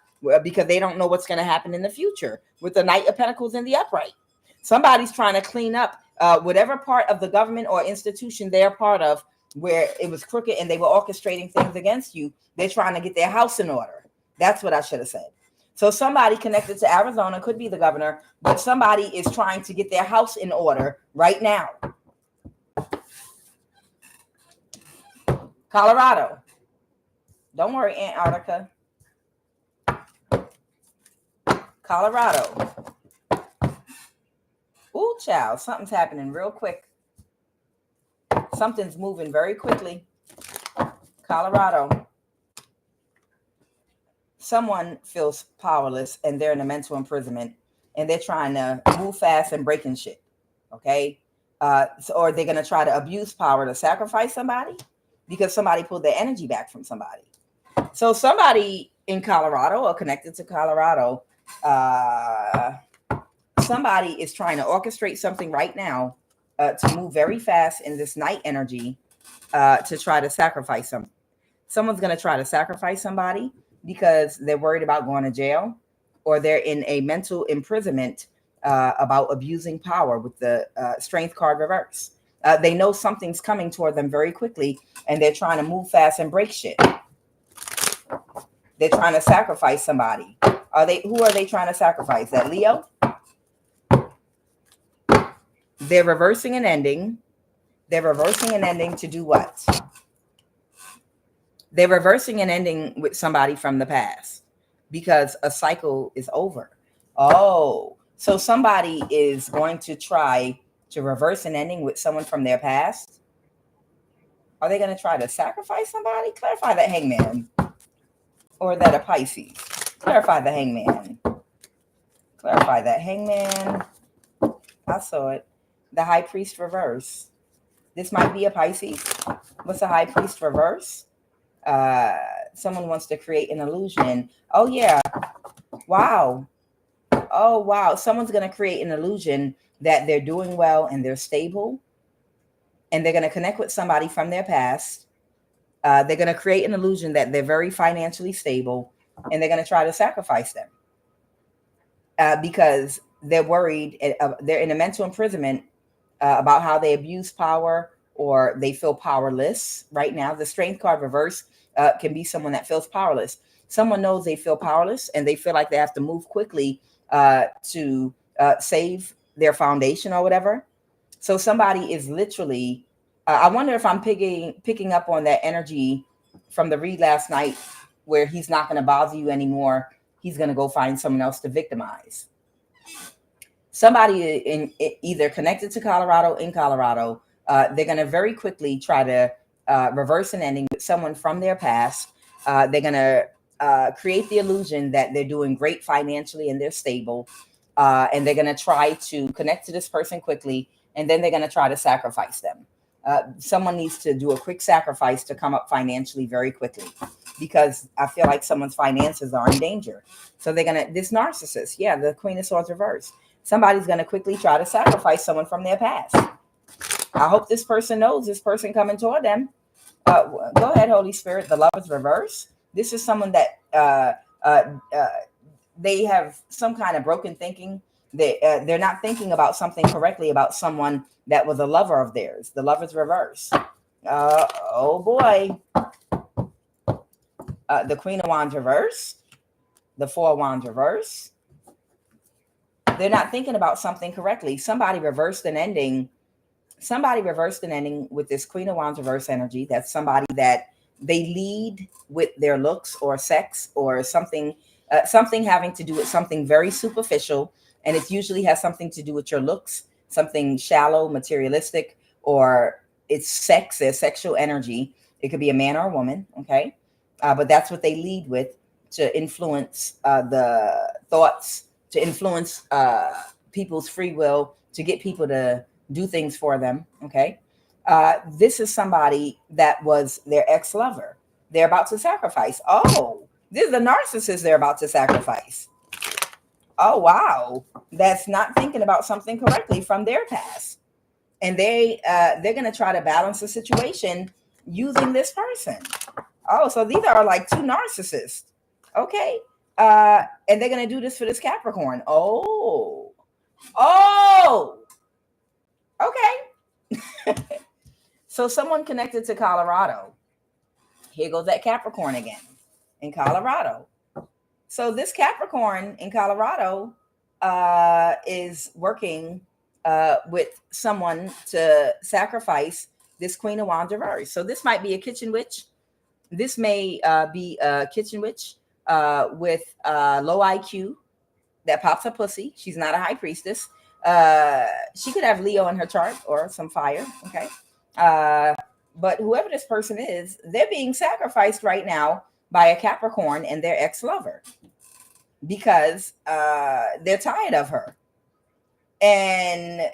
because they don't know what's going to happen in the future with the Knight of Pentacles in the upright. Somebody's trying to clean up whatever part of the government or institution they're part of where it was crooked and they were orchestrating things against you. They're trying to get their house in order. That's what I should have said. So somebody connected to Arizona, could be the governor, but somebody is trying to get their house in order right now. Colorado. Don't worry, Antarctica. Colorado. Ooh, child, something's happening real quick. Something's moving very quickly. Colorado. Someone feels powerless and they're in a mental imprisonment and they're trying to move fast and breaking shit. Okay. Or they're going to try to abuse power to sacrifice somebody because somebody pulled their energy back from somebody. So somebody in Colorado or connected to Colorado, somebody is trying to orchestrate something right now to move very fast in this night energy to try to sacrifice them. Someone's going to try to sacrifice somebody because they're worried about going to jail or they're in a mental imprisonment about abusing power with the strength card reverse. They know something's coming toward them very quickly and they're trying to move fast and break shit. They're trying to sacrifice somebody. Who are they trying to sacrifice? That Leo? They're reversing an ending. They're reversing an ending to do what? They're reversing an ending with somebody from the past because a cycle is over. Oh, so somebody is going to try to reverse an ending with someone from their past. Are they going to try to sacrifice somebody? Clarify that, Hangman. Or that a Pisces? Clarify the Hangman. Clarify that, Hangman. I saw it. The High Priest reverse. This might be a Pisces. What's a High Priest reverse? Someone wants to create an illusion. Oh, yeah. Wow. Oh, wow. Someone's going to create an illusion that they're doing well and they're stable. And they're going to connect with somebody from their past. They're going to create an illusion that they're very financially stable. And they're going to try to sacrifice them. Because they're worried. They're in a mental imprisonment about how they abuse power or they feel powerless right now. The strength card reverse can be someone that feels powerless. Someone knows they feel powerless and they feel like they have to move quickly to save their foundation or whatever. So somebody is literally, I wonder if I'm picking up on that energy from the read last night where he's not going to bother you anymore. He's going to go find someone else to victimize. Somebody either connected to Colorado, in Colorado, they're going to very quickly try to reverse an ending with someone from their past. They're going to create the illusion that they're doing great financially and they're stable. And they're going to try to connect to this person quickly. And then they're going to try to sacrifice them. Someone needs to do a quick sacrifice to come up financially very quickly because I feel like someone's finances are in danger. So they're going to, this narcissist, yeah, the Queen of Swords reverse. Somebody's going to quickly try to sacrifice someone from their past. I hope this person knows this person coming toward them. Go ahead, Holy Spirit. The Lovers reverse. This is someone that they have some kind of broken thinking. They're not thinking about something correctly about someone that was a lover of theirs. The Lovers reverse. Oh boy. The Queen of Wands reverse. The Four of Wands reverse. They're not thinking about something correctly. Somebody reversed an ending. Somebody reversed an ending with this Queen of Wands reverse energy. That's somebody that they lead with their looks or sex or something, something having to do with something very superficial. And it usually has something to do with your looks, something shallow, materialistic, or it's sex, their sexual energy. It could be a man or a woman. Okay. But that's what they lead with to influence the thoughts, to influence people's free will, to get people to do things for them. Okay. This is somebody that was their ex-lover. they're about to sacrifice. Oh, this is the narcissist they're about to sacrifice. Oh, wow. That's not thinking about something correctly from their past. And they're going to try to balance the situation using this person. Oh, so these are like two narcissists. Okay. And they're going to do this for this Capricorn. Oh, okay. So someone connected to Colorado. Here goes that Capricorn again in Colorado. So this Capricorn in Colorado is working with someone to sacrifice this Queen of Wands reverse. So this might be a kitchen witch. This may be a kitchen witch with low IQ that pops a pussy. She's not a high priestess. She could have Leo in her chart or some fire. Okay. But whoever this person is, they're being sacrificed right now by a Capricorn and their ex-lover because they're tired of her. And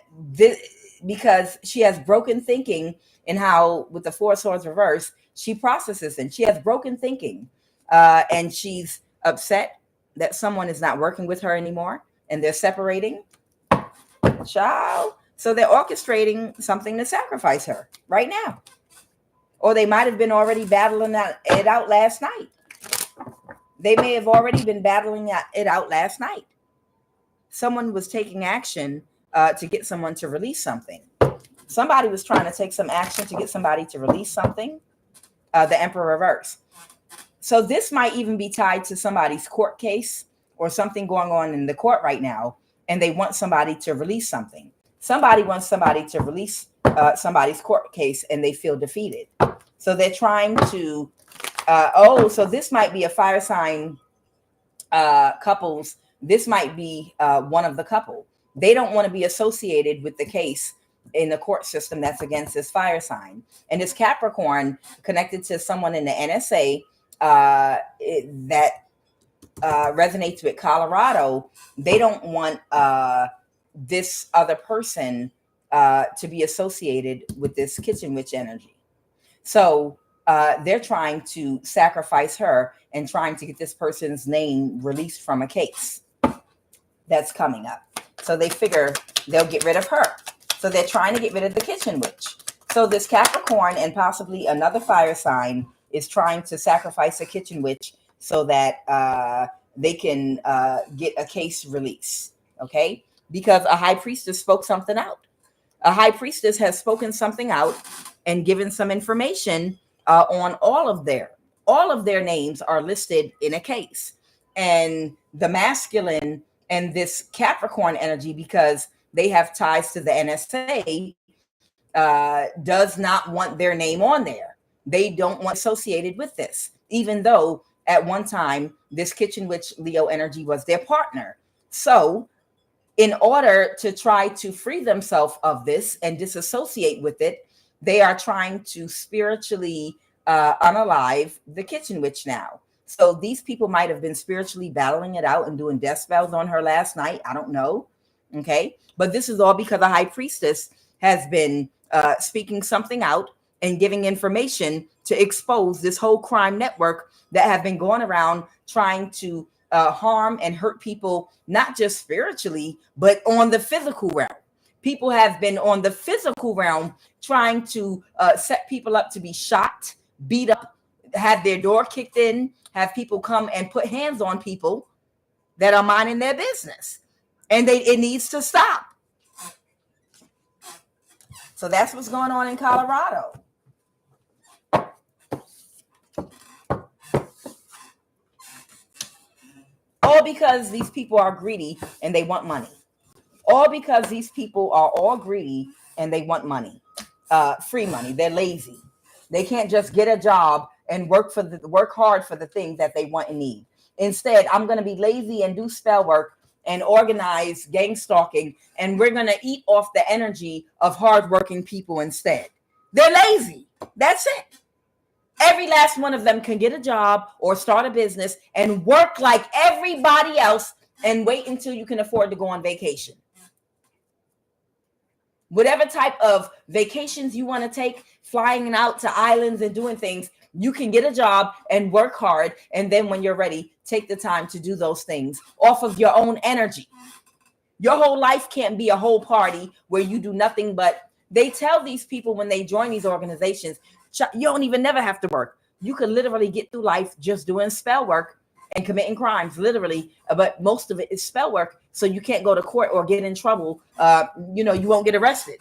because she has broken thinking in how, with the Four of Swords reverse, she processes and she has broken thinking. And she's upset that someone is not working with her anymore and they're separating. Ciao. So they're orchestrating something to sacrifice her right now. Or they might have been already battling it out last night. They may have already been battling it out last night. Someone was taking action to get someone to release something. Somebody was trying to take some action to get somebody to release something. The Emperor reverse. So this might even be tied to somebody's court case or something going on in the court right now. And they want somebody to release something. Somebody wants somebody to release somebody's court case and they feel defeated. So they're trying to, so this might be a fire sign couples. This might be one of the couple. They don't want to be associated with the case in the court system that's against this fire sign. And this Capricorn connected to someone in the NSA that resonates with Colorado. They don't want this other person to be associated with this kitchen witch energy. So they're trying to sacrifice her and trying to get this person's name released from a case that's coming up. So they figure they'll get rid of her. So they're trying to get rid of the kitchen witch. So this Capricorn and possibly another fire sign is trying to sacrifice a kitchen witch so that they can get a case release. Okay? Because a high priestess spoke something out. A high priestess has spoken something out and given some information on all of their names are listed in a case. And the masculine and this Capricorn energy, because they have ties to the NSA, does not want their name on there. They don't want associated with this, even though at one time this kitchen witch Leo energy was their partner. So in order to try to free themselves of this and disassociate with it, they are trying to spiritually unalive the kitchen witch now. So these people might have been spiritually battling it out and doing death spells on her last night. I don't know. Okay. But this is all because a high priestess has been speaking something out and giving information to expose this whole crime network that have been going around trying to harm and hurt people, not just spiritually, but on the physical realm. People have been on the physical realm trying to set people up to be shot, beat up, have their door kicked in, have people come and put hands on people that are minding their business. And it needs to stop. So that's what's going on in Colorado. All because these people are greedy and they want money. All because these people are all greedy and they want money, free money. They're lazy. They can't just get a job and work hard for the thing that they want and need. Instead, I'm going to be lazy and do spell work and organize gang stalking, and we're going to eat off the energy of hardworking people instead. They're lazy. That's it. Every last one of them can get a job or start a business and work like everybody else and wait until you can afford to go on vacation. Whatever type of vacations you want to take, flying out to islands and doing things, You can get a job and work hard, and then when you're ready, take the time to do those things off of your own energy. Your whole life can't be a whole party where you do nothing but, they tell these people when they join these organizations, you don't even never have to work. You could literally get through life just doing spell work and committing crimes, literally. But most of it is spell work, so you can't go to court or get in trouble. You won't get arrested.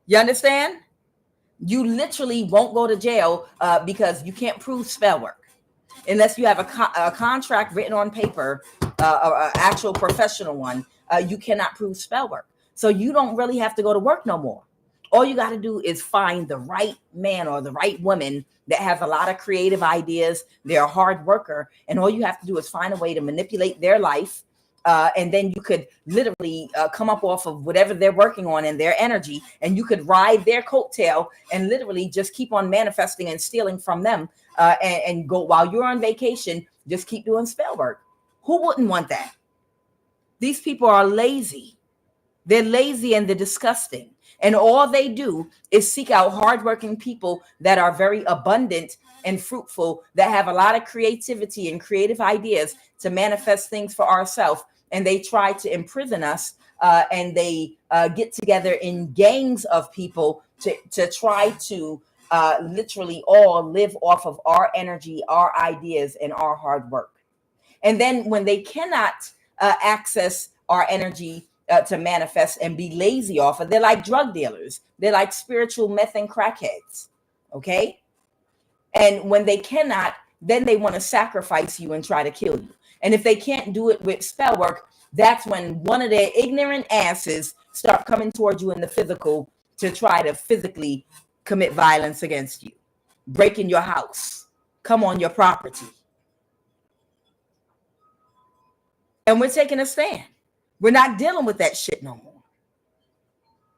You understand? You literally won't go to jail because you can't prove spell work unless you have a contract written on paper, an actual professional one. You cannot prove spell work. So you don't really have to go to work no more. All you got to do is find the right man or the right woman that has a lot of creative ideas. They're a hard worker. And all you have to do is find a way to manipulate their life. And then you could literally come up off of whatever they're working on and their energy. And you could ride their coattail and literally just keep on manifesting and stealing from them. And go while you're on vacation, just keep doing spell work. Who wouldn't want that? These people are lazy. They're lazy and they're disgusting. And all they do is seek out hardworking people that are very abundant and fruitful, that have a lot of creativity and creative ideas to manifest things for ourselves. And they try to imprison us, and they get together in gangs of people to try to literally all live off of our energy, our ideas, and our hard work. And then when they cannot access our energy to manifest and be lazy off of, they're like drug dealers. They're like spiritual meth and crackheads. Okay. And when they cannot, then they want to sacrifice you and try to kill you. And if they can't do it with spell work, that's when one of their ignorant asses start coming towards you in the physical to try to physically commit violence against you, break in your house, come on your property. And we're taking a stand. We're not dealing with that shit no more.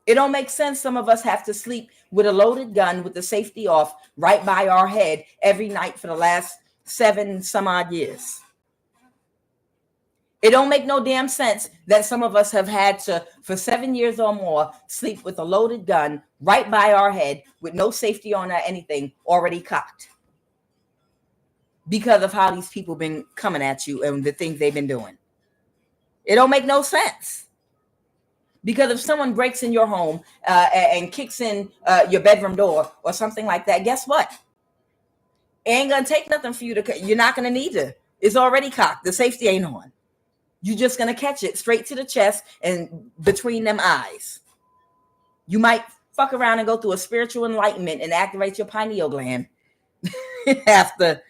It don't make sense. Some of us have to sleep with a loaded gun with the safety off right by our head every night for the last 7 some odd years. It don't make no damn sense that some of us have had to, for 7 years or more, sleep with a loaded gun right by our head with no safety on or anything, already cocked. Because of how these people been coming at you and the things they've been doing. It don't make no sense. Because if someone breaks in your home and kicks in your bedroom door or something like that, guess what? It ain't going to take nothing for you to, you're not going to need to. It's already cocked. The safety ain't on. You're just going to catch it straight to the chest and between them eyes. You might fuck around and go through a spiritual enlightenment and activate your pineal gland after.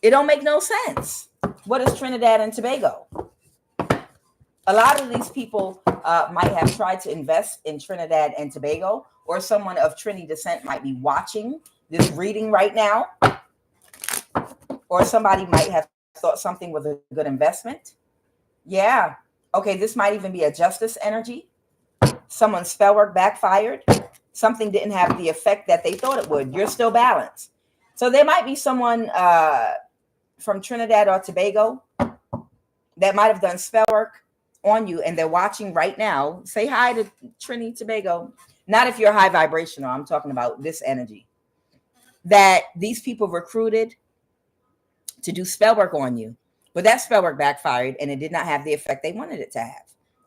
It don't make no sense. What is Trinidad and Tobago? A lot of these people might have tried to invest in Trinidad and Tobago, or someone of Trini descent might be watching this reading right now, or somebody might have thought something was a good investment. Yeah. Okay, this might even be a justice energy. Someone's spell work backfired. Something didn't have the effect that they thought it would. You're still balanced. So there might be someone from Trinidad or Tobago that might have done spell work on you, and they're watching right now. Say hi to Trini Tobago. Not if you're high vibrational. I'm talking about this energy. That these people recruited to do spell work on you. But that spell work backfired, and it did not have the effect they wanted it to have.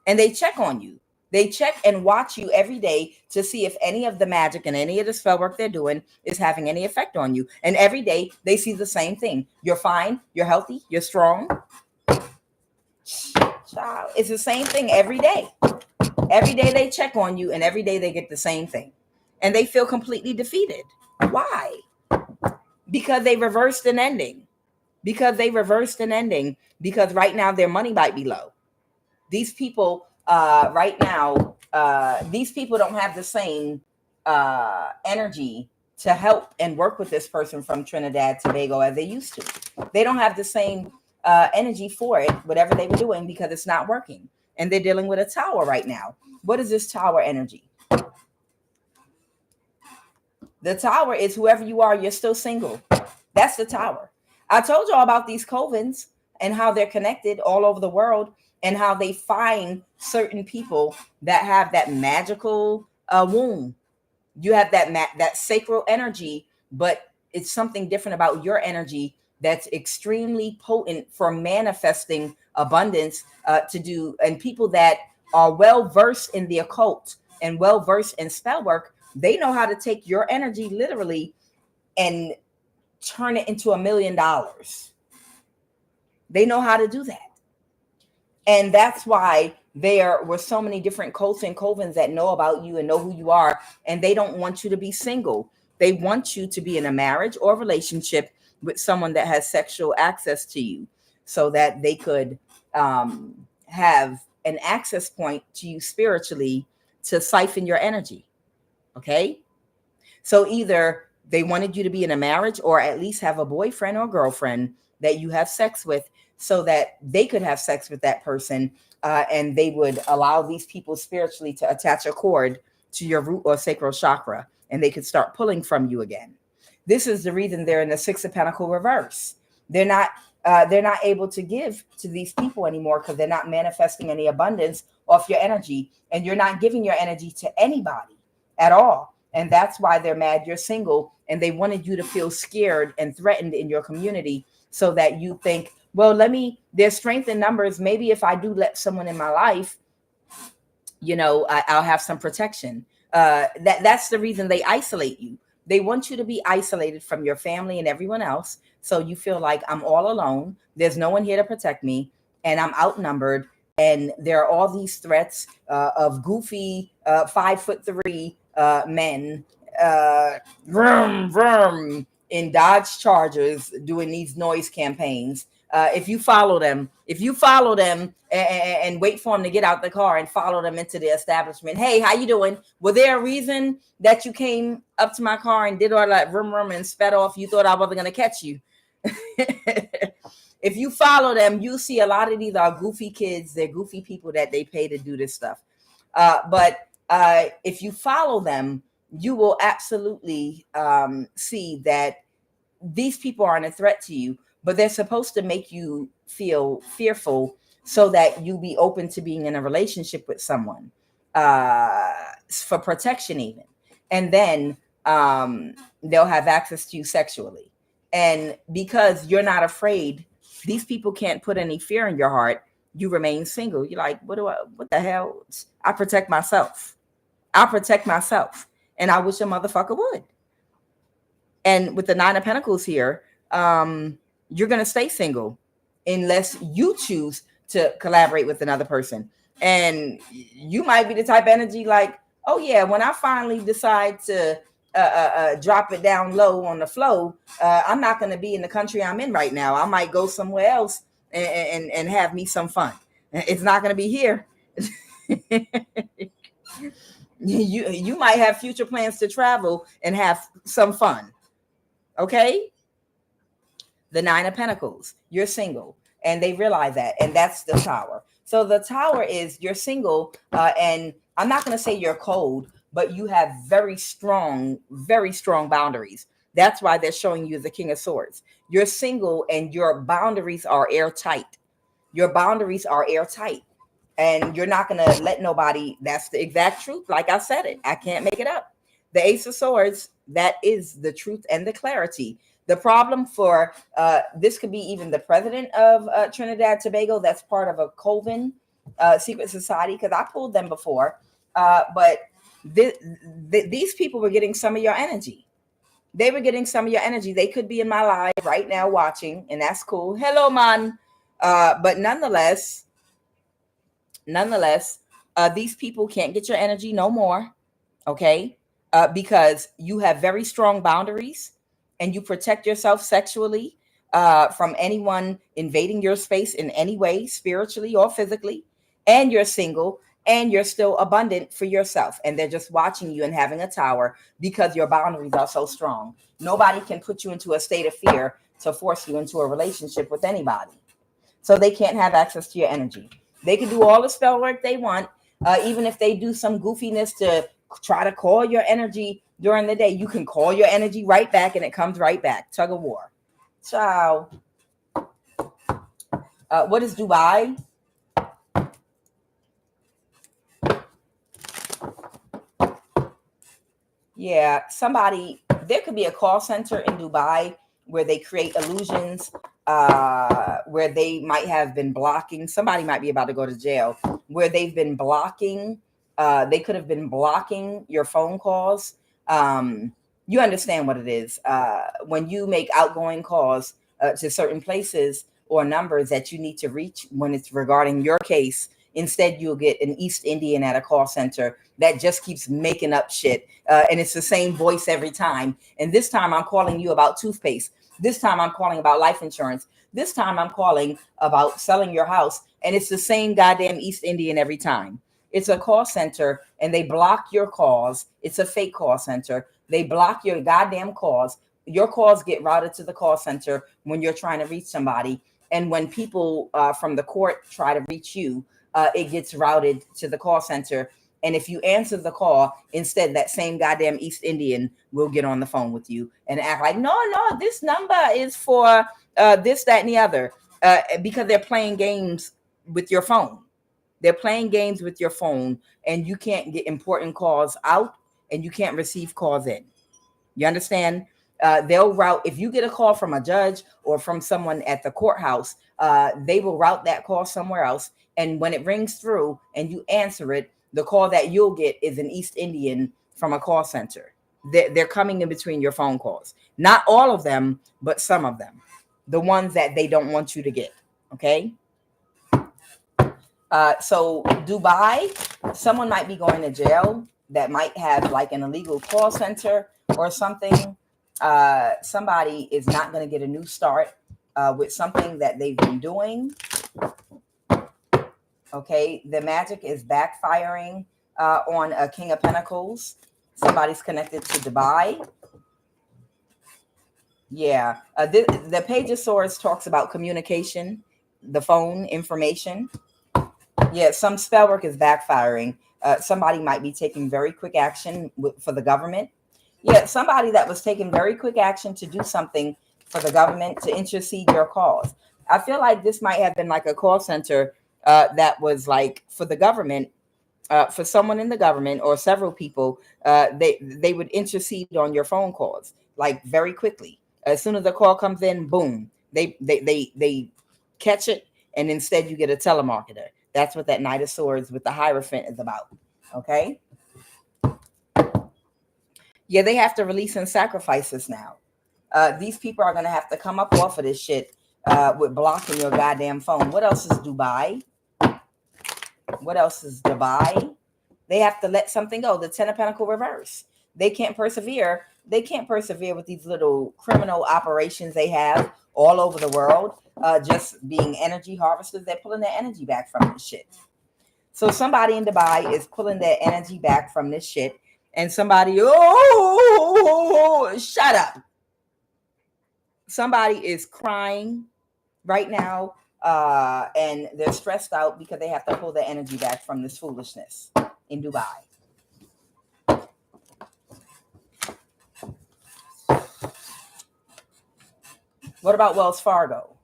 And they check on you. They check and watch you every day to see if any of the magic and any of the spell work they're doing is having any effect on you. And every day they see the same thing. You're fine. You're healthy. You're strong. Child, it's the same thing every day. Every day they check on you, and every day they get the same thing. And they feel completely defeated. Why? Because they reversed an ending. Because right now their money might be low. These people right now, these people don't have the same energy to help and work with this person from Trinidad Tobago as they used to. They don't have the same energy for it, whatever they were doing, because it's not working. And they're dealing with a tower right now. What is this tower energy? The tower is whoever you are, you're still single. That's the tower. I told y'all about these covens and how they're connected all over the world, and how they find certain people that have that magical womb. You have that sacral energy, but it's something different about your energy that's extremely potent for manifesting abundance, to do. And people that are well versed in the occult and well versed in spell work, they know how to take your energy literally and turn it into $1 million. They know how to do that. And that's why there were so many different cults and covens that know about you and know who you are. And they don't want you to be single. They want you to be in a marriage or relationship with someone that has sexual access to you, so that they could have an access point to you spiritually to siphon your energy. Okay. So either they wanted you to be in a marriage or at least have a boyfriend or girlfriend that you have sex with, so that they could have sex with that person, and they would allow these people spiritually to attach a cord to your root or sacral chakra, and they could start pulling from you again. This is the reason they're in the Six of Pentacles reverse. They're not able to give to these people anymore because they're not manifesting any abundance off your energy, and you're not giving your energy to anybody at all. And that's why they're mad you're single, and they wanted you to feel scared and threatened in your community, so that you think, well, there's strength in numbers. Maybe if I do let someone in my life, I'll have some protection. That's the reason they isolate you. They want you to be isolated from your family and everyone else. So you feel like, I'm all alone. There's no one here to protect me, and I'm outnumbered. And there are all these threats of goofy 5'3" men, vroom, vroom, in Dodge Chargers doing these noise campaigns. If you follow them and wait for them to get out the car and follow them into the establishment. Hey, how you doing? Was there a reason that you came up to my car and did all that vroom, vroom and sped off? You thought I wasn't going to catch you. If you follow them, you see a lot of these are goofy kids. They're goofy people that they pay to do this stuff. But if you follow them, you will absolutely see that these people aren't a threat to you, but they're supposed to make you feel fearful so that you be open to being in a relationship with someone, for protection even. And then they'll have access to you sexually. And because you're not afraid, these people can't put any fear in your heart. You remain single. You're like, what the hell? I protect myself. And I wish a motherfucker would. And with the Nine of Pentacles here, you're going to stay single unless you choose to collaborate with another person. And you might be the type of energy like, oh yeah, when I finally decide to drop it down low on the flow, I'm not going to be in the country I'm in right now. I might go somewhere else and have me some fun. It's not going to be here. You might have future plans to travel and have some fun. Okay? The Nine of Pentacles. You're single. And they realize that. And that's the Tower. So the Tower is you're single. And I'm not going to say you're cold, but you have very strong boundaries. That's why they're showing you the King of Swords. You're single and your boundaries are airtight. And you're not going to let nobody. That's the exact truth. Like I said it. I can't make it up. The Ace of Swords, that is the truth and the clarity. The problem for this could be even the president of Trinidad Tobago. That's part of a coven secret society, because I pulled them before. But these people were getting some of your energy. They could be in my live right now watching, and that's cool. Hello, man. But nonetheless, these people can't get your energy no more. Okay. Because you have very strong boundaries and you protect yourself sexually from anyone invading your space in any way, spiritually or physically. And you're single and you're still abundant for yourself. And they're just watching you and having a tower because your boundaries are so strong. Nobody can put you into a state of fear to force you into a relationship with anybody. So they can't have access to your energy. They can do all the spell work they want. Even if they do some goofiness to try to call your energy during the day, you can call your energy right back and it comes right back. Tug of war. Ciao. What is Dubai? Yeah, there could be a call center in Dubai where they create illusions, where they might have been blocking, somebody might be about to go to jail, where they've been blocking, they could have been blocking your phone calls. You understand what it is. When you make outgoing calls to certain places or numbers that you need to reach when it's regarding your case, instead you'll get an East Indian at a call center that just keeps making up shit. And it's the same voice every time. And this time I'm calling you about toothpaste. This time I'm calling about life insurance. This time I'm calling about selling your house. And it's the same goddamn East Indian every time. It's a call center and they block your calls. It's a fake call center. They block your goddamn calls. Your calls get routed to the call center when you're trying to reach somebody. And when people from the court try to reach you, it gets routed to the call center. And if you answer the call, instead, that same goddamn East Indian will get on the phone with you and act like, no, this number is for this, that, and the other, because they're playing games with your phone. They're playing games with your phone, and you can't get important calls out, and you can't receive calls in. You understand? They'll route, if you get a call from a judge or from someone at the courthouse, they will route that call somewhere else. And when it rings through and you answer it, the call that you'll get is an East Indian from a call center. They're coming in between your phone calls. Not all of them, but some of them. The ones that they don't want you to get. Okay? So Dubai, someone might be going to jail that might have like an illegal call center or something. Somebody is not going to get a new start with something that they've been doing. Okay, the magic is backfiring on a King of Pentacles. Somebody's connected to Dubai. Yeah, the Page of Swords talks about communication, the phone, information. Yeah, some spell work is backfiring. Somebody might be taking very quick action for the government. Yeah, somebody that was taking very quick action to do something for the government to intercede your cause. I feel like this might have been like a call center that was like for the government, for someone in the government or several people. They would intercede on your phone calls like very quickly. As soon as the call comes in, boom, they catch it, and instead you get a telemarketer. That's what that Knight of Swords with the Hierophant is about. Okay. Yeah, they have to release and sacrifices now. These people are going to have to come up off of this shit with blocking your goddamn phone. What else is Dubai? What else is Dubai? They have to let something go. The Ten of Pentacles reverse. They can't persevere. They can't persevere with these little criminal operations they have all over the world. Just being energy harvesters. They're pulling their energy back from this shit. So somebody in Dubai is pulling their energy back from this shit. And somebody, shut up. Somebody is crying right now, and they're stressed out because they have to pull their energy back from this foolishness in Dubai. What about Wells Fargo?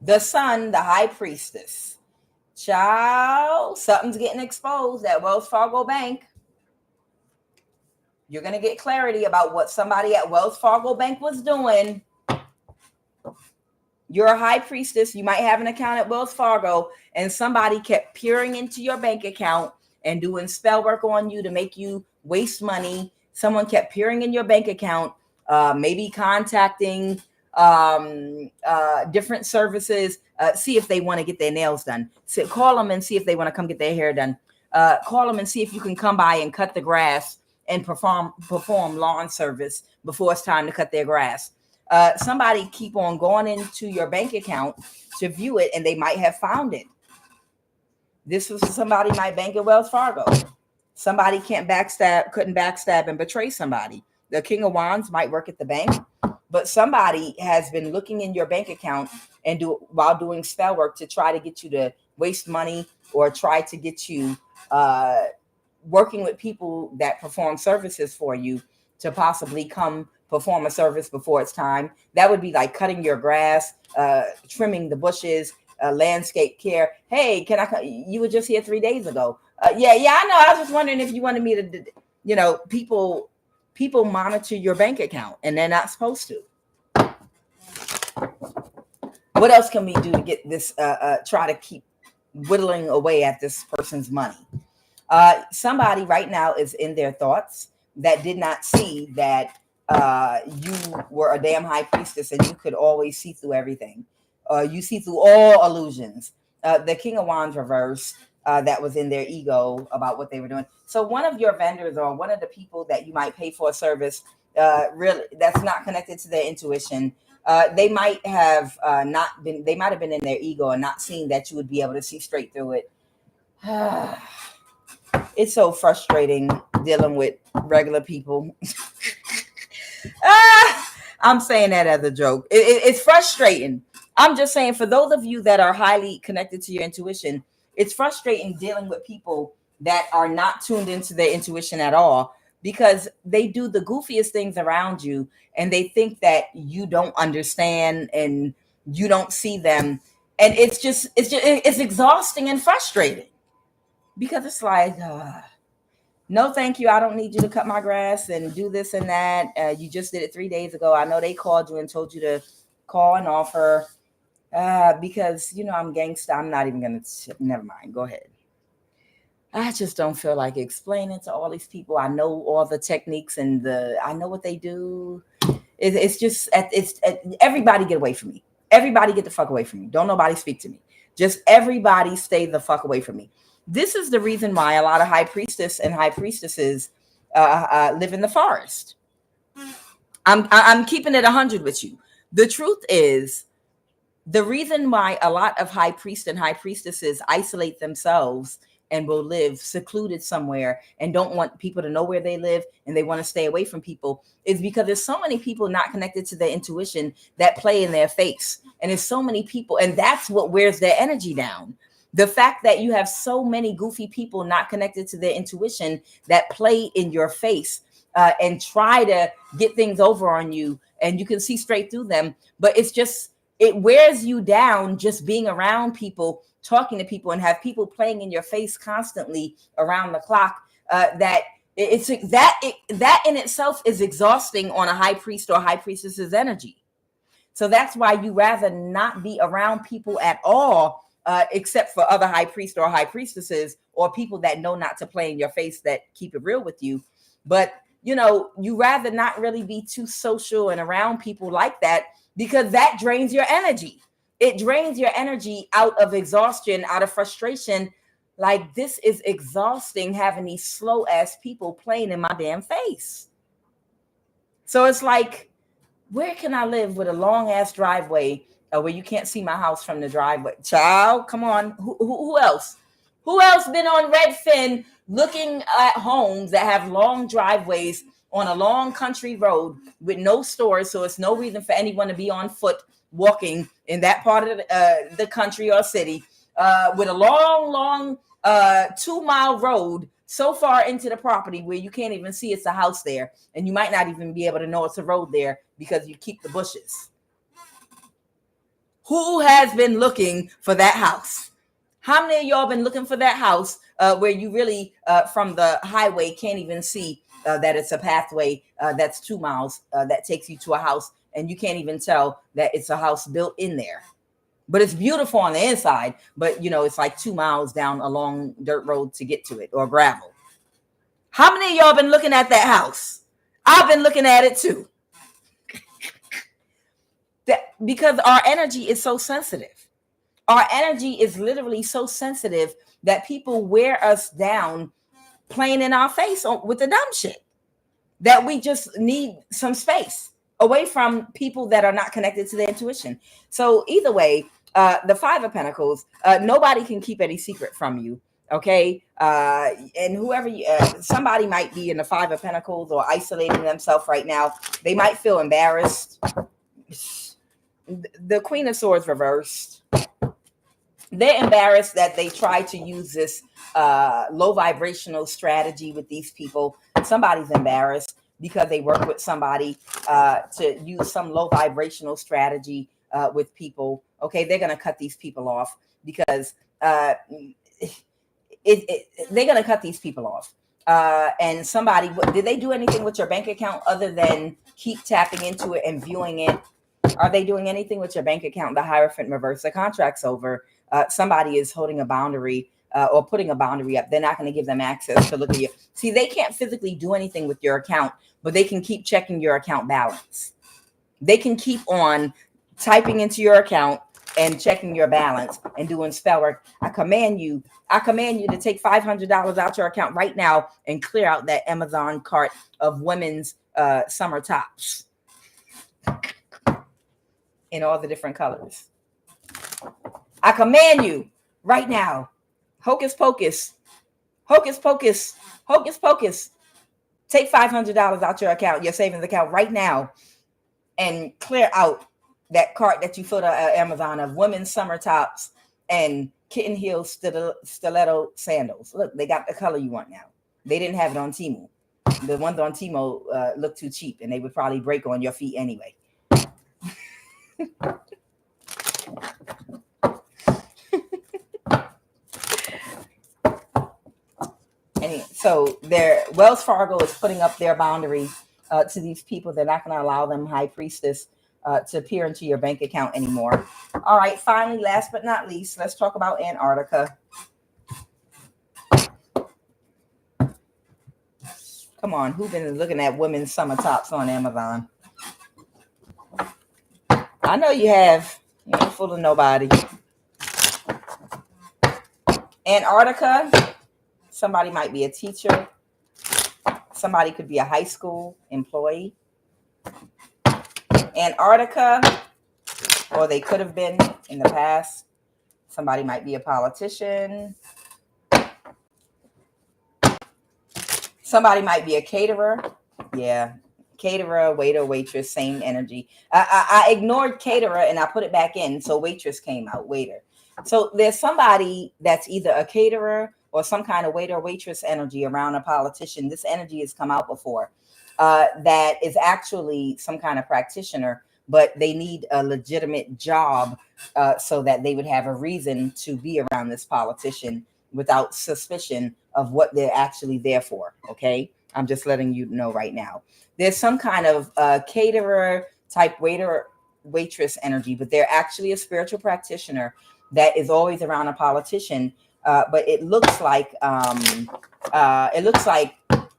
The Sun, the High Priestess. Child, something's getting exposed at Wells Fargo Bank. You're going to get clarity about what somebody at Wells Fargo Bank was doing. You're a high priestess. You might have an account at Wells Fargo, and somebody kept peering into your bank account and doing spell work on you to make you waste money. Someone kept peering in your bank account, maybe contacting different services, see if they want to get their nails done. So call them and see if they want to come get their hair done. Call them and see if you can come by and cut the grass and perform lawn service before it's time to cut their grass. Somebody keep on going into your bank account to view it, and they might have found it. This was somebody might bank at Wells Fargo. Somebody couldn't backstab and betray somebody. The King of Wands might work at the bank, but somebody has been looking in your bank account and while doing spell work to try to get you to waste money or try to get you working with people that perform services for you to possibly come perform a service before it's time. That would be like cutting your grass, trimming the bushes, landscape care. Hey, can I? You were just here 3 days ago. Yeah, I know. I was just wondering if you wanted me to. People monitor your bank account, and they're not supposed to. What else can we do to get this? Try to keep whittling away at this person's money. Somebody right now is in their thoughts that did not see that you were a damn high priestess and you could always see through everything. You see through all illusions. The King of Wands reversed, that was in their ego about what they were doing. So one of your vendors or one of the people that you might pay for a service, really that's not connected to their intuition, they might have they might have been in their ego and not seeing that you would be able to see straight through it. It's so frustrating dealing with regular people. I'm saying that as a joke. It's frustrating. I'm just saying, for those of you that are highly connected to your intuition, it's frustrating dealing with people that are not tuned into their intuition at all, because they do the goofiest things around you and they think that you don't understand and you don't see them. And it's exhausting and frustrating, because it's like, no, thank you. I don't need you to cut my grass and do this and that. You just did it 3 days ago. I know they called you and told you to call and offer, because, I'm gangsta. I'm not even going to, never mind. Go ahead. I just don't feel like explaining to all these people. I know all the techniques and I know what they do. It's everybody get away from me. Everybody get the fuck away from me. Don't nobody speak to me. Just everybody stay the fuck away from me. This is the reason why a lot of high priestess and high priestesses live in the forest. I'm keeping it 100 with you. The truth is, the reason why a lot of high priests and high priestesses isolate themselves and will live secluded somewhere and don't want people to know where they live and they want to stay away from people is because there's so many people not connected to their intuition that play in their face. And there's so many people, and that's what wears their energy down. The fact that you have so many goofy people not connected to their intuition that play in your face and try to get things over on you, and you can see straight through them. But it wears you down just being around people, talking to people, and have people playing in your face constantly around the clock. That in itself is exhausting on a high priest or high priestess's energy. So that's why you rather not be around people at all. Except for other high priests or high priestesses or people that know not to play in your face, that keep it real with you. But, you rather not really be too social and around people like that, because that drains your energy. It drains your energy out of exhaustion, out of frustration. Like, this is exhausting, having these slow ass people playing in my damn face. So it's like, where can I live with a long ass driveway where you can't see my house from the driveway? Child, come on. Who else? Who else been on Redfin looking at homes that have long driveways on a long country road with no stores? So it's no reason for anyone to be on foot walking in that part of the country or city with a long 2-mile road so far into the property where you can't even see it's a house there. And you might not even be able to know it's a road there because you keep the bushes. Who has been looking for that house? How many of y'all been looking for that house where you really, from the highway, can't even see that it's a pathway that's 2 miles that takes you to a house, and you can't even tell that it's a house built in there? But it's beautiful on the inside, but it's like 2 miles down a long dirt road to get to it, or gravel. How many of y'all been looking at that house? I've been looking at it too. Because our energy is so sensitive. Our energy is literally so sensitive that people wear us down playing in our face with the dumb shit, that we just need some space away from people that are not connected to their intuition. So either way, the Five of Pentacles, nobody can keep any secret from you. Okay. And whoever somebody might be in the Five of Pentacles or isolating themselves right now. They might feel embarrassed. The Queen of Swords reversed. They're embarrassed that they tried to use this low vibrational strategy with these people. Somebody's embarrassed because they work with somebody to use some low vibrational strategy with people Okay, they're going to cut these people off because they're going to cut these people off. And somebody, did they do anything with your bank account other than keep tapping into it and viewing it? Are they doing anything with your bank account? The Hierophant reverse, the contract's over. Somebody is holding a boundary or putting a boundary up. They're not going to give them access to look at you. See, they can't physically do anything with your account, but they can keep checking your account balance. They can keep on typing into your account and checking your balance and doing spell work. I command you to take $500 out your account right now and clear out that Amazon cart of women's summer tops in all the different colors. I command you right now. Hocus pocus. Hocus pocus. Hocus pocus. Take $500 out your account, your savings account right now, and clear out that cart that you filled out at Amazon of women's summer tops and kitten heel stiletto sandals. Look, they got the color you want now. They didn't have it on Temu. The ones on Temu look too cheap, and they would probably break on your feet anyway. And so Wells Fargo is putting up their boundary to these people. They're not going to allow them, High Priestess, to appear into your bank account anymore. All right, finally, last but not least, let's talk about Antarctica. Come on, who's been looking at women's summer tops on Amazon? I know you have. You ain't fooling nobody. Antarctica, somebody might be a teacher. Somebody could be a high school employee. Antarctica, or they could have been in the past. Somebody might be a politician. Somebody might be a caterer. Yeah, caterer, waiter, waitress, same energy. I ignored caterer and I put it back in, so waitress came out, waiter. So there's somebody that's either a caterer or some kind of waiter or waitress energy around a politician. This energy has come out before. That is actually some kind of practitioner, but they need a legitimate job so that they would have a reason to be around this politician without suspicion of what they're actually there for. Okay, I'm just letting you know right now. There's some kind of caterer type waiter waitress energy, but they're actually a spiritual practitioner that is always around a politician. But it looks like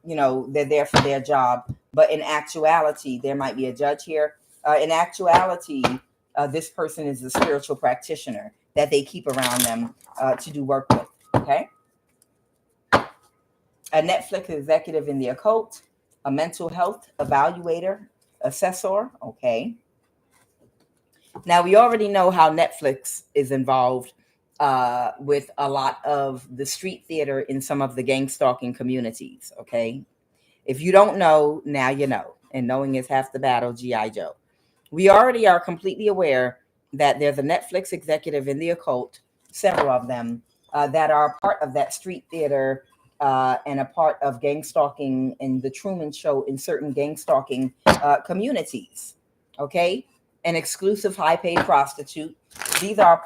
you know, they're there for their job, but in actuality, there might be a judge here. In actuality, this person is a spiritual practitioner that they keep around them to do work with. Okay. A Netflix executive in the occult, a mental health evaluator, assessor. Okay. Now we already know how Netflix is involved with a lot of the street theater in some of the gang stalking communities. Okay. If you don't know, now you know. And knowing is half the battle, G.I. Joe. We already are completely aware that there's a Netflix executive in the occult, several of them, that are part of that street theater and a part of gang stalking in the Truman Show in certain gang stalking communities. Okay. An exclusive high-paid prostitute. These are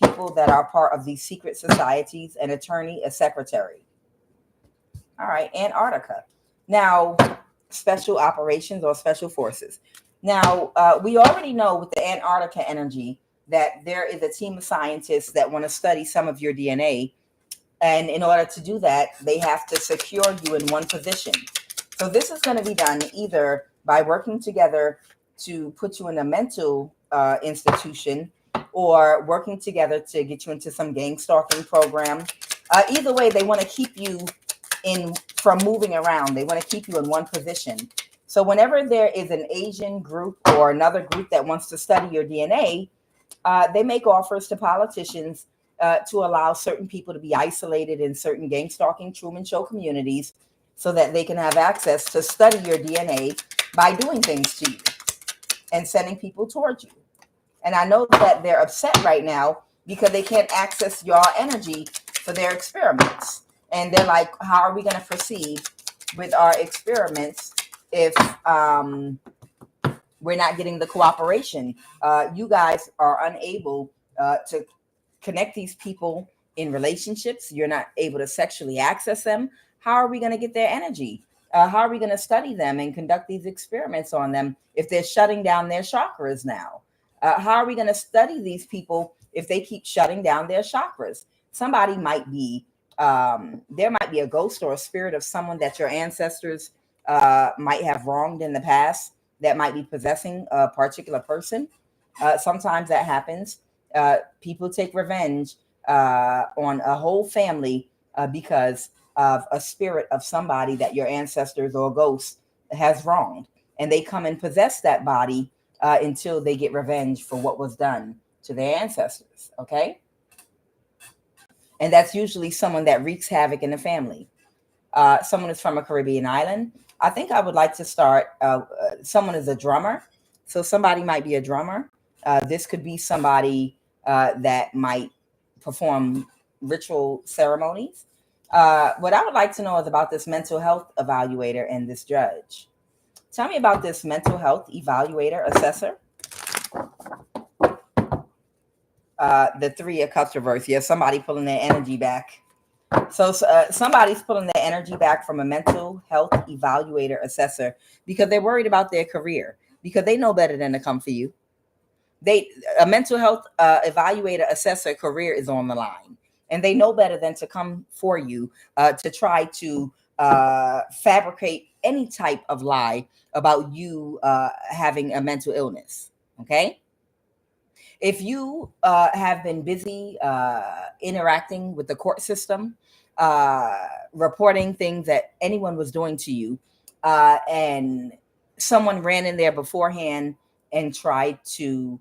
people that are part of these secret societies, an attorney, a secretary. All right, Antarctica. Now, special operations or special forces. Now, we already know with the Antarctica energy that there is a team of scientists that want to study some of your DNA. And in order to do that, they have to secure you in one position. So this is going to be done either by working together to put you in a mental institution or working together to get you into some gang stalking program. Either way, they want to keep you from moving around. They want to keep you in one position. So whenever there is an Asian group or another group that wants to study your DNA, they make offers to politicians to allow certain people to be isolated in certain gang stalking Truman Show communities so that they can have access to study your DNA by doing things to you and sending people towards you. And I know that they're upset right now because they can't access your energy for their experiments. And they're like, how are we going to proceed with our experiments if We're not getting the cooperation. You guys are unable to connect these people in relationships. You're not able to sexually access them. How are we going to get their energy? How are we going to study them and conduct these experiments on them if they're shutting down their chakras now? How are we going to study these people if they keep shutting down their chakras? Somebody might be, there might be a ghost or a spirit of someone that your ancestors might have wronged in the past that might be possessing a particular person. Sometimes that happens. People take revenge on a whole family because of a spirit of somebody that your ancestors or ghost has wronged. And they come and possess that body until they get revenge for what was done to their ancestors. Okay. And that's usually someone that wreaks havoc in the family. Someone is from a Caribbean island. I think I would like to start. Someone is a drummer. So somebody might be a drummer. This could be somebody that might perform ritual ceremonies. What I would like to know is about this mental health evaluator and this judge. Tell me about this mental health evaluator assessor. The Three of Cups reverse. Yeah, somebody pulling their energy back. So somebody's pulling their energy back from a mental health evaluator assessor because they're worried about their career, because they know better than to come for you. A mental health evaluator assessor career is on the line, and they know better than to come for you to try to fabricate any type of lie about you having a mental illness. Okay. If you have been busy interacting with the court system, reporting things that anyone was doing to you, and someone ran in there beforehand and tried to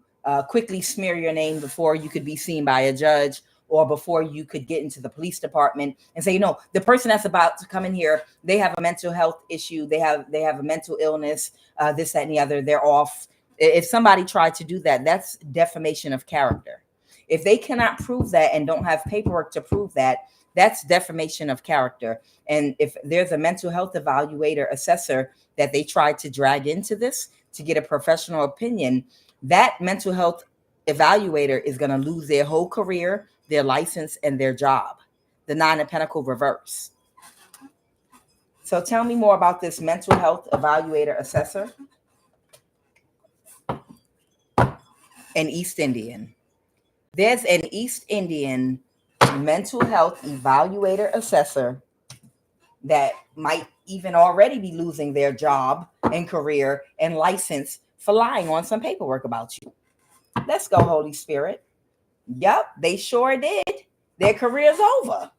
quickly smear your name before you could be seen by a judge or before you could get into the police department and say, the person that's about to come in here, they have a mental health issue. They have a mental illness, this, that, and the other. They're off. If somebody tried to do that, that's defamation of character. If they cannot prove that and don't have paperwork to prove that, that's defamation of character. And if there's a mental health evaluator assessor that they tried to drag into this to get a professional opinion, that mental health evaluator is going to lose their whole career, their license, and their job. The Nine of Pentacles reverse. So tell me more about this mental health evaluator assessor. An East Indian. There's an East Indian mental health evaluator assessor that might even already be losing their job and career and license for lying on some paperwork about you. Let's go, Holy Spirit. Yep, they sure did. Their career's over.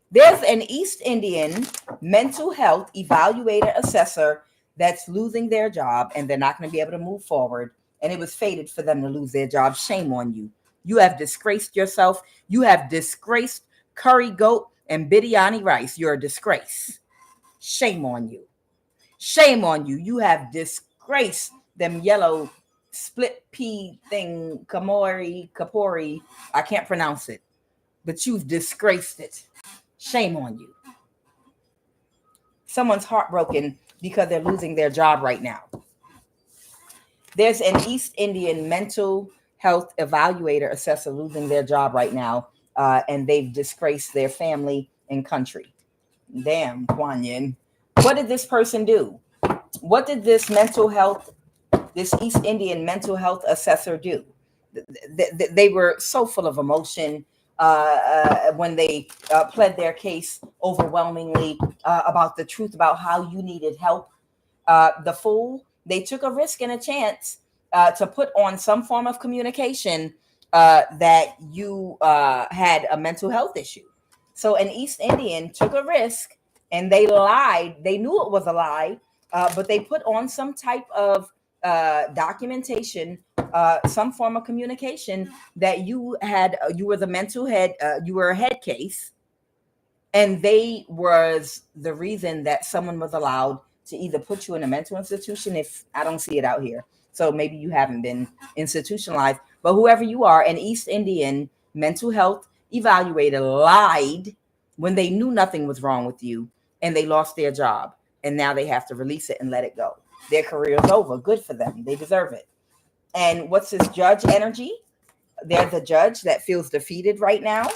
There's an East Indian mental health evaluator assessor that's losing their job, and they're not going to be able to move forward. And it was fated for them to lose their job. Shame on you. You have disgraced yourself. You have disgraced curry goat and biryani rice. You're a disgrace. Shame on you. Shame on you. You have disgraced them yellow split pea thing, kapori. I can't pronounce it, but you've disgraced it. Shame on you. Someone's heartbroken because they're losing their job right now. There's an East Indian mental health evaluator assessor losing their job right now, and they've disgraced their family and country. Damn, QUAN. What did this person do? What did this East Indian mental health assessor do? They were so full of emotion when they pled their case overwhelmingly about the truth about how you needed help. The Fool, they took a risk and a chance to put on some form of communication that you had a mental health issue. So an East Indian took a risk and they lied. They knew it was a lie, but they put on some type of documentation, some form of communication that you were the mental head, you were a head case. And they was the reason that someone was allowed to either put you in a mental institution, if I don't see it out here. So maybe you haven't been institutionalized, but whoever you are, an East Indian mental health evaluator lied when they knew nothing was wrong with you, and they lost their job. And now they have to release it and let it go. Their career is over. Good for them. They deserve it. And what's this judge energy? There's a judge that feels defeated right now.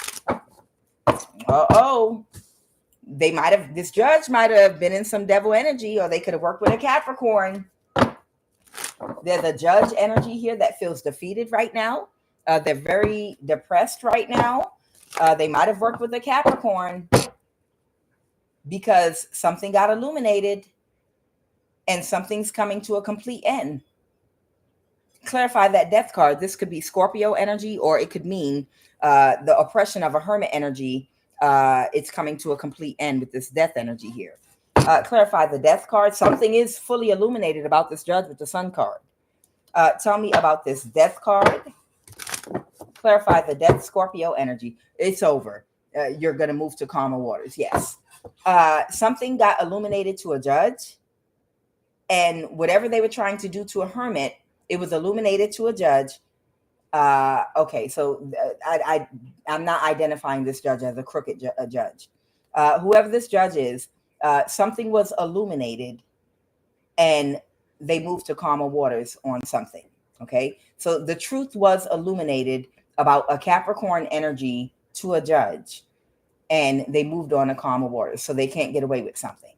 Uh-oh. This judge might have been in some devil energy, or they could have worked with a Capricorn. There's a judge energy here that feels defeated right now. They're very depressed right now. They might have worked with a Capricorn because something got illuminated and something's coming to a complete end. Clarify that death card. This could be Scorpio energy, or it could mean the oppression of a hermit energy. It's coming to a complete end with this death energy here. Clarify the death card. Something is fully illuminated about this judge with the sun card. Tell me about this death card. Clarify the death Scorpio energy. It's over. You're going to move to calmer waters. Yes. Something got illuminated to a judge, and whatever they were trying to do to a hermit, it was illuminated to a judge. Okay, so I'm not identifying this judge as a crooked judge. Whoever this judge is, something was illuminated, and they moved to calmer waters on something. Okay, so the truth was illuminated about a Capricorn energy to a judge, and they moved on to calmer waters, so they can't get away with something.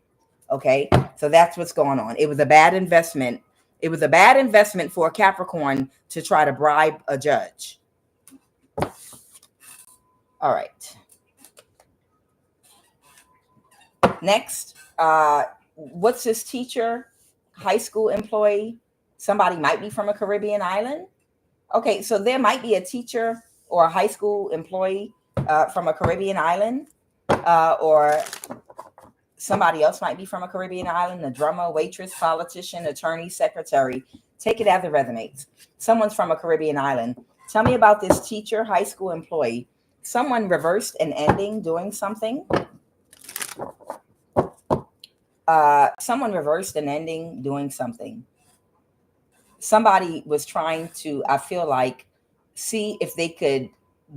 Okay, so that's what's going on. It was a bad investment. It was a bad investment for a Capricorn to try to bribe a judge. All right. Next, what's this teacher? High school employee? Somebody might be from a Caribbean island. Okay, so there might be a teacher or a high school employee from a Caribbean island, or somebody else might be from a Caribbean island, a drummer, waitress, politician, attorney, secretary. Take it as it resonates. Someone's from a Caribbean island. Tell me about this teacher, high school employee. Someone reversed an ending doing something. Someone reversed an ending doing something. Somebody was trying to, I feel like, see if they could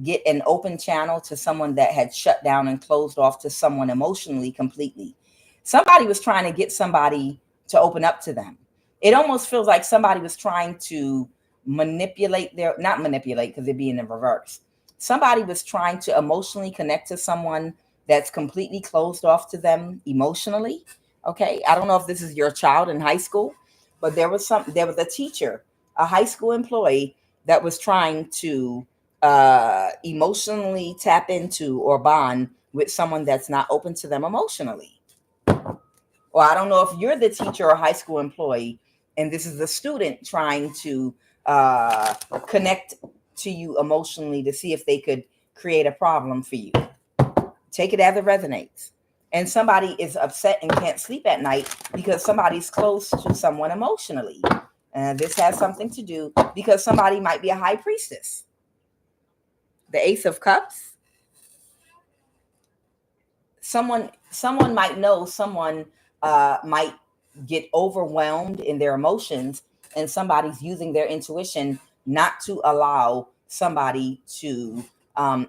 get an open channel to someone that had shut down and closed off to someone emotionally completely. Somebody was trying to get somebody to open up to them. It almost feels like somebody was trying to manipulate not manipulate, because it'd be in the reverse. Somebody was trying to emotionally connect to someone that's completely closed off to them emotionally. Okay, I don't know if this is your child in high school, but there was a teacher, a high school employee that was trying to emotionally tap into or bond with someone that's not open to them emotionally. Or I don't know if you're the teacher or high school employee, and this is the student trying to connect to you emotionally to see if they could create a problem for you. Take it as it resonates. And somebody is upset and can't sleep at night because somebody's close to someone emotionally. And this has something to do because somebody might be a high priestess. The Ace of Cups. Someone might know someone might get overwhelmed in their emotions, and somebody's using their intuition not to allow somebody to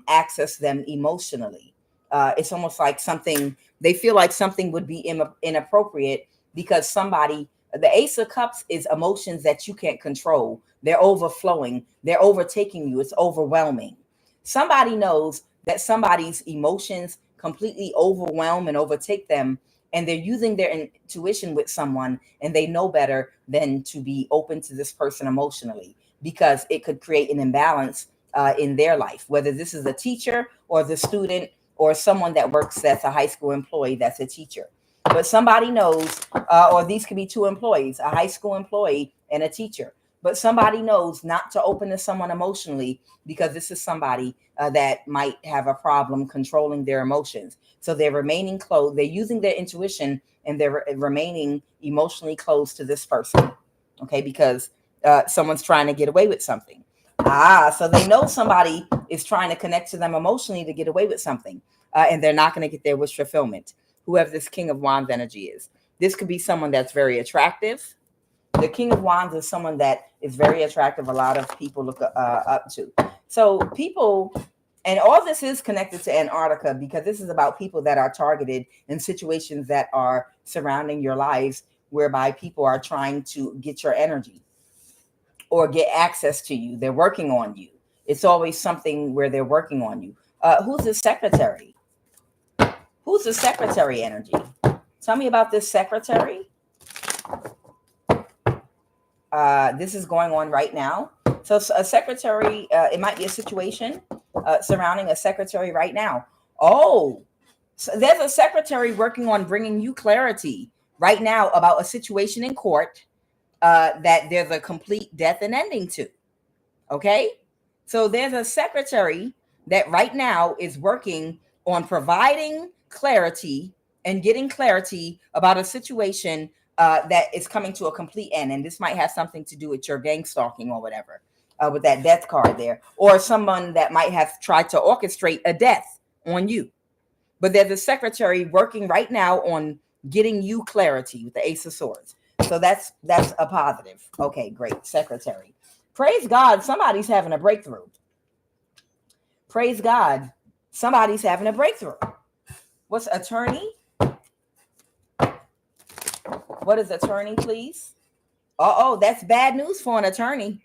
access them emotionally. It's almost like they feel like something would be inappropriate because the Ace of Cups is emotions that you can't control. They're overflowing. They're overtaking you. It's overwhelming. Somebody knows that somebody's emotions completely overwhelm and overtake them, and they're using their intuition with someone, and they know better than to be open to this person emotionally because it could create an imbalance in their life, whether this is a teacher or the student or someone that works that's a high school employee that's a teacher. But somebody knows, or these could be two employees, a high school employee and a teacher. But somebody knows not to open to someone emotionally because this is somebody that might have a problem controlling their emotions. So they're remaining close. They're using their intuition and they're remaining emotionally close to this person. Okay, because someone's trying to get away with something. So they know somebody is trying to connect to them emotionally to get away with something. And they're not going to get their wish fulfillment. Whoever this King of Wands energy is. This could be someone that's very attractive. The King of Wands is someone that is very attractive. A lot of people look up to. So people, and all this is connected to Antarctica because this is about people that are targeted in situations that are surrounding your lives whereby people are trying to get your energy or get access to you. They're working on you. It's always something where they're working on you. Who's the secretary? Who's the secretary energy? Tell me about this secretary. This is going on right now. So a secretary, it might be a situation surrounding a secretary right now. Oh, so there's a secretary working on bringing you clarity right now about a situation in court that there's a complete death and ending to. Okay. So there's a secretary that right now is working on providing clarity and getting clarity about a situation that is coming to a complete end. And this might have something to do with your gang stalking or whatever, with that death card there, or someone that might have tried to orchestrate a death on you. But there's a secretary working right now on getting you clarity with the Ace of Swords. So that's a positive. Okay, great. Secretary. Praise God, somebody's having a breakthrough. Praise God, somebody's having a breakthrough. What's attorney? What is attorney, please? Uh-oh, that's bad news for an attorney.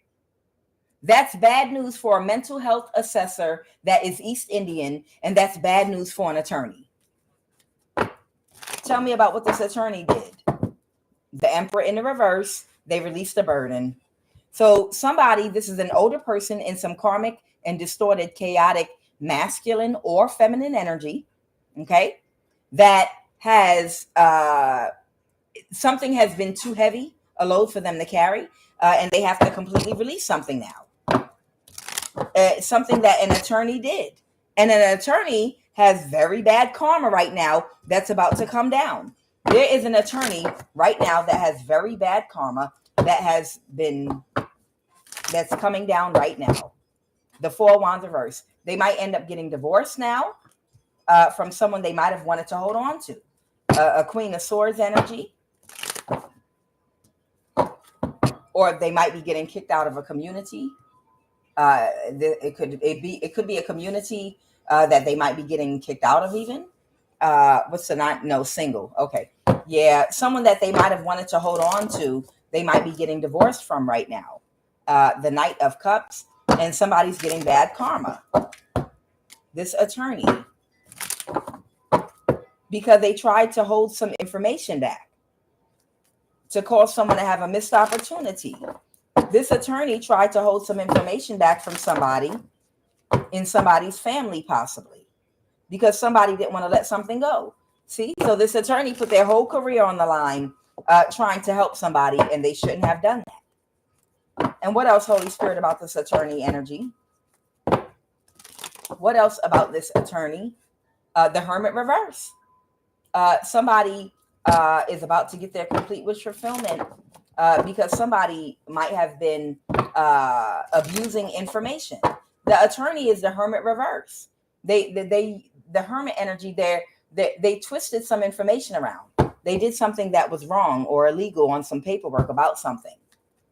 That's bad news for a mental health assessor that is East Indian, and that's bad news for an attorney. Tell me about what this attorney did. The Emperor in the reverse, they released a burden. So somebody, this is an older person in some karmic and distorted, chaotic, masculine or feminine energy, okay, that has, something has been too heavy, a load for them to carry, and they have to completely release something now. Something that an attorney did. And an attorney has very bad karma right now that's about to come down. There is an attorney right now that has very bad karma that's coming down right now. The Four of Wands reverse. They might end up getting divorced now from someone they might have wanted to hold on to. A Queen of Swords energy. Or they might be getting kicked out of a community. It could be a community that they might be getting kicked out of even. What's the night? No, single. Okay. Yeah, someone that they might have wanted to hold on to, they might be getting divorced from right now. The Knight of Cups, and somebody's getting bad karma. This attorney, because they tried to hold some information back to cause someone to have a missed opportunity. This attorney tried to hold some information back from somebody in somebody's family, possibly, because somebody didn't want to let something go. See, so this attorney put their whole career on the line trying to help somebody, and they shouldn't have done that. And what else, Holy Spirit, about this attorney energy? What else about this attorney? The Hermit reverse. Somebody is about to get their complete wish fulfillment because somebody might have been abusing information. The attorney is the Hermit reverse. The Hermit energy there. They twisted some information around. They did something that was wrong or illegal on some paperwork about something.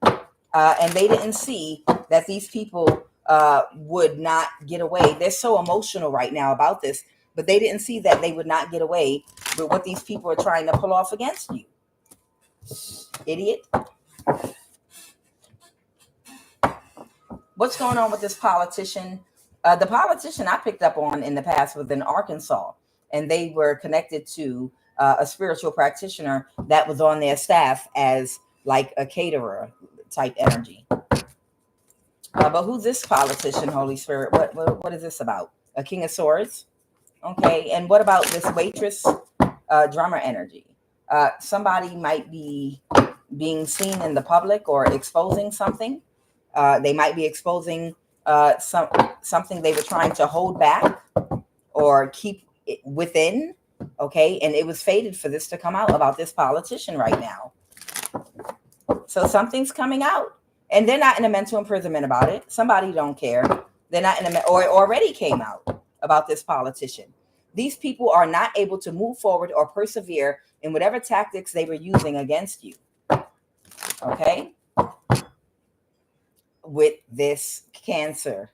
And they didn't see that these people would not get away. They're so emotional right now about this, but they didn't see that they would not get away with what these people are trying to pull off against you. Idiot. What's going on with this politician? The politician I picked up on in the past was in Arkansas. And they were connected to a spiritual practitioner that was on their staff as like a caterer type energy. But who's this politician, Holy Spirit? What is this about? A King of Swords? Okay, and what about this waitress drummer energy? Somebody might be being seen in the public or exposing something. They might be exposing something they were trying to hold back or keep within, okay, and it was fated for this to come out about this politician right now. So something's coming out, and they're not in a mental imprisonment about it. Somebody don't care. They're not in a or it already came out about this politician. These people are not able to move forward or persevere in whatever tactics they were using against you. Okay, with this cancer,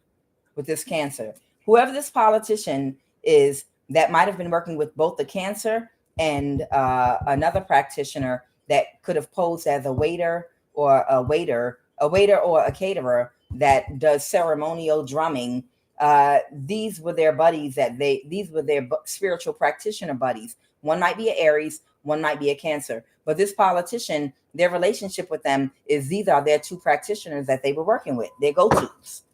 whoever this politician is, that might have been working with both the cancer and another practitioner that could have posed as a waiter or a waiter or a caterer that does ceremonial drumming. These were their buddies these were their spiritual practitioner buddies. One might be an Aries, one might be a Cancer. But this politician, their relationship with them is these are their two practitioners that they were working with, their go-tos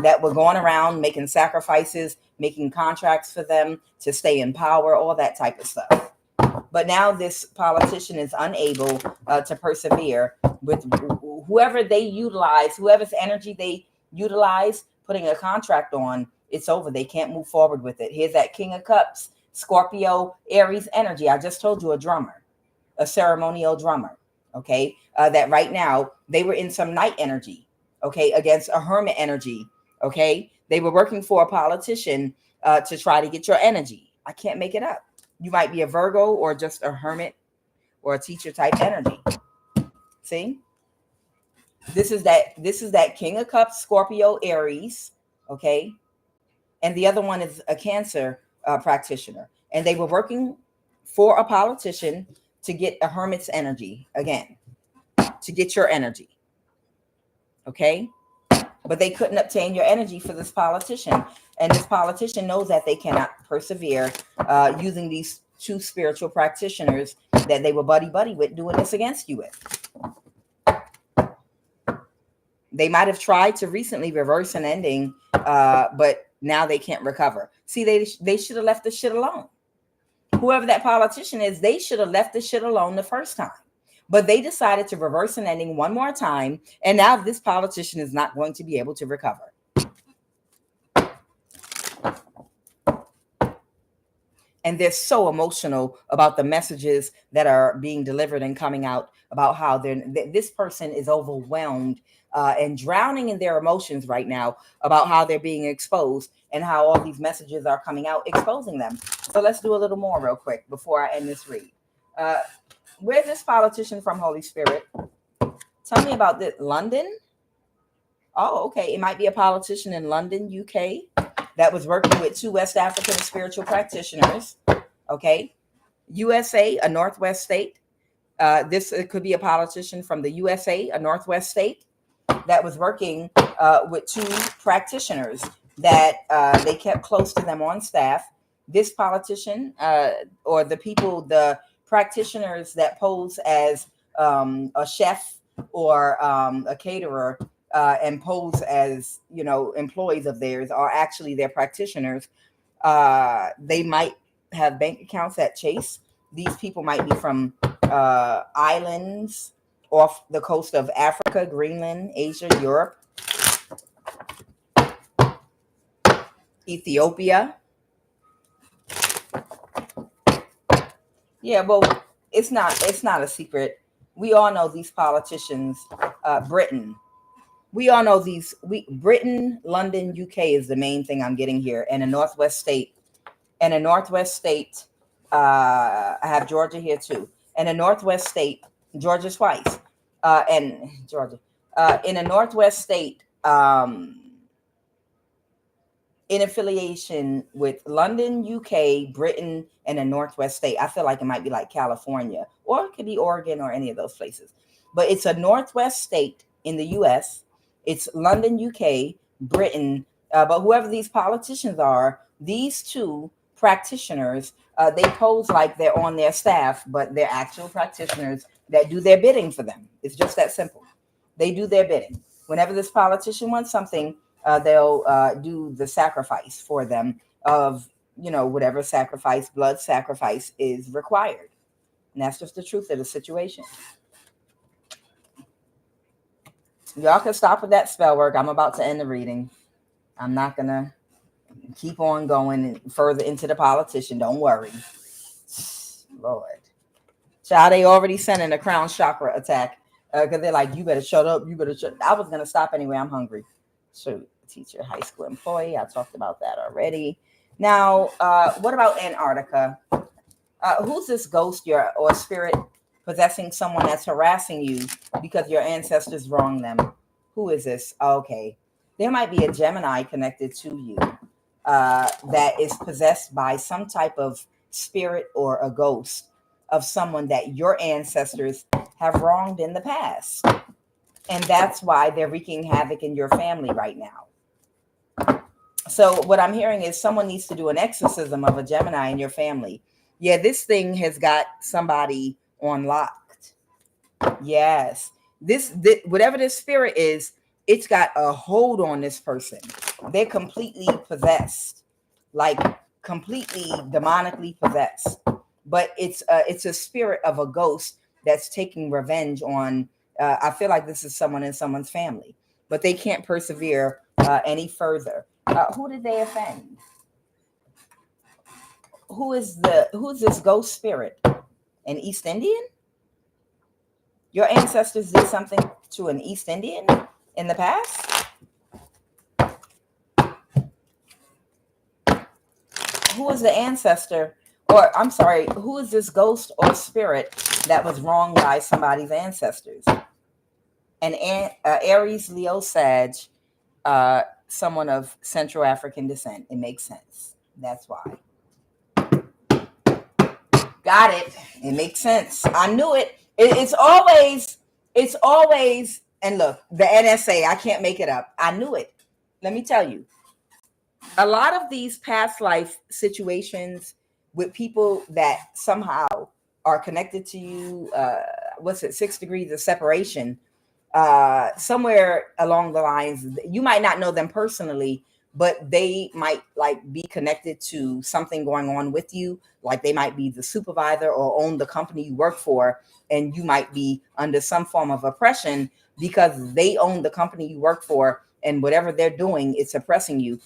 that were going around making sacrifices, making contracts for them to stay in power, all that type of stuff. But now this politician is unable to persevere with whoever they utilize, whoever's energy they utilize, putting a contract on, it's over. They can't move forward with it. Here's that King of Cups, Scorpio, Aries energy. I just told you, a drummer, a ceremonial drummer. Okay. That right now they were in some night energy. Okay. Against a hermit energy. Okay. They were working for a politician to try to get your energy. I can't make it up. You might be a Virgo or just a hermit or a teacher type energy. See? This is that King of Cups, Scorpio, Aries. Okay. And the other one is a Cancer practitioner. And they were working for a politician to get a hermit's energy again, to get your energy. Okay. But they couldn't obtain your energy for this politician. And this politician knows that they cannot persevere using these two spiritual practitioners that they were buddy with doing this against you with. They might have tried to recently reverse an ending, but now they can't recover. See, they should have left the shit alone. Whoever that politician is, they should have left the shit alone the first time. But they decided to reverse an ending one more time. And now this politician is not going to be able to recover. And they're so emotional about the messages that are being delivered and coming out about how this person is overwhelmed and drowning in their emotions right now about how they're being exposed and how all these messages are coming out, exposing them. So let's do a little more real quick before I end this read. Where's this politician from, Holy Spirit? Tell me about this. London? Oh, okay. It might be a politician in London, UK, that was working with two West African spiritual practitioners. Okay. USA, a Northwest state. It could be a politician from the USA, a Northwest state, that was working with two practitioners that they kept close to them on staff. This politician or the practitioners that pose as a chef or a caterer and pose as, employees of theirs are actually their practitioners. They might have bank accounts at Chase. These people might be from islands off the coast of Africa, Greenland, Asia, Europe, Ethiopia. Yeah, well, it's not a secret. We all know these politicians. Britain. We all know these. Britain, London, UK is the main thing I'm getting here, and a Northwest state. And a Northwest state. I have Georgia here too. And a Northwest state, Georgia twice. And Georgia. In a Northwest state, in affiliation with London, UK, Britain, and a Northwest state. I feel like it might be like California, or it could be Oregon or any of those places. But it's a Northwest state in the US. It's London, UK, Britain. But whoever these politicians are, these two practitioners, they pose like they're on their staff, but they're actual practitioners that do their bidding for them. It's just that simple. They do their bidding. Whenever this politician wants something, they'll do the sacrifice for them of, whatever sacrifice, blood sacrifice is required. And that's just the truth of the situation. Y'all can stop with that spell work. I'm about to end the reading. I'm not going to keep on going further into the politician. Don't worry. Lord. Child, they already sending a crown chakra attack because they're like, you better shut up. You better shut. I was going to stop anyway. I'm hungry. So teacher, high school employee. I talked about that already. Now, what about Antarctica? Who's this ghost or spirit possessing someone that's harassing you because your ancestors wronged them? Who is this? Okay. There might be a Gemini connected to you that is possessed by some type of spirit or a ghost of someone that your ancestors have wronged in the past. And that's why they're wreaking havoc in your family right now. So what I'm hearing is someone needs to do an exorcism of a Gemini in your family. Yeah, this thing has got somebody on locked. Yes. This whatever this spirit is, it's got a hold on this person. They're completely possessed, like completely demonically possessed. But it's a spirit of a ghost that's taking revenge on. I feel like this is someone in someone's family, but they can't persevere any further. Who did they offend? Who's this ghost spirit? An East Indian? Your ancestors did something to an East Indian in the past? Who is the ancestor? Or I'm sorry, who is this ghost or spirit that was wronged by somebody's ancestors? An Aries, Leo, Sag, someone of Central African descent. It makes sense. That's why. Got it. It makes sense. I knew it. It's always, and look, the NSA, I can't make it up. I knew it. Let me tell you, a lot of these past life situations with people that somehow are connected to you, 6 degrees of separation, somewhere along the lines, you might not know them personally, but they might like be connected to something going on with you. Like they might be the supervisor or own the company you work for, and you might be under some form of oppression because they own the company you work for, and whatever they're doing, it's oppressing you.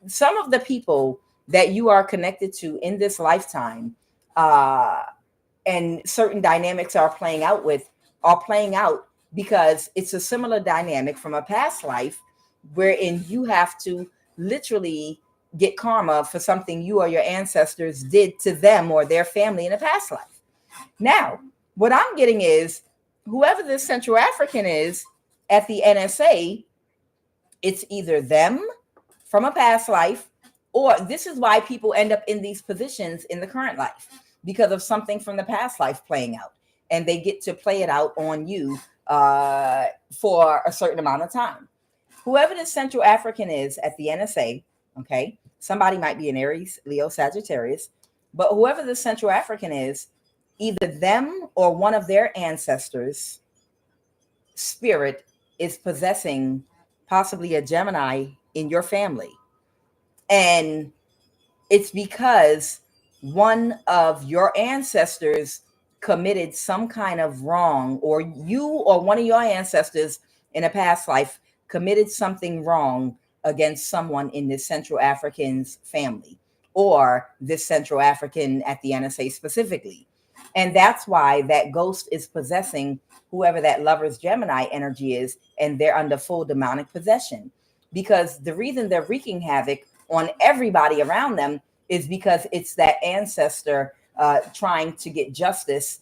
Some of the people that you are connected to in this lifetime, and certain dynamics are playing out because it's a similar dynamic from a past life wherein you have to literally get karma for something you or your ancestors did to them or their family in a past life. Now, what I'm getting is whoever this Central African is at the NSA, it's either them from a past life, or this is why people end up in these positions in the current life, because of something from the past life playing out, and they get to play it out on you for a certain amount of time. Whoever this Central African is at the NSA, okay, somebody might be an Aries, Leo, Sagittarius, but whoever the Central African is, either them or one of their ancestors' spirit is possessing possibly a Gemini in your family. And it's because one of your ancestors committed some kind of wrong, or you or one of your ancestors in a past life committed something wrong against someone in this Central African's family, or this Central African at the NSA specifically. And that's why that ghost is possessing whoever that lover's Gemini energy is, and they're under full demonic possession. Because the reason they're wreaking havoc on everybody around them is because it's that ancestor trying to get justice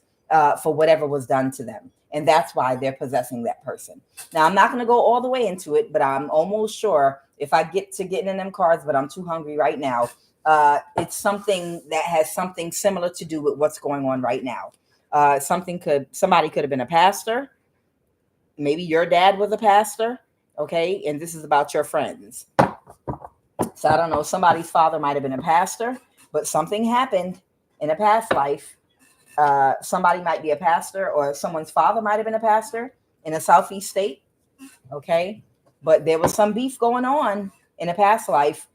for whatever was done to them. And that's why they're possessing that person. Now, I'm not going to go all the way into it, but I'm almost sure if I get to getting in them cards, but I'm too hungry right now. It's something that has something similar to do with what's going on right now. Somebody could have been a pastor. Maybe your dad was a pastor. Okay. And this is about your friends. So I don't know, somebody's father might have been a pastor, but something happened in a past life. Somebody might be a pastor, or someone's father might have been a pastor in a Southeast state. Okay. But there was some beef going on in a past life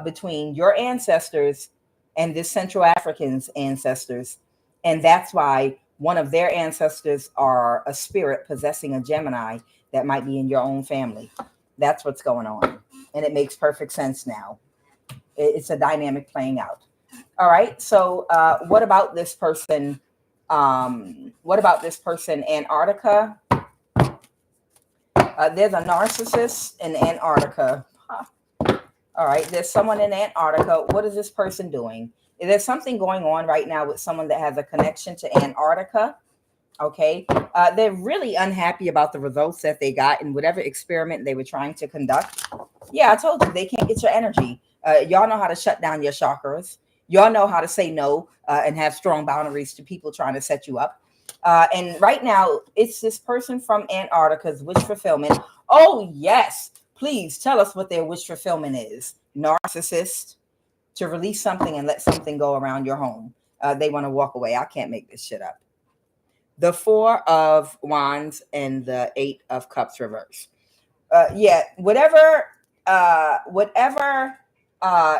between your ancestors and this Central African's ancestors. And that's why one of their ancestors are a spirit possessing a Gemini that might be in your own family. That's what's going on. And it makes perfect sense now. It's a dynamic playing out. All right. So what about this person? Antarctica? There's a narcissist in Antarctica. Huh. All right. There's someone in Antarctica. What is this person doing? There's something going on right now with someone that has a connection to Antarctica. Okay. They're really unhappy about the results that they got in whatever experiment they were trying to conduct. Yeah, I told you they can't get your energy. Y'all know how to shut down your chakras. Y'all know how to say no and have strong boundaries to people trying to set you up. And right now, it's this person from Antarctica's wish fulfillment. Oh, yes. Please tell us what their wish fulfillment is. Narcissist, to release something and let something go around your home. They want to walk away. I can't make this shit up. The Four of Wands and the Eight of Cups reverse. Yeah, whatever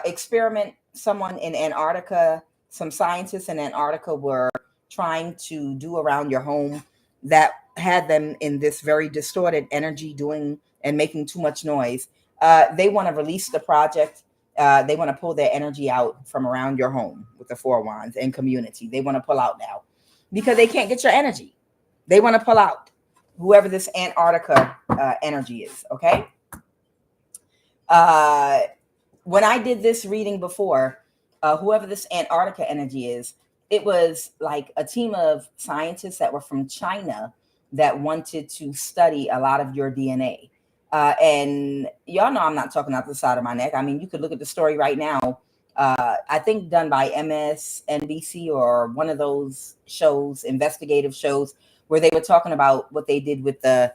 experiment someone in Antarctica, some scientists in Antarctica were trying to do around your home that had them in this very distorted energy doing and making too much noise. They want to release the project. They want to pull their energy out from around your home with the Four Wands and community. They want to pull out now because they can't get your energy. They want to pull out whoever this Antarctica energy is. Okay. When I did this reading before, whoever this Antarctica energy is, it was like a team of scientists that were from China that wanted to study a lot of your DNA. And y'all know I'm not talking out the side of my neck. I mean, you could look at the story right now. I think done by MSNBC or one of those shows, investigative shows, where they were talking about what they did with the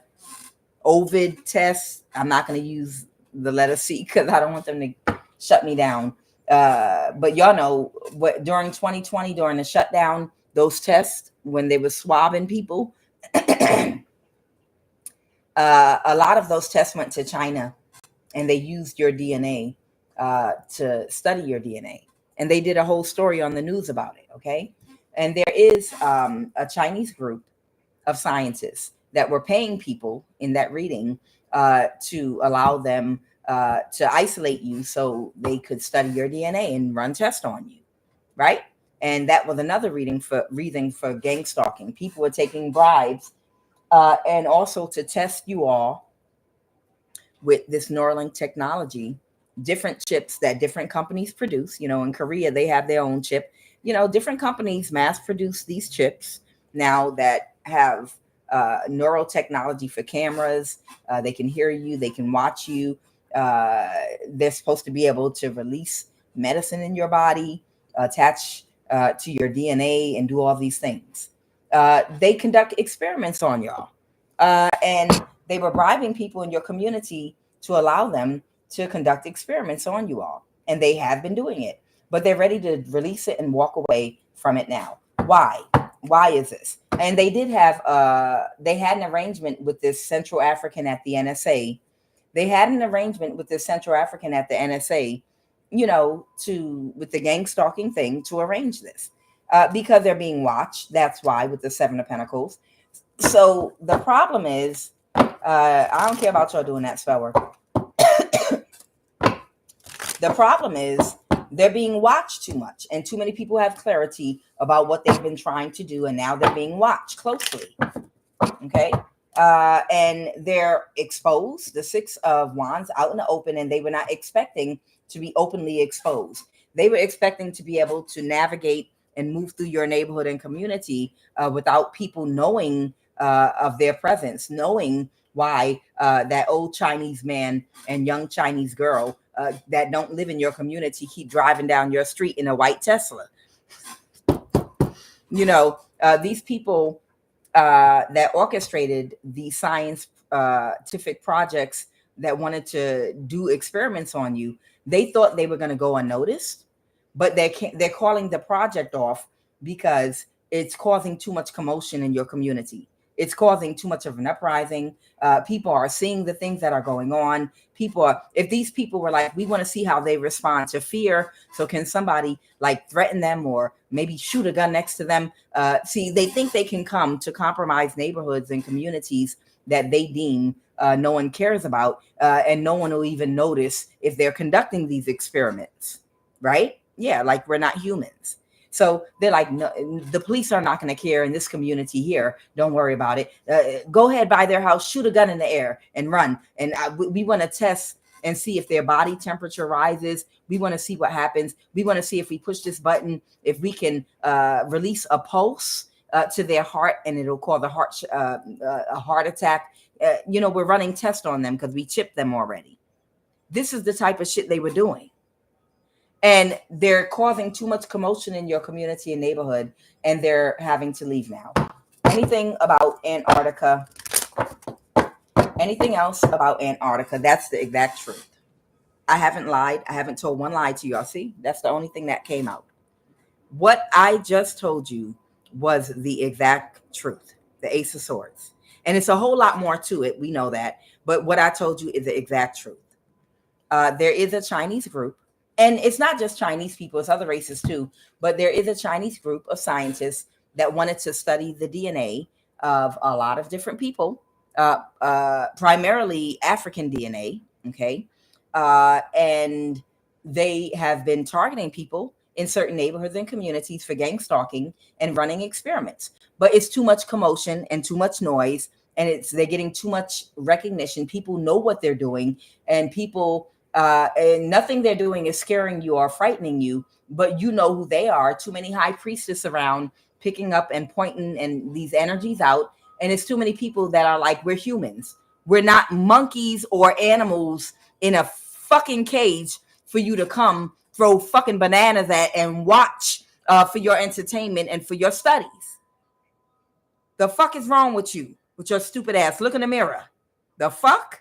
Ovid test. I'm not going to use the letter C because I don't want them to shut me down. But y'all know what during 2020, during the shutdown, those tests, when they were swabbing people, a lot of those tests went to China and they used your DNA to study your DNA. And they did a whole story on the news about it. Okay. And there is a Chinese group of scientists that were paying people in that reading to allow them to isolate you so they could study your DNA and run tests on you, right? And that was another reading for gang stalking. People were taking bribes and also to test you all with this Neuralink technology, different chips that different companies produce. You know, in Korea, they have their own chip. You know, different companies mass produce these chips now that have neural technology for cameras. They can hear you, they can watch you. They're supposed to be able to release medicine in your body, attach to your DNA, and do all these things. They conduct experiments on y'all. And they were bribing people in your community to allow them to conduct experiments on you all. And they have been doing it, but they're ready to release it and walk away from it now. Why? Why is this? And they did have, they had an arrangement with this Central African at the NSA. They had an arrangement with this Central African at the NSA, you know, with the gang stalking thing to arrange this because they're being watched. That's why with the Seven of Pentacles. So the problem is, I don't care about y'all doing that spell work. The problem is they're being watched too much, and too many people have clarity about what they've been trying to do, and now they're being watched closely. Okay. And they're exposed, the Six of Wands, out in the open, and they were not expecting to be openly exposed. They were expecting to be able to navigate and move through your neighborhood and community without people knowing of their presence, knowing why that old Chinese man and young Chinese girl that don't live in your community keep driving down your street in a white Tesla. You know, these people that orchestrated the scientific projects that wanted to do experiments on you, they thought they were going to go unnoticed, but they're calling the project off because it's causing too much commotion in your community. It's causing too much of an uprising. People are seeing the things that are going on. If these people were like, we want to see how they respond to fear. So can somebody like threaten them or maybe shoot a gun next to them? See, they think they can come to compromise neighborhoods and communities that they deem no one cares about. And no one will even notice if they're conducting these experiments, right? Yeah, like we're not humans. So they're like, no, the police are not going to care in this community here. Don't worry about it. Go ahead by their house, shoot a gun in the air and run. And we want to test and see if their body temperature rises. We want to see what happens. We want to see if we push this button, if we can release a pulse to their heart and it'll cause a heart attack. You know, we're running tests on them because we chipped them already. This is the type of shit they were doing. And they're causing too much commotion in your community and neighborhood, and they're having to leave now. Anything about Antarctica? Anything else about Antarctica? That's the exact truth. I haven't lied. I haven't told one lie to y'all. See, that's the only thing that came out. What I just told you was the exact truth, the Ace of Swords. And it's a whole lot more to it. We know that. But what I told you is the exact truth. There is a Chinese group, and it's not just Chinese people, it's other races too. But there is a Chinese group of scientists that wanted to study the DNA of a lot of different people, primarily African DNA. Okay. And they have been targeting people in certain neighborhoods and communities for gang stalking and running experiments. But it's too much commotion and too much noise, and they're getting too much recognition. People know what they're doing, and people and nothing they're doing is scaring you or frightening you, but you know who they are. Too many high priestess around picking up and pointing and these energies out. And it's too many people that are like, we're humans. We're not monkeys or animals in a fucking cage for you to come throw fucking bananas at and watch for your entertainment and for your studies. The fuck is wrong with you, with your stupid ass? Look in the mirror. The fuck?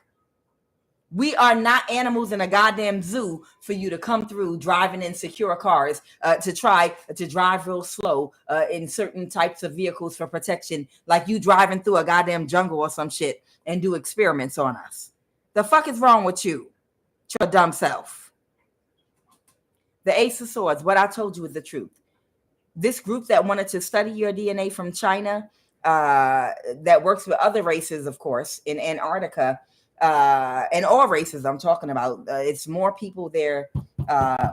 We are not animals in a goddamn zoo for you to come through driving in secure cars to try to drive real slow in certain types of vehicles for protection, like you driving through a goddamn jungle or some shit and do experiments on us. The fuck is wrong with you? Your dumb self. The Ace of Swords, what I told you is the truth. This group that wanted to study your DNA from China, that works with other races, of course, in Antarctica, and all races I'm talking about. It's more people there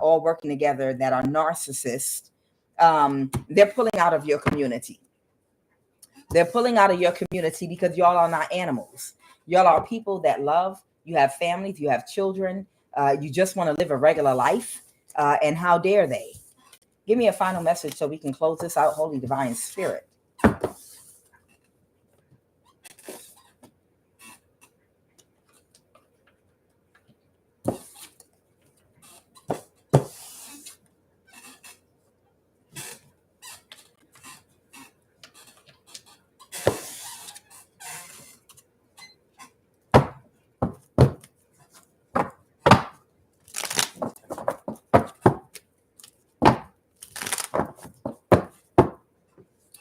all working together that are narcissists. They're pulling out of your community. They're pulling out of your community because y'all are not animals. Y'all are people that love. You have families. You have children. You just want to live a regular life. And how dare they? Give me a final message so we can close this out, Holy Divine Spirit.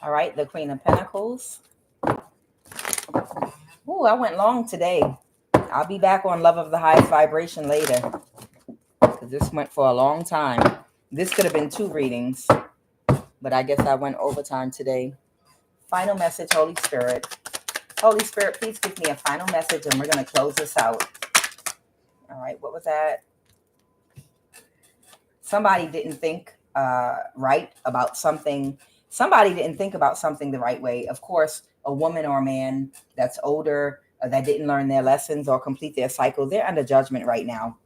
All right, the Queen of Pentacles. Ooh, I went long today. I'll be back on Love of the Highest Vibration later, because this went for a long time. This could have been 2 readings, but I guess I went overtime today. Final message, Holy Spirit. Holy Spirit, please give me a final message, and we're going to close this out. All right, what was that? Somebody didn't think right about something. Somebody didn't think about something the right way. Of course, a woman or a man that's older, that didn't learn their lessons or complete their cycle, they're under judgment right now.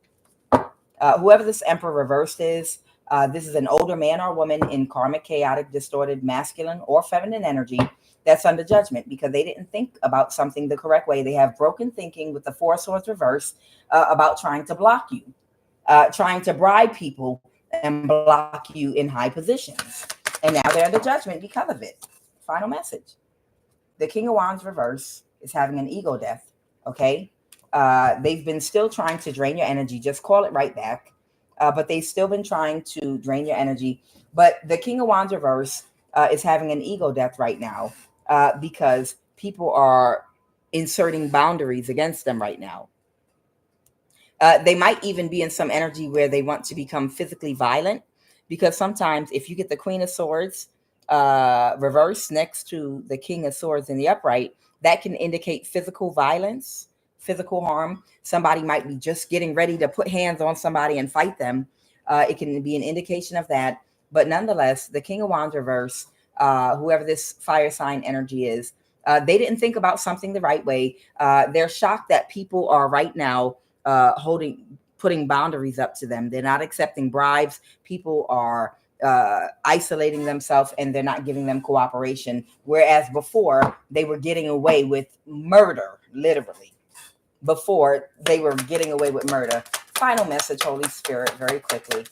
Whoever this Emperor reversed is, this is an older man or woman in karmic, chaotic, distorted, masculine or feminine energy that's under judgment because they didn't think about something the correct way. They have broken thinking with the 4 swords reversed about trying to block you, trying to bribe people and block you in high positions. And now they're under judgment because of it. Final message. The King of Wands reverse is having an ego death. Okay. They've been still trying to drain your energy. Just call it right back. But they've still been trying to drain your energy. But the King of Wands reverse is having an ego death right now because people are inserting boundaries against them right now. They might even be in some energy where they want to become physically violent, because sometimes if you get the Queen of Swords reverse next to the King of Swords in the upright, that can indicate physical violence, physical harm. Somebody might be just getting ready to put hands on somebody and fight them. It can be an indication of that. But nonetheless, the King of Wands reverse, whoever this fire sign energy is, they didn't think about something the right way. They're shocked that people are right now putting boundaries up to them. They're not accepting bribes. People are isolating themselves, and they're not giving them cooperation. Whereas before, they were getting away with murder, literally. Before, they were getting away with murder. Final message, Holy Spirit, very quickly.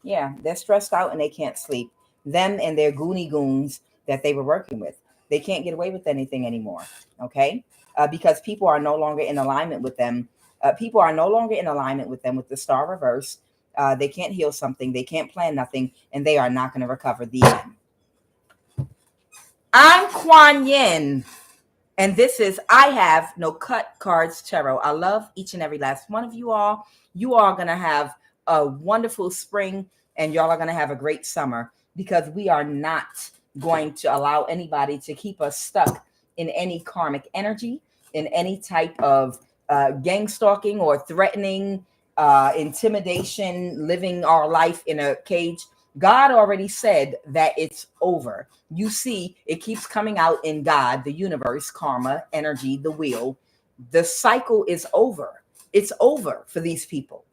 Yeah, they're stressed out and they can't sleep. Them and their goony goons that they were working with, they can't get away with anything anymore. Okay, because people are no longer in alignment with them. People are no longer in alignment with them with the star reverse. They can't heal something. They can't plan nothing, and they are not going to recover. The end. I'm Kuan Yin. And this is I Have No Cut Cards Tarot. I love each and every last one of you all. You all are going to have a wonderful spring, and y'all are going to have a great summer, because we are not going to allow anybody to keep us stuck in any karmic energy, in any type of gang stalking or threatening, intimidation, living our life in a cage. God already said that it's over. You see, it keeps coming out in God, the universe, karma, energy, the wheel. The cycle is over. It's over for these people.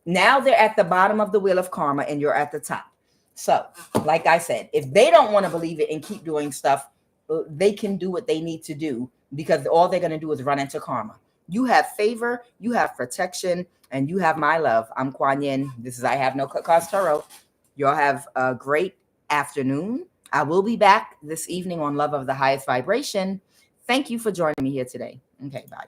Now they're at the bottom of the wheel of karma and you're at the top. So, like I said, if they don't want to believe it and keep doing stuff, they can do what they need to do, because all they're going to do is run into karma. You have favor, you have protection, and you have my love. I'm Kuan Yin. This is I Have No Cut Cards Tarot. Y'all have a great afternoon. I will be back this evening on Love of the Highest Vibration. Thank you for joining me here today. Okay, bye.